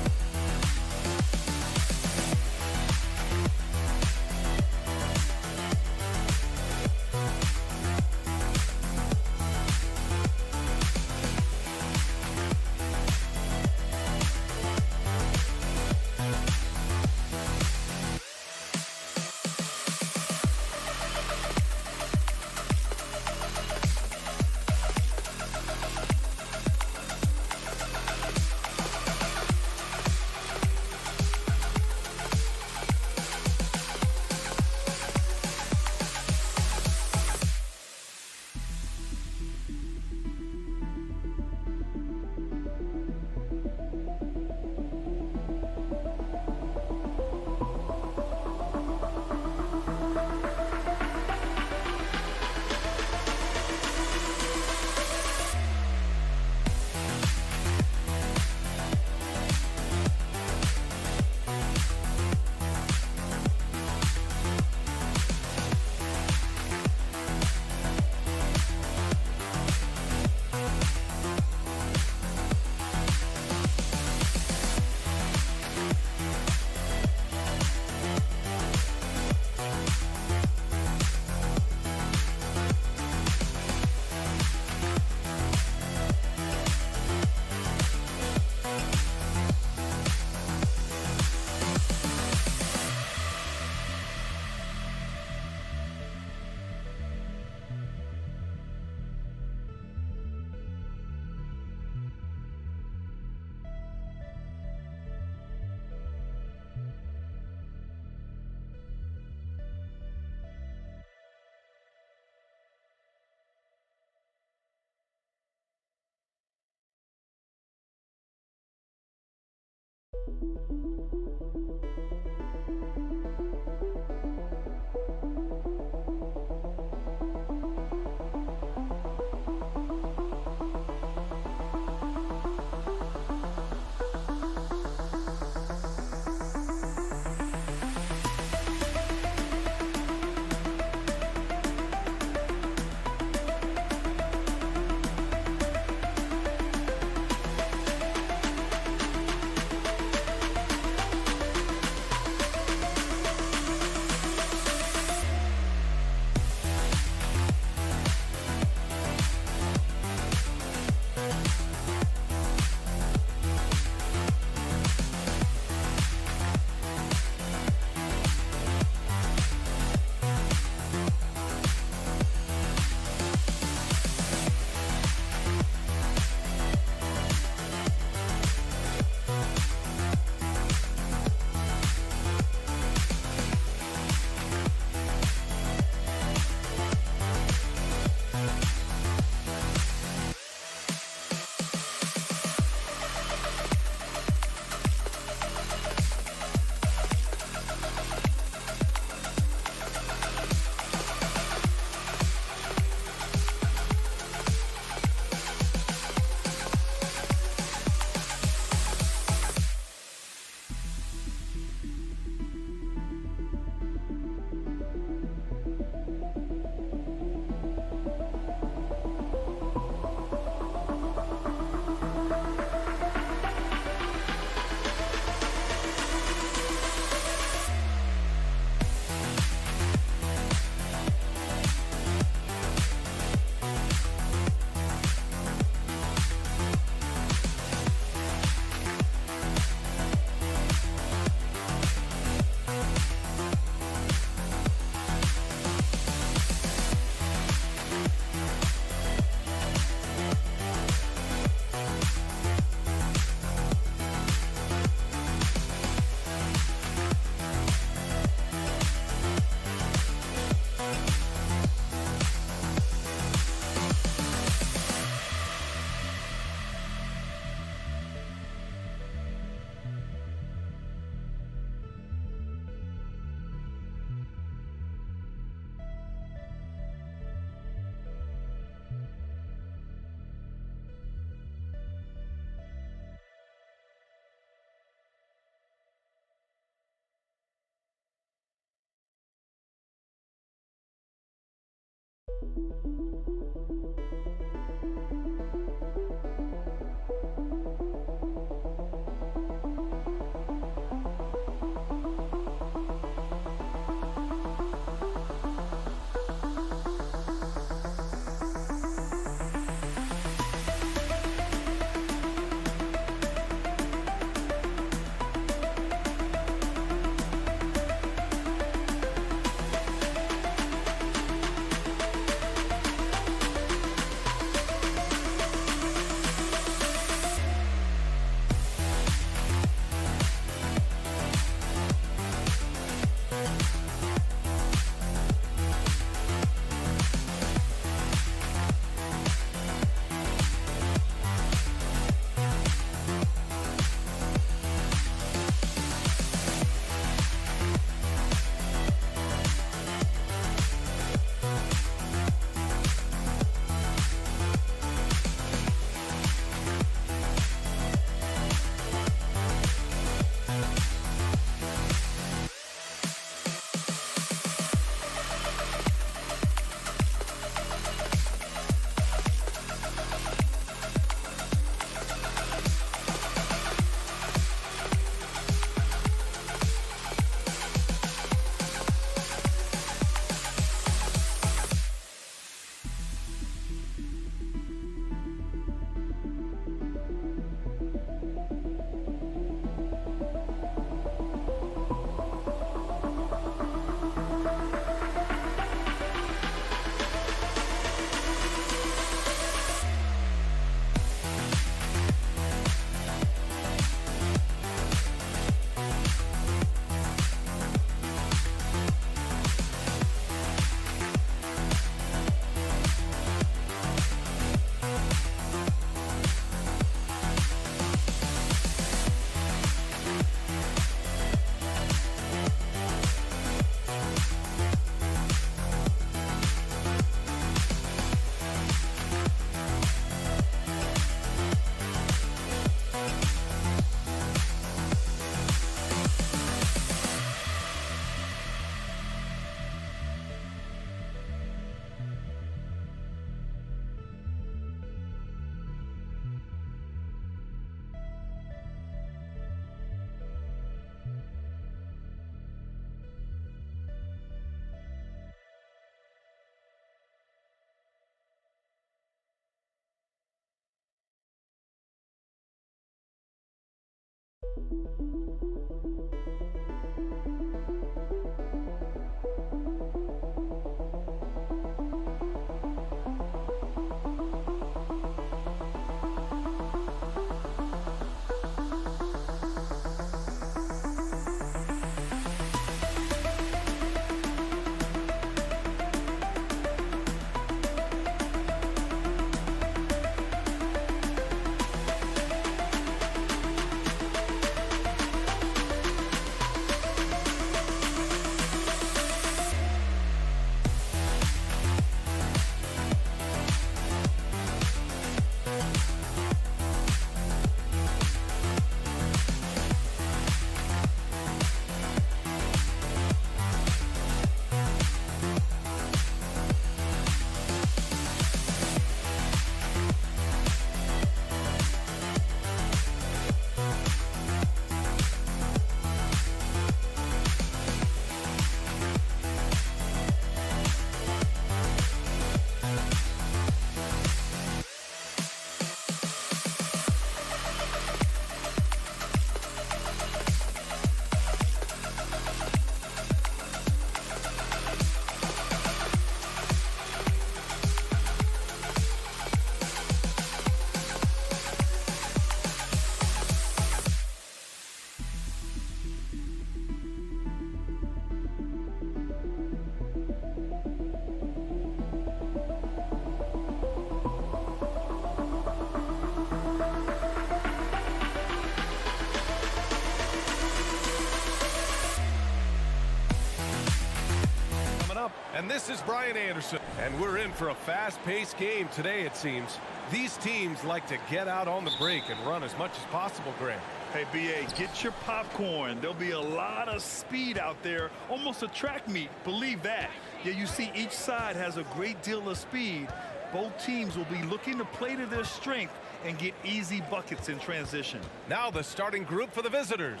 And this is Brian Anderson. And we're in for a fast-paced game today, it seems. These teams like to get out on the break and run as much as possible, Grant. Hey, B.A., get your popcorn. There'll be a lot of speed out there, almost a track meet. Believe that. Yeah, you see each side has a great deal of speed. Both teams will be looking to play to their strength and get easy buckets in transition. Now the starting group for the visitors.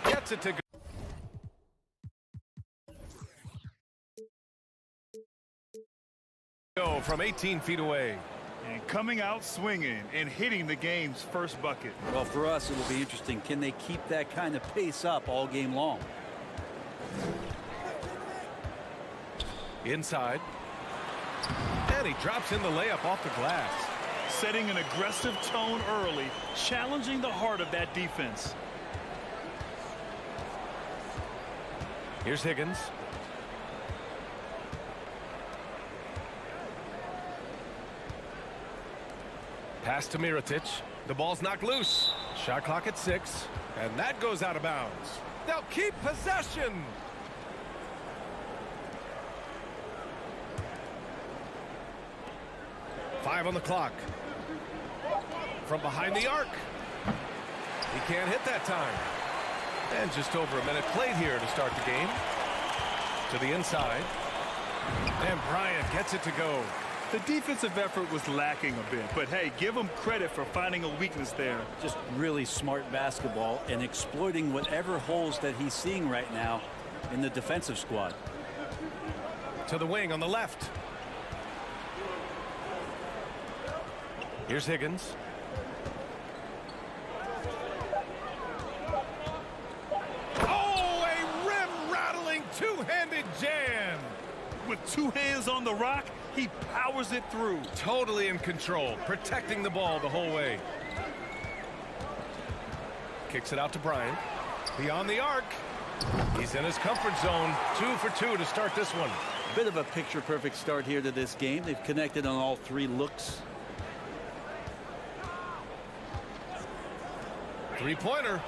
Gets it to go from 18 feet away. And coming out swinging and hitting the game's first bucket. Well, for us, it'll be interesting. Can they keep that kind of pace up all game long? Inside. And he drops in the layup off the glass. Setting an aggressive tone early, challenging the heart of that defense. Here's Higgins. Pass to Mirotic. The ball's knocked loose. Shot clock at 6. And that goes out of bounds. They'll keep possession. Five on the clock. From behind the arc. He can't hit that time. And just over a minute played here to start the game. To the inside. And Bryant gets it to go. The defensive effort was lacking a bit, but hey, give him credit for finding a weakness there. Just really smart basketball and exploiting whatever holes that he's seeing right now in the defensive squad. To the wing on the left. Here's Higgins. Oh, a rim-rattling two-handed jam. With two hands on the rock, he powers it through. Totally in control, protecting the ball the whole way. Kicks it out to Bryant. Beyond the arc. He's in his comfort zone. 2 for 2 to start this one. Bit of a picture-perfect start here to this game. They've connected on all 3 looks. Three-pointer.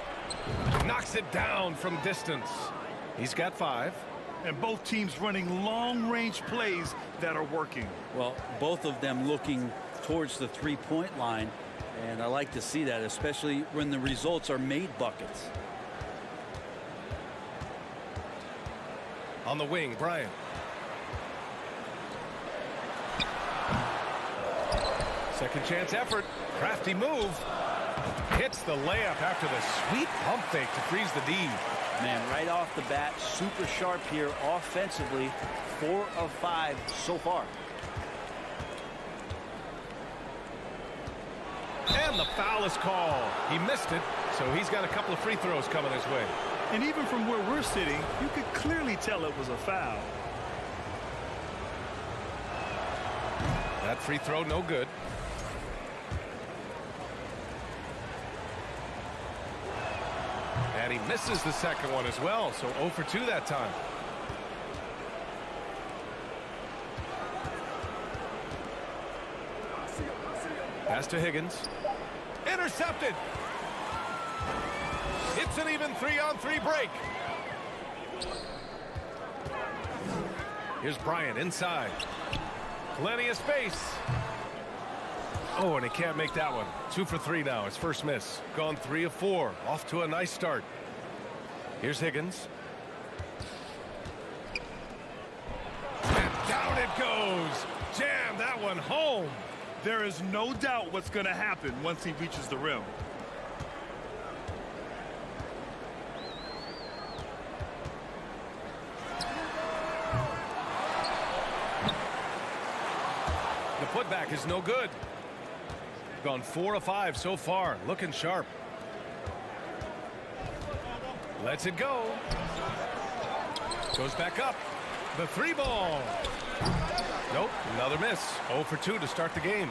Knocks it down from distance. He's got 5. And both teams running long-range plays that are working. Well, both of them looking towards the three-point line, and I like to see that, especially when the results are made buckets. On the wing, Bryant. Second chance effort. Crafty move. Hits the layup after the sweet pump fake to freeze the D. Man, right off the bat, super sharp here offensively. 4 of 5 so far. And the foul is called. He missed it, so he's got a couple of free throws coming his way. And even from where we're sitting, you could clearly tell it was a foul. That free throw, no good. And he misses the second one as well, so 0 for 2 that time. Pass to Higgins. Intercepted. It's an even 3-on-3 break. Here's Bryant inside. Plenty of space. Oh, and he can't make that one. 2 for 3 now. His first miss. Gone 3 of 4. Off to a nice start. Here's Higgins. And down it goes. Jam that one home. There is no doubt what's going to happen once he reaches the rim. The putback is no good. Gone 4 of 5 so far. Looking sharp. Lets it go. Goes back up. The 3-ball. Nope, another miss. 0 for 2 to start the game.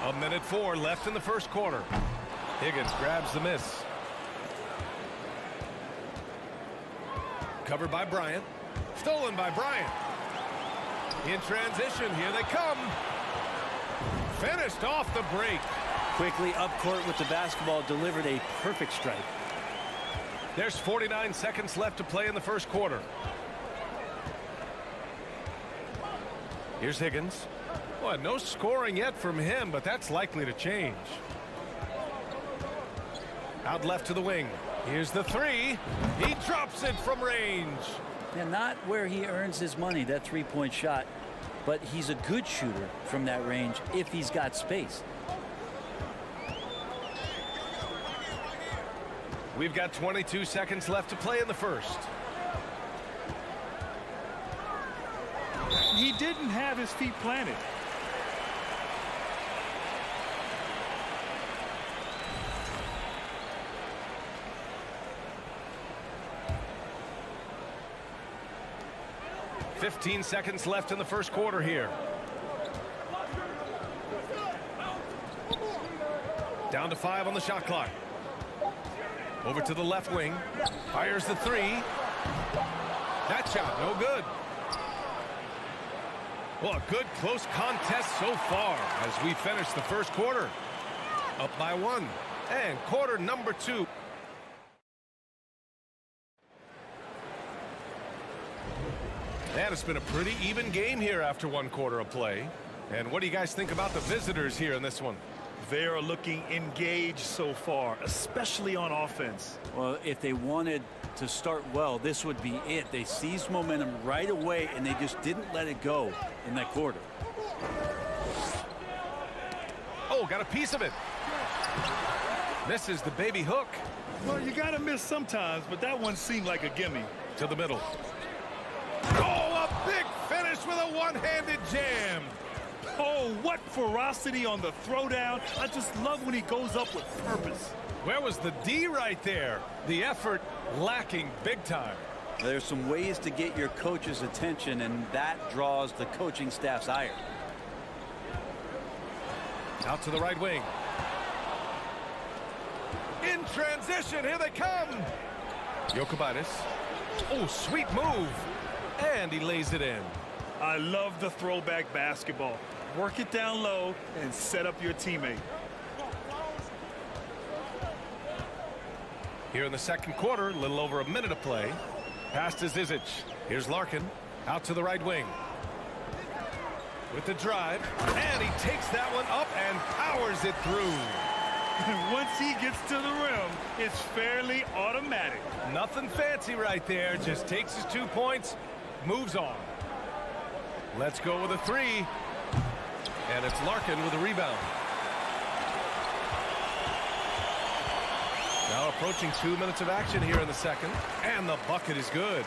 A minute 4 left in the first quarter. Higgins grabs the miss. Covered by Bryant. Stolen by Bryant. In transition, here they come. Finished off the break. Quickly up court with the basketball, delivered a perfect strike. There's 49 seconds left to play in the first quarter. Here's Higgins. Well, no scoring yet from him, but that's likely to change. Out left to the wing. Here's the three. He drops it from range. And not where he earns his money, that three-point shot. But he's a good shooter from that range if he's got space. We've got 22 seconds left to play in the first. He didn't have his feet planted. $15 seconds left in the first quarter here. Down to 5 on the shot clock. Over to the left wing. Fires the three. That shot, no good. Well, a good close contest so far as we finish the first quarter. Up by 1. And quarter number 2. And it's been a pretty even game here after 1 quarter of play. And what do you guys think about the visitors here in this one? They are looking engaged so far, especially on offense. Well, if they wanted to start well, this would be it. They seized momentum right away, and they just didn't let it go in that quarter. Oh, got a piece of it. Misses the baby hook. Well, you got to miss sometimes, but that one seemed like a gimme. To the middle. Oh, a big finish with a one-handed jam. Oh, what ferocity on the throwdown. I just love when he goes up with purpose. Where was the D right there? The effort lacking big time. There's some ways to get your coach's attention, and that draws the coaching staff's ire. Out to the right wing. In transition, here they come. Jokubaitis. Oh, sweet move. And he lays it in. I love the throwback basketball. Work it down low and set up your teammate. Here in the second quarter, a little over a minute of play. Pass to Zizic. Here's Larkin. Out to the right wing. With the drive. And he takes that one up and powers it through. Once he gets to the rim, it's fairly automatic. Nothing fancy right there. Just takes his 2 points, moves on. Let's go with a three. And it's Larkin with a rebound. Now approaching 2 minutes of action here in the second. And the bucket is good.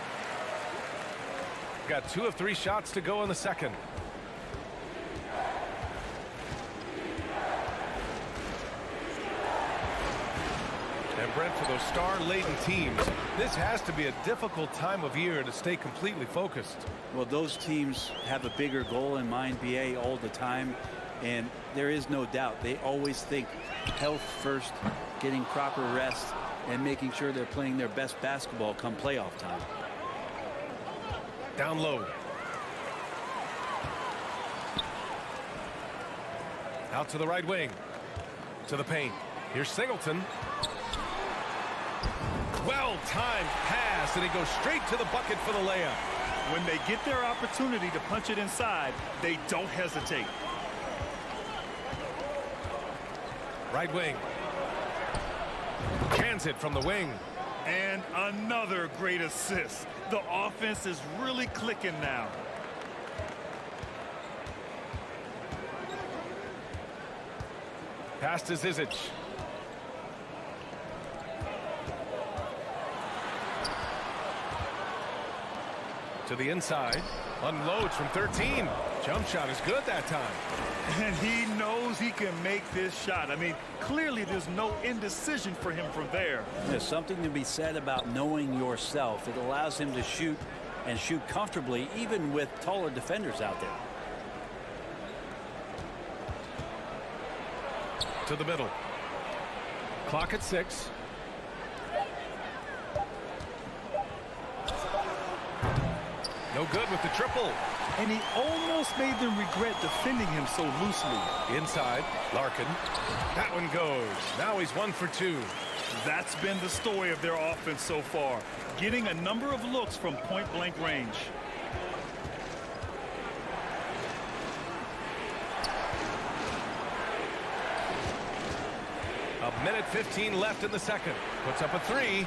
Got 2 of 3 shots to go in the second. And Brent, for those star-laden teams, this has to be a difficult time of year to stay completely focused. Well, those teams have a bigger goal in mind, BA, all the time. And there is no doubt they always think health first, getting proper rest, and making sure they're playing their best basketball come playoff time. Down low. Out to the right wing. To the paint. Here's Singleton. Well-timed pass, and he goes straight to the bucket for the layup. When they get their opportunity to punch it inside, they don't hesitate. Right wing. Cans it from the wing. And another great assist. The offense is really clicking now. Pass to Zizic. To the inside. Unloads from 13. Jump shot is good that time. And he knows he can make this shot. I mean, clearly there's no indecision for him from there. There's something to be said about knowing yourself. It allows him to shoot and shoot comfortably, even with taller defenders out there. To the middle. Clock at 6. No good with the triple. And he almost made them regret defending him so loosely. Inside, Larkin. That one goes. Now he's 1 for 2. That's been the story of their offense so far. Getting a number of looks from point-blank range. A Minute 15 left in the second. Puts up a three.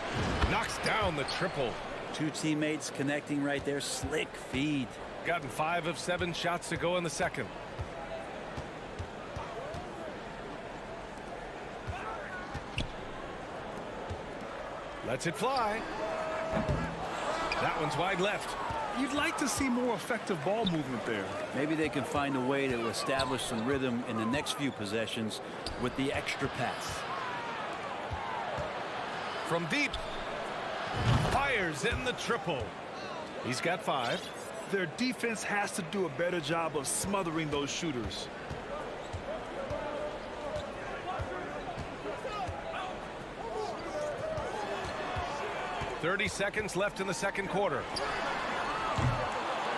Knocks down the triple. Two teammates connecting right there. Slick feed. Gotten 5 of 7 shots to go in the second. Lets it fly. That one's wide left. You'd like to see more effective ball movement there. Maybe they can find a way to establish some rhythm in the next few possessions with the extra pass. From deep. Fires in the triple. He's got 5. Their defense has to do a better job of smothering those shooters. .30 seconds left in the second quarter.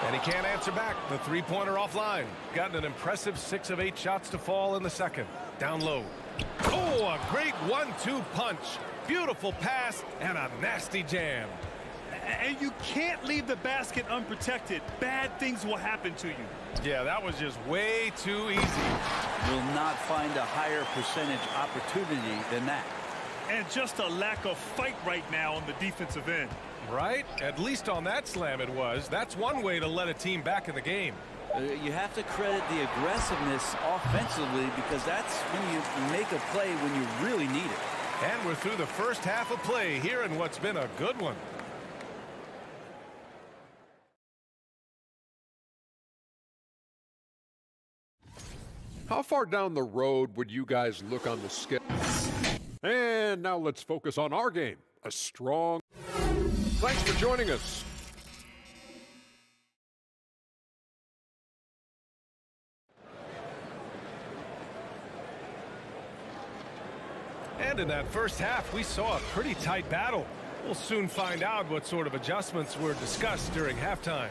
And he can't answer back. The three-pointer offline. Gotten an impressive 6 of 8 shots to fall in the second. Down low. Oh, a great 1-2 punch. Beautiful pass and a nasty jam. And you can't leave the basket unprotected. Bad things will happen to you. Yeah, that was just way too easy. Will not find a higher percentage opportunity than that. And just a lack of fight right now on the defensive end. Right? At least on that slam it was. That's one way to let a team back in the game. You have to credit the aggressiveness offensively, because that's when you make a play when you really need it. And we're through the first half of play here in what's been a good one. How far down the road would you guys look on the schedule? And now let's focus on our game. A strong... Thanks for joining us. And in that first half, we saw a pretty tight battle. We'll soon find out what sort of adjustments were discussed during halftime.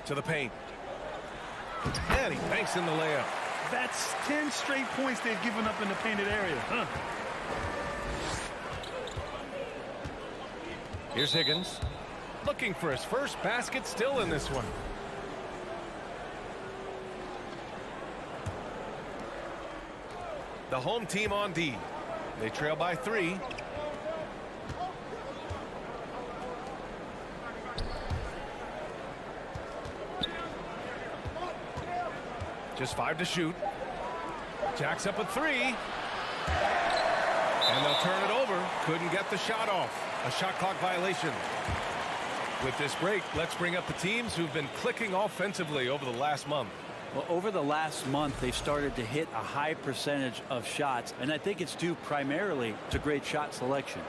To the paint. And he banks in the layup. That's 10 straight points they've given up in the painted area. Huh? Here's Higgins. Looking for his first basket, still in this one. The home team on D. They trail by 3. Just 5 to shoot. Jacks up a 3. And they'll turn it over. Couldn't get the shot off. A shot clock violation. With this break, let's bring up the teams who've been clicking offensively over the last month. Well, over the last month, they've started to hit a high percentage of shots, and I think it's due primarily to great shot selection.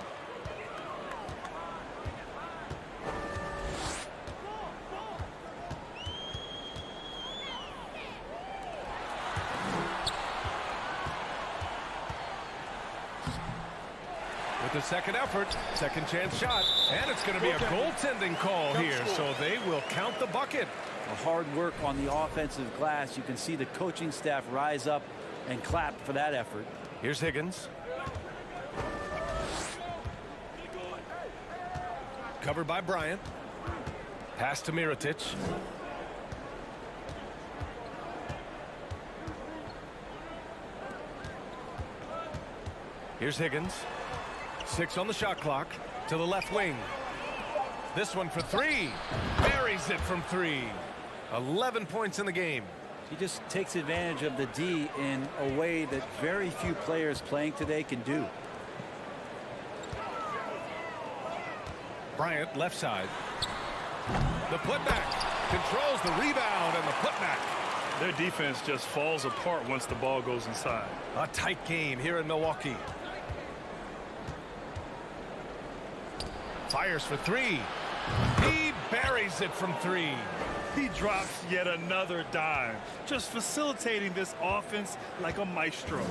The second effort, second chance shot, and it's going to be a goaltending call here, so they will count the bucket. Hard work on the offensive glass. You can see the coaching staff rise up and clap for that effort. Here's Higgins. Covered by Bryant. Pass to Mirotic. Here's Higgins. 6 on the shot clock. To the left wing. This one for 3. Buries it from 3. 11 points in the game. He just takes advantage of the D in a way that very few players playing today can do. Bryant left side. The putback. Controls the rebound and the putback. Their defense just falls apart once the ball goes inside. A tight game here in Milwaukee. Fires for 3. He buries it from 3. He drops yet another dime, just facilitating this offense like a maestro.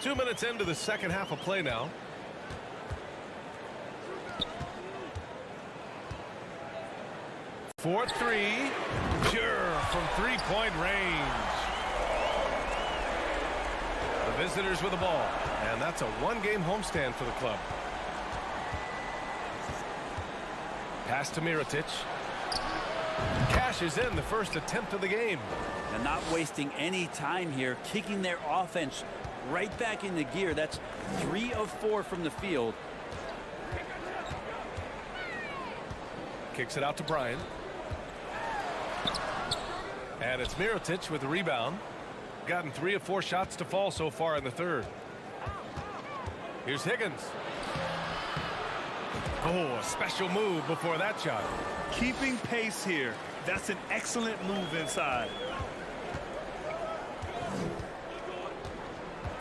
2 minutes into the second half of play now. For 3. Pure from three-point range. The visitors with the ball. And that's a one-game homestand for the club. Pass to Mirotic. Cashes in the first attempt of the game. And not wasting any time here, kicking their offense right back into gear. That's 3 of 4 from the field. Kicks it out to Bryant. And it's Mirotic with the rebound. Gotten 3 of 4 shots to fall so far in the third. Here's Higgins. Oh, a special move before that shot. Keeping pace here. That's an excellent move inside.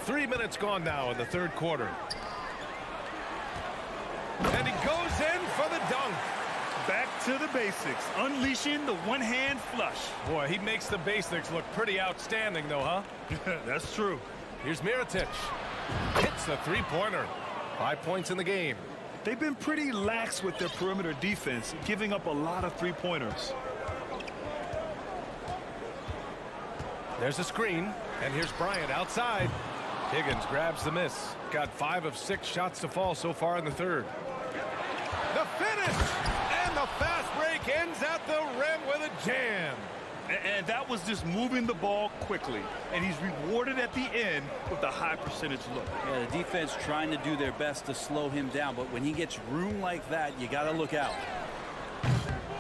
3 minutes gone now in the third quarter. And he goes in for the dunk. Back to the basics, unleashing the one-hand flush. Boy, he makes the basics look pretty outstanding, though, huh? That's true. Here's Mirotic. Hits the three-pointer. 5 points in the game. They've been pretty lax with their perimeter defense, giving up a lot of three-pointers. There's a screen, and here's Bryant outside. Higgins grabs the miss. Got 5 of 6 shots to fall so far in the third. The finish! And the fast break ends at the rim with a jam. And that was just moving the ball quickly. And he's rewarded at the end with a high percentage look. Yeah, the defense trying to do their best to slow him down, but when he gets room like that, you got to look out.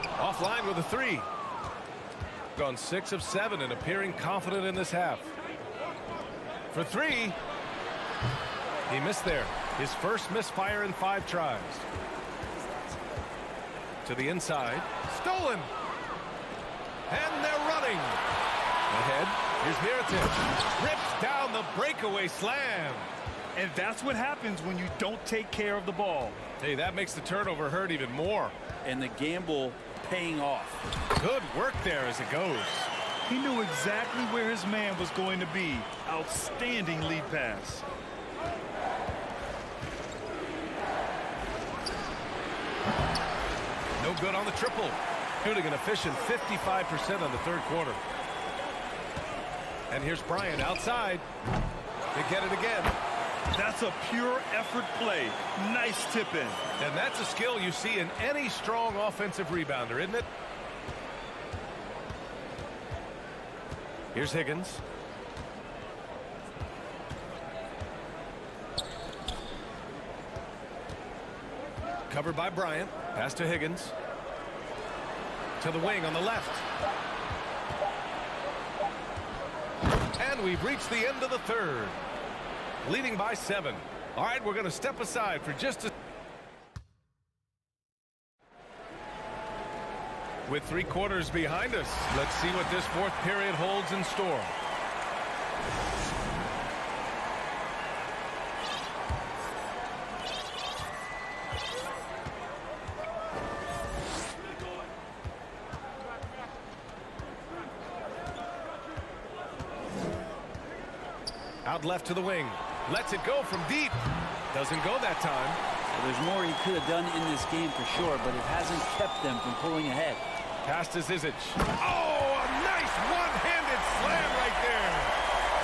Offline with a 3. Gone 6 of 7 and appearing confident in this half. For 3. He missed there. His first misfire in 5 tries. To the inside. Stolen. And they're running. Ahead. Here's Mirotic. Rips down the breakaway slam. And that's what happens when you don't take care of the ball. Hey, that makes the turnover hurt even more. And the gamble paying off. Good work there as it goes. He knew exactly where his man was going to be. Outstanding lead pass. No good on the triple. Shooting an efficient 55% on the third quarter. And here's Bryant outside. They get it again. That's a pure effort play. Nice tip in. And that's a skill you see in any strong offensive rebounder, isn't it? Here's Higgins. Covered by Bryant. Pass to Higgins. To the wing on the left. And we've reached the end of the third. Leading by 7. All right, we're going to step aside for just a... With 3 quarters behind us, let's see what this fourth period holds in store. Out left to the wing. Lets it go from deep. Doesn't go that time. Well, there's more he could have done in this game for sure, but it hasn't kept them from pulling ahead. Pass to Xellark. Oh, a nice one-handed slam right there.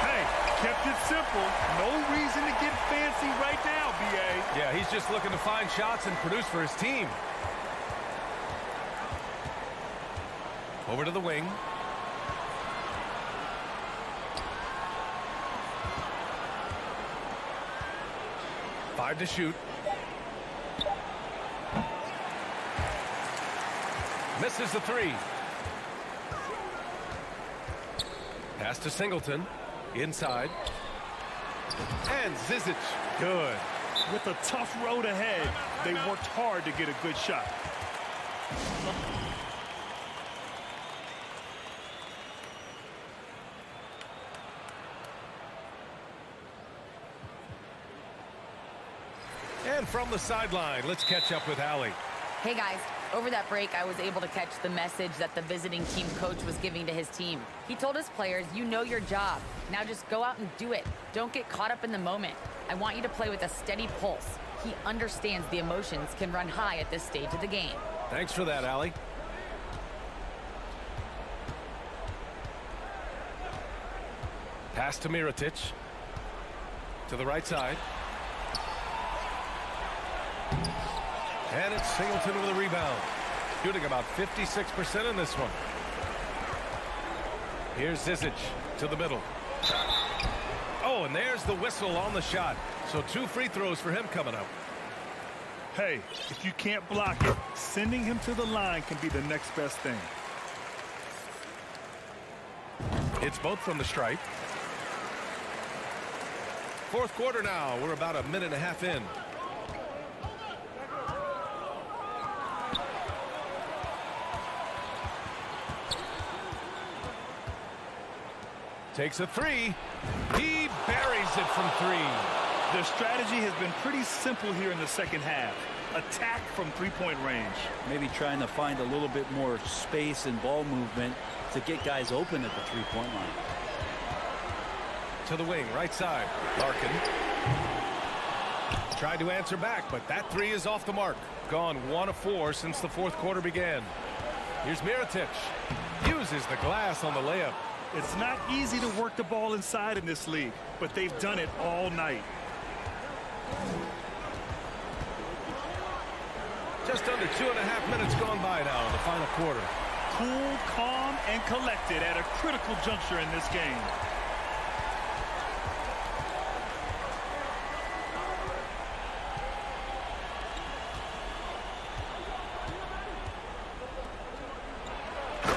Hey, kept it simple. No reason to get fancy right now, B.A. Yeah, he's just looking to find shots and produce for his team. Over to the wing. Five to shoot. Misses the 3. Pass to Singleton. Inside. And Xellark. Good. With a tough road ahead, they worked hard to get a good shot. And from the sideline, let's catch up with Allie. Hey guys, over that break, I was able to catch the message that the visiting team coach was giving to his team. He told his players, you know your job. Now just go out and do it. Don't get caught up in the moment. I want you to play with a steady pulse. He understands the emotions can run high at this stage of the game. Thanks for that, Allie. Pass to Mirotic. To the right side. And it's Singleton with a rebound. shooting about 56% in this one. Here's Xellark to the middle. Oh, and there's the whistle on the shot. So 2 free throws for him coming up. Hey, if you can't block it, sending him to the line can be the next best thing. It's both from the stripe. Fourth quarter now. We're about a minute and a half in. Takes a 3. He buries it from 3. Their strategy has been pretty simple here in the second half. Attack from three-point range. Maybe trying to find a little bit more space and ball movement to get guys open at the three-point line. To the wing, right side. Larkin. Tried to answer back, but that 3 is off the mark. Gone 1 of 4 since the fourth quarter began. Here's Mirotic. Uses the glass on the layup. It's not easy to work the ball inside in this league, but they've done it all night. Just under 2.5 minutes gone by now in the final quarter. Cool, calm, and collected at a critical juncture in this game.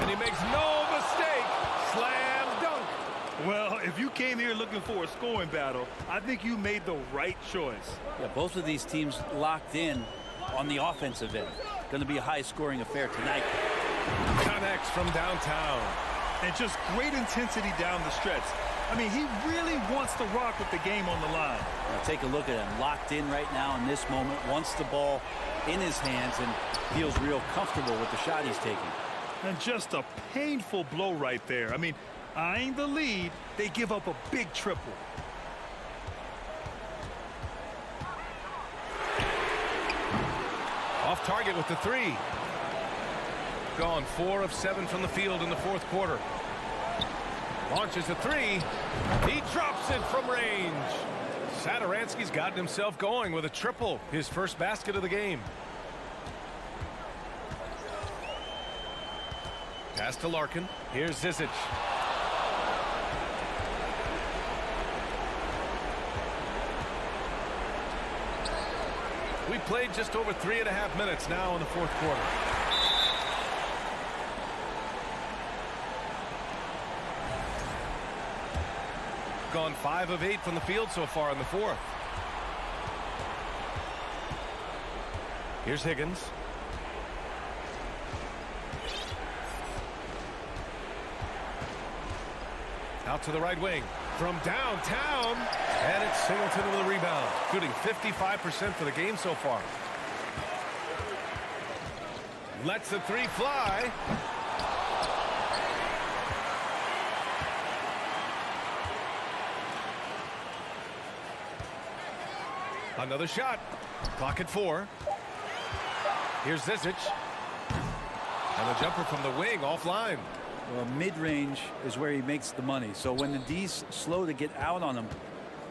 And he makes no mistake. Slam dunk. Well, if you came here looking for a scoring battle, I think you made the right choice. Yeah, both of these teams locked in on the offensive end. Going to be a high-scoring affair tonight. Connects from downtown. And just great intensity down the stretch. I mean, he really wants to rock with the game on the line. Now take a look at him. Locked in right now in this moment. Wants the ball in his hands and feels real comfortable with the shot he's taking. And just a painful blow right there. I mean, eyeing the lead, they give up a big triple. Off target with the 3. Gone 4 of 7 from the field in the fourth quarter. Launches a 3. He drops it from range. Satoransky's gotten himself going with a triple. His first basket of the game. Pass to Larkin. Here's Xellark. We played just over 3.5 minutes now in the fourth quarter. Gone 5 of 8 from the field so far in the fourth. Here's Higgins. Out to the right wing. From downtown. And it's Singleton with a rebound. Shooting 55% for the game so far. Lets the 3 fly. Another shot. Clock at 4. Here's Xellark. And a jumper from the wing offline. Well, mid-range is where he makes the money. So when the D's slow to get out on him,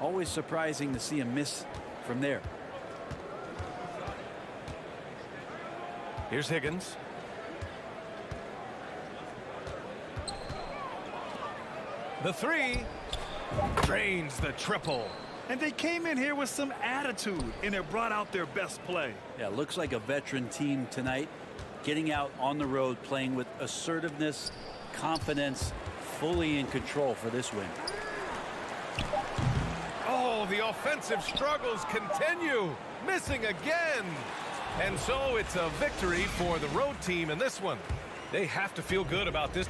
always surprising to see him miss from there. Here's Higgins. The 3 drains the triple. And they came in here with some attitude, and it brought out their best play. Yeah, looks like a veteran team tonight, getting out on the road, playing with assertiveness, confidence, fully in control for this win. Oh, the offensive struggles continue. Missing again. And so it's a victory for the road team in this one. They have to feel good about this.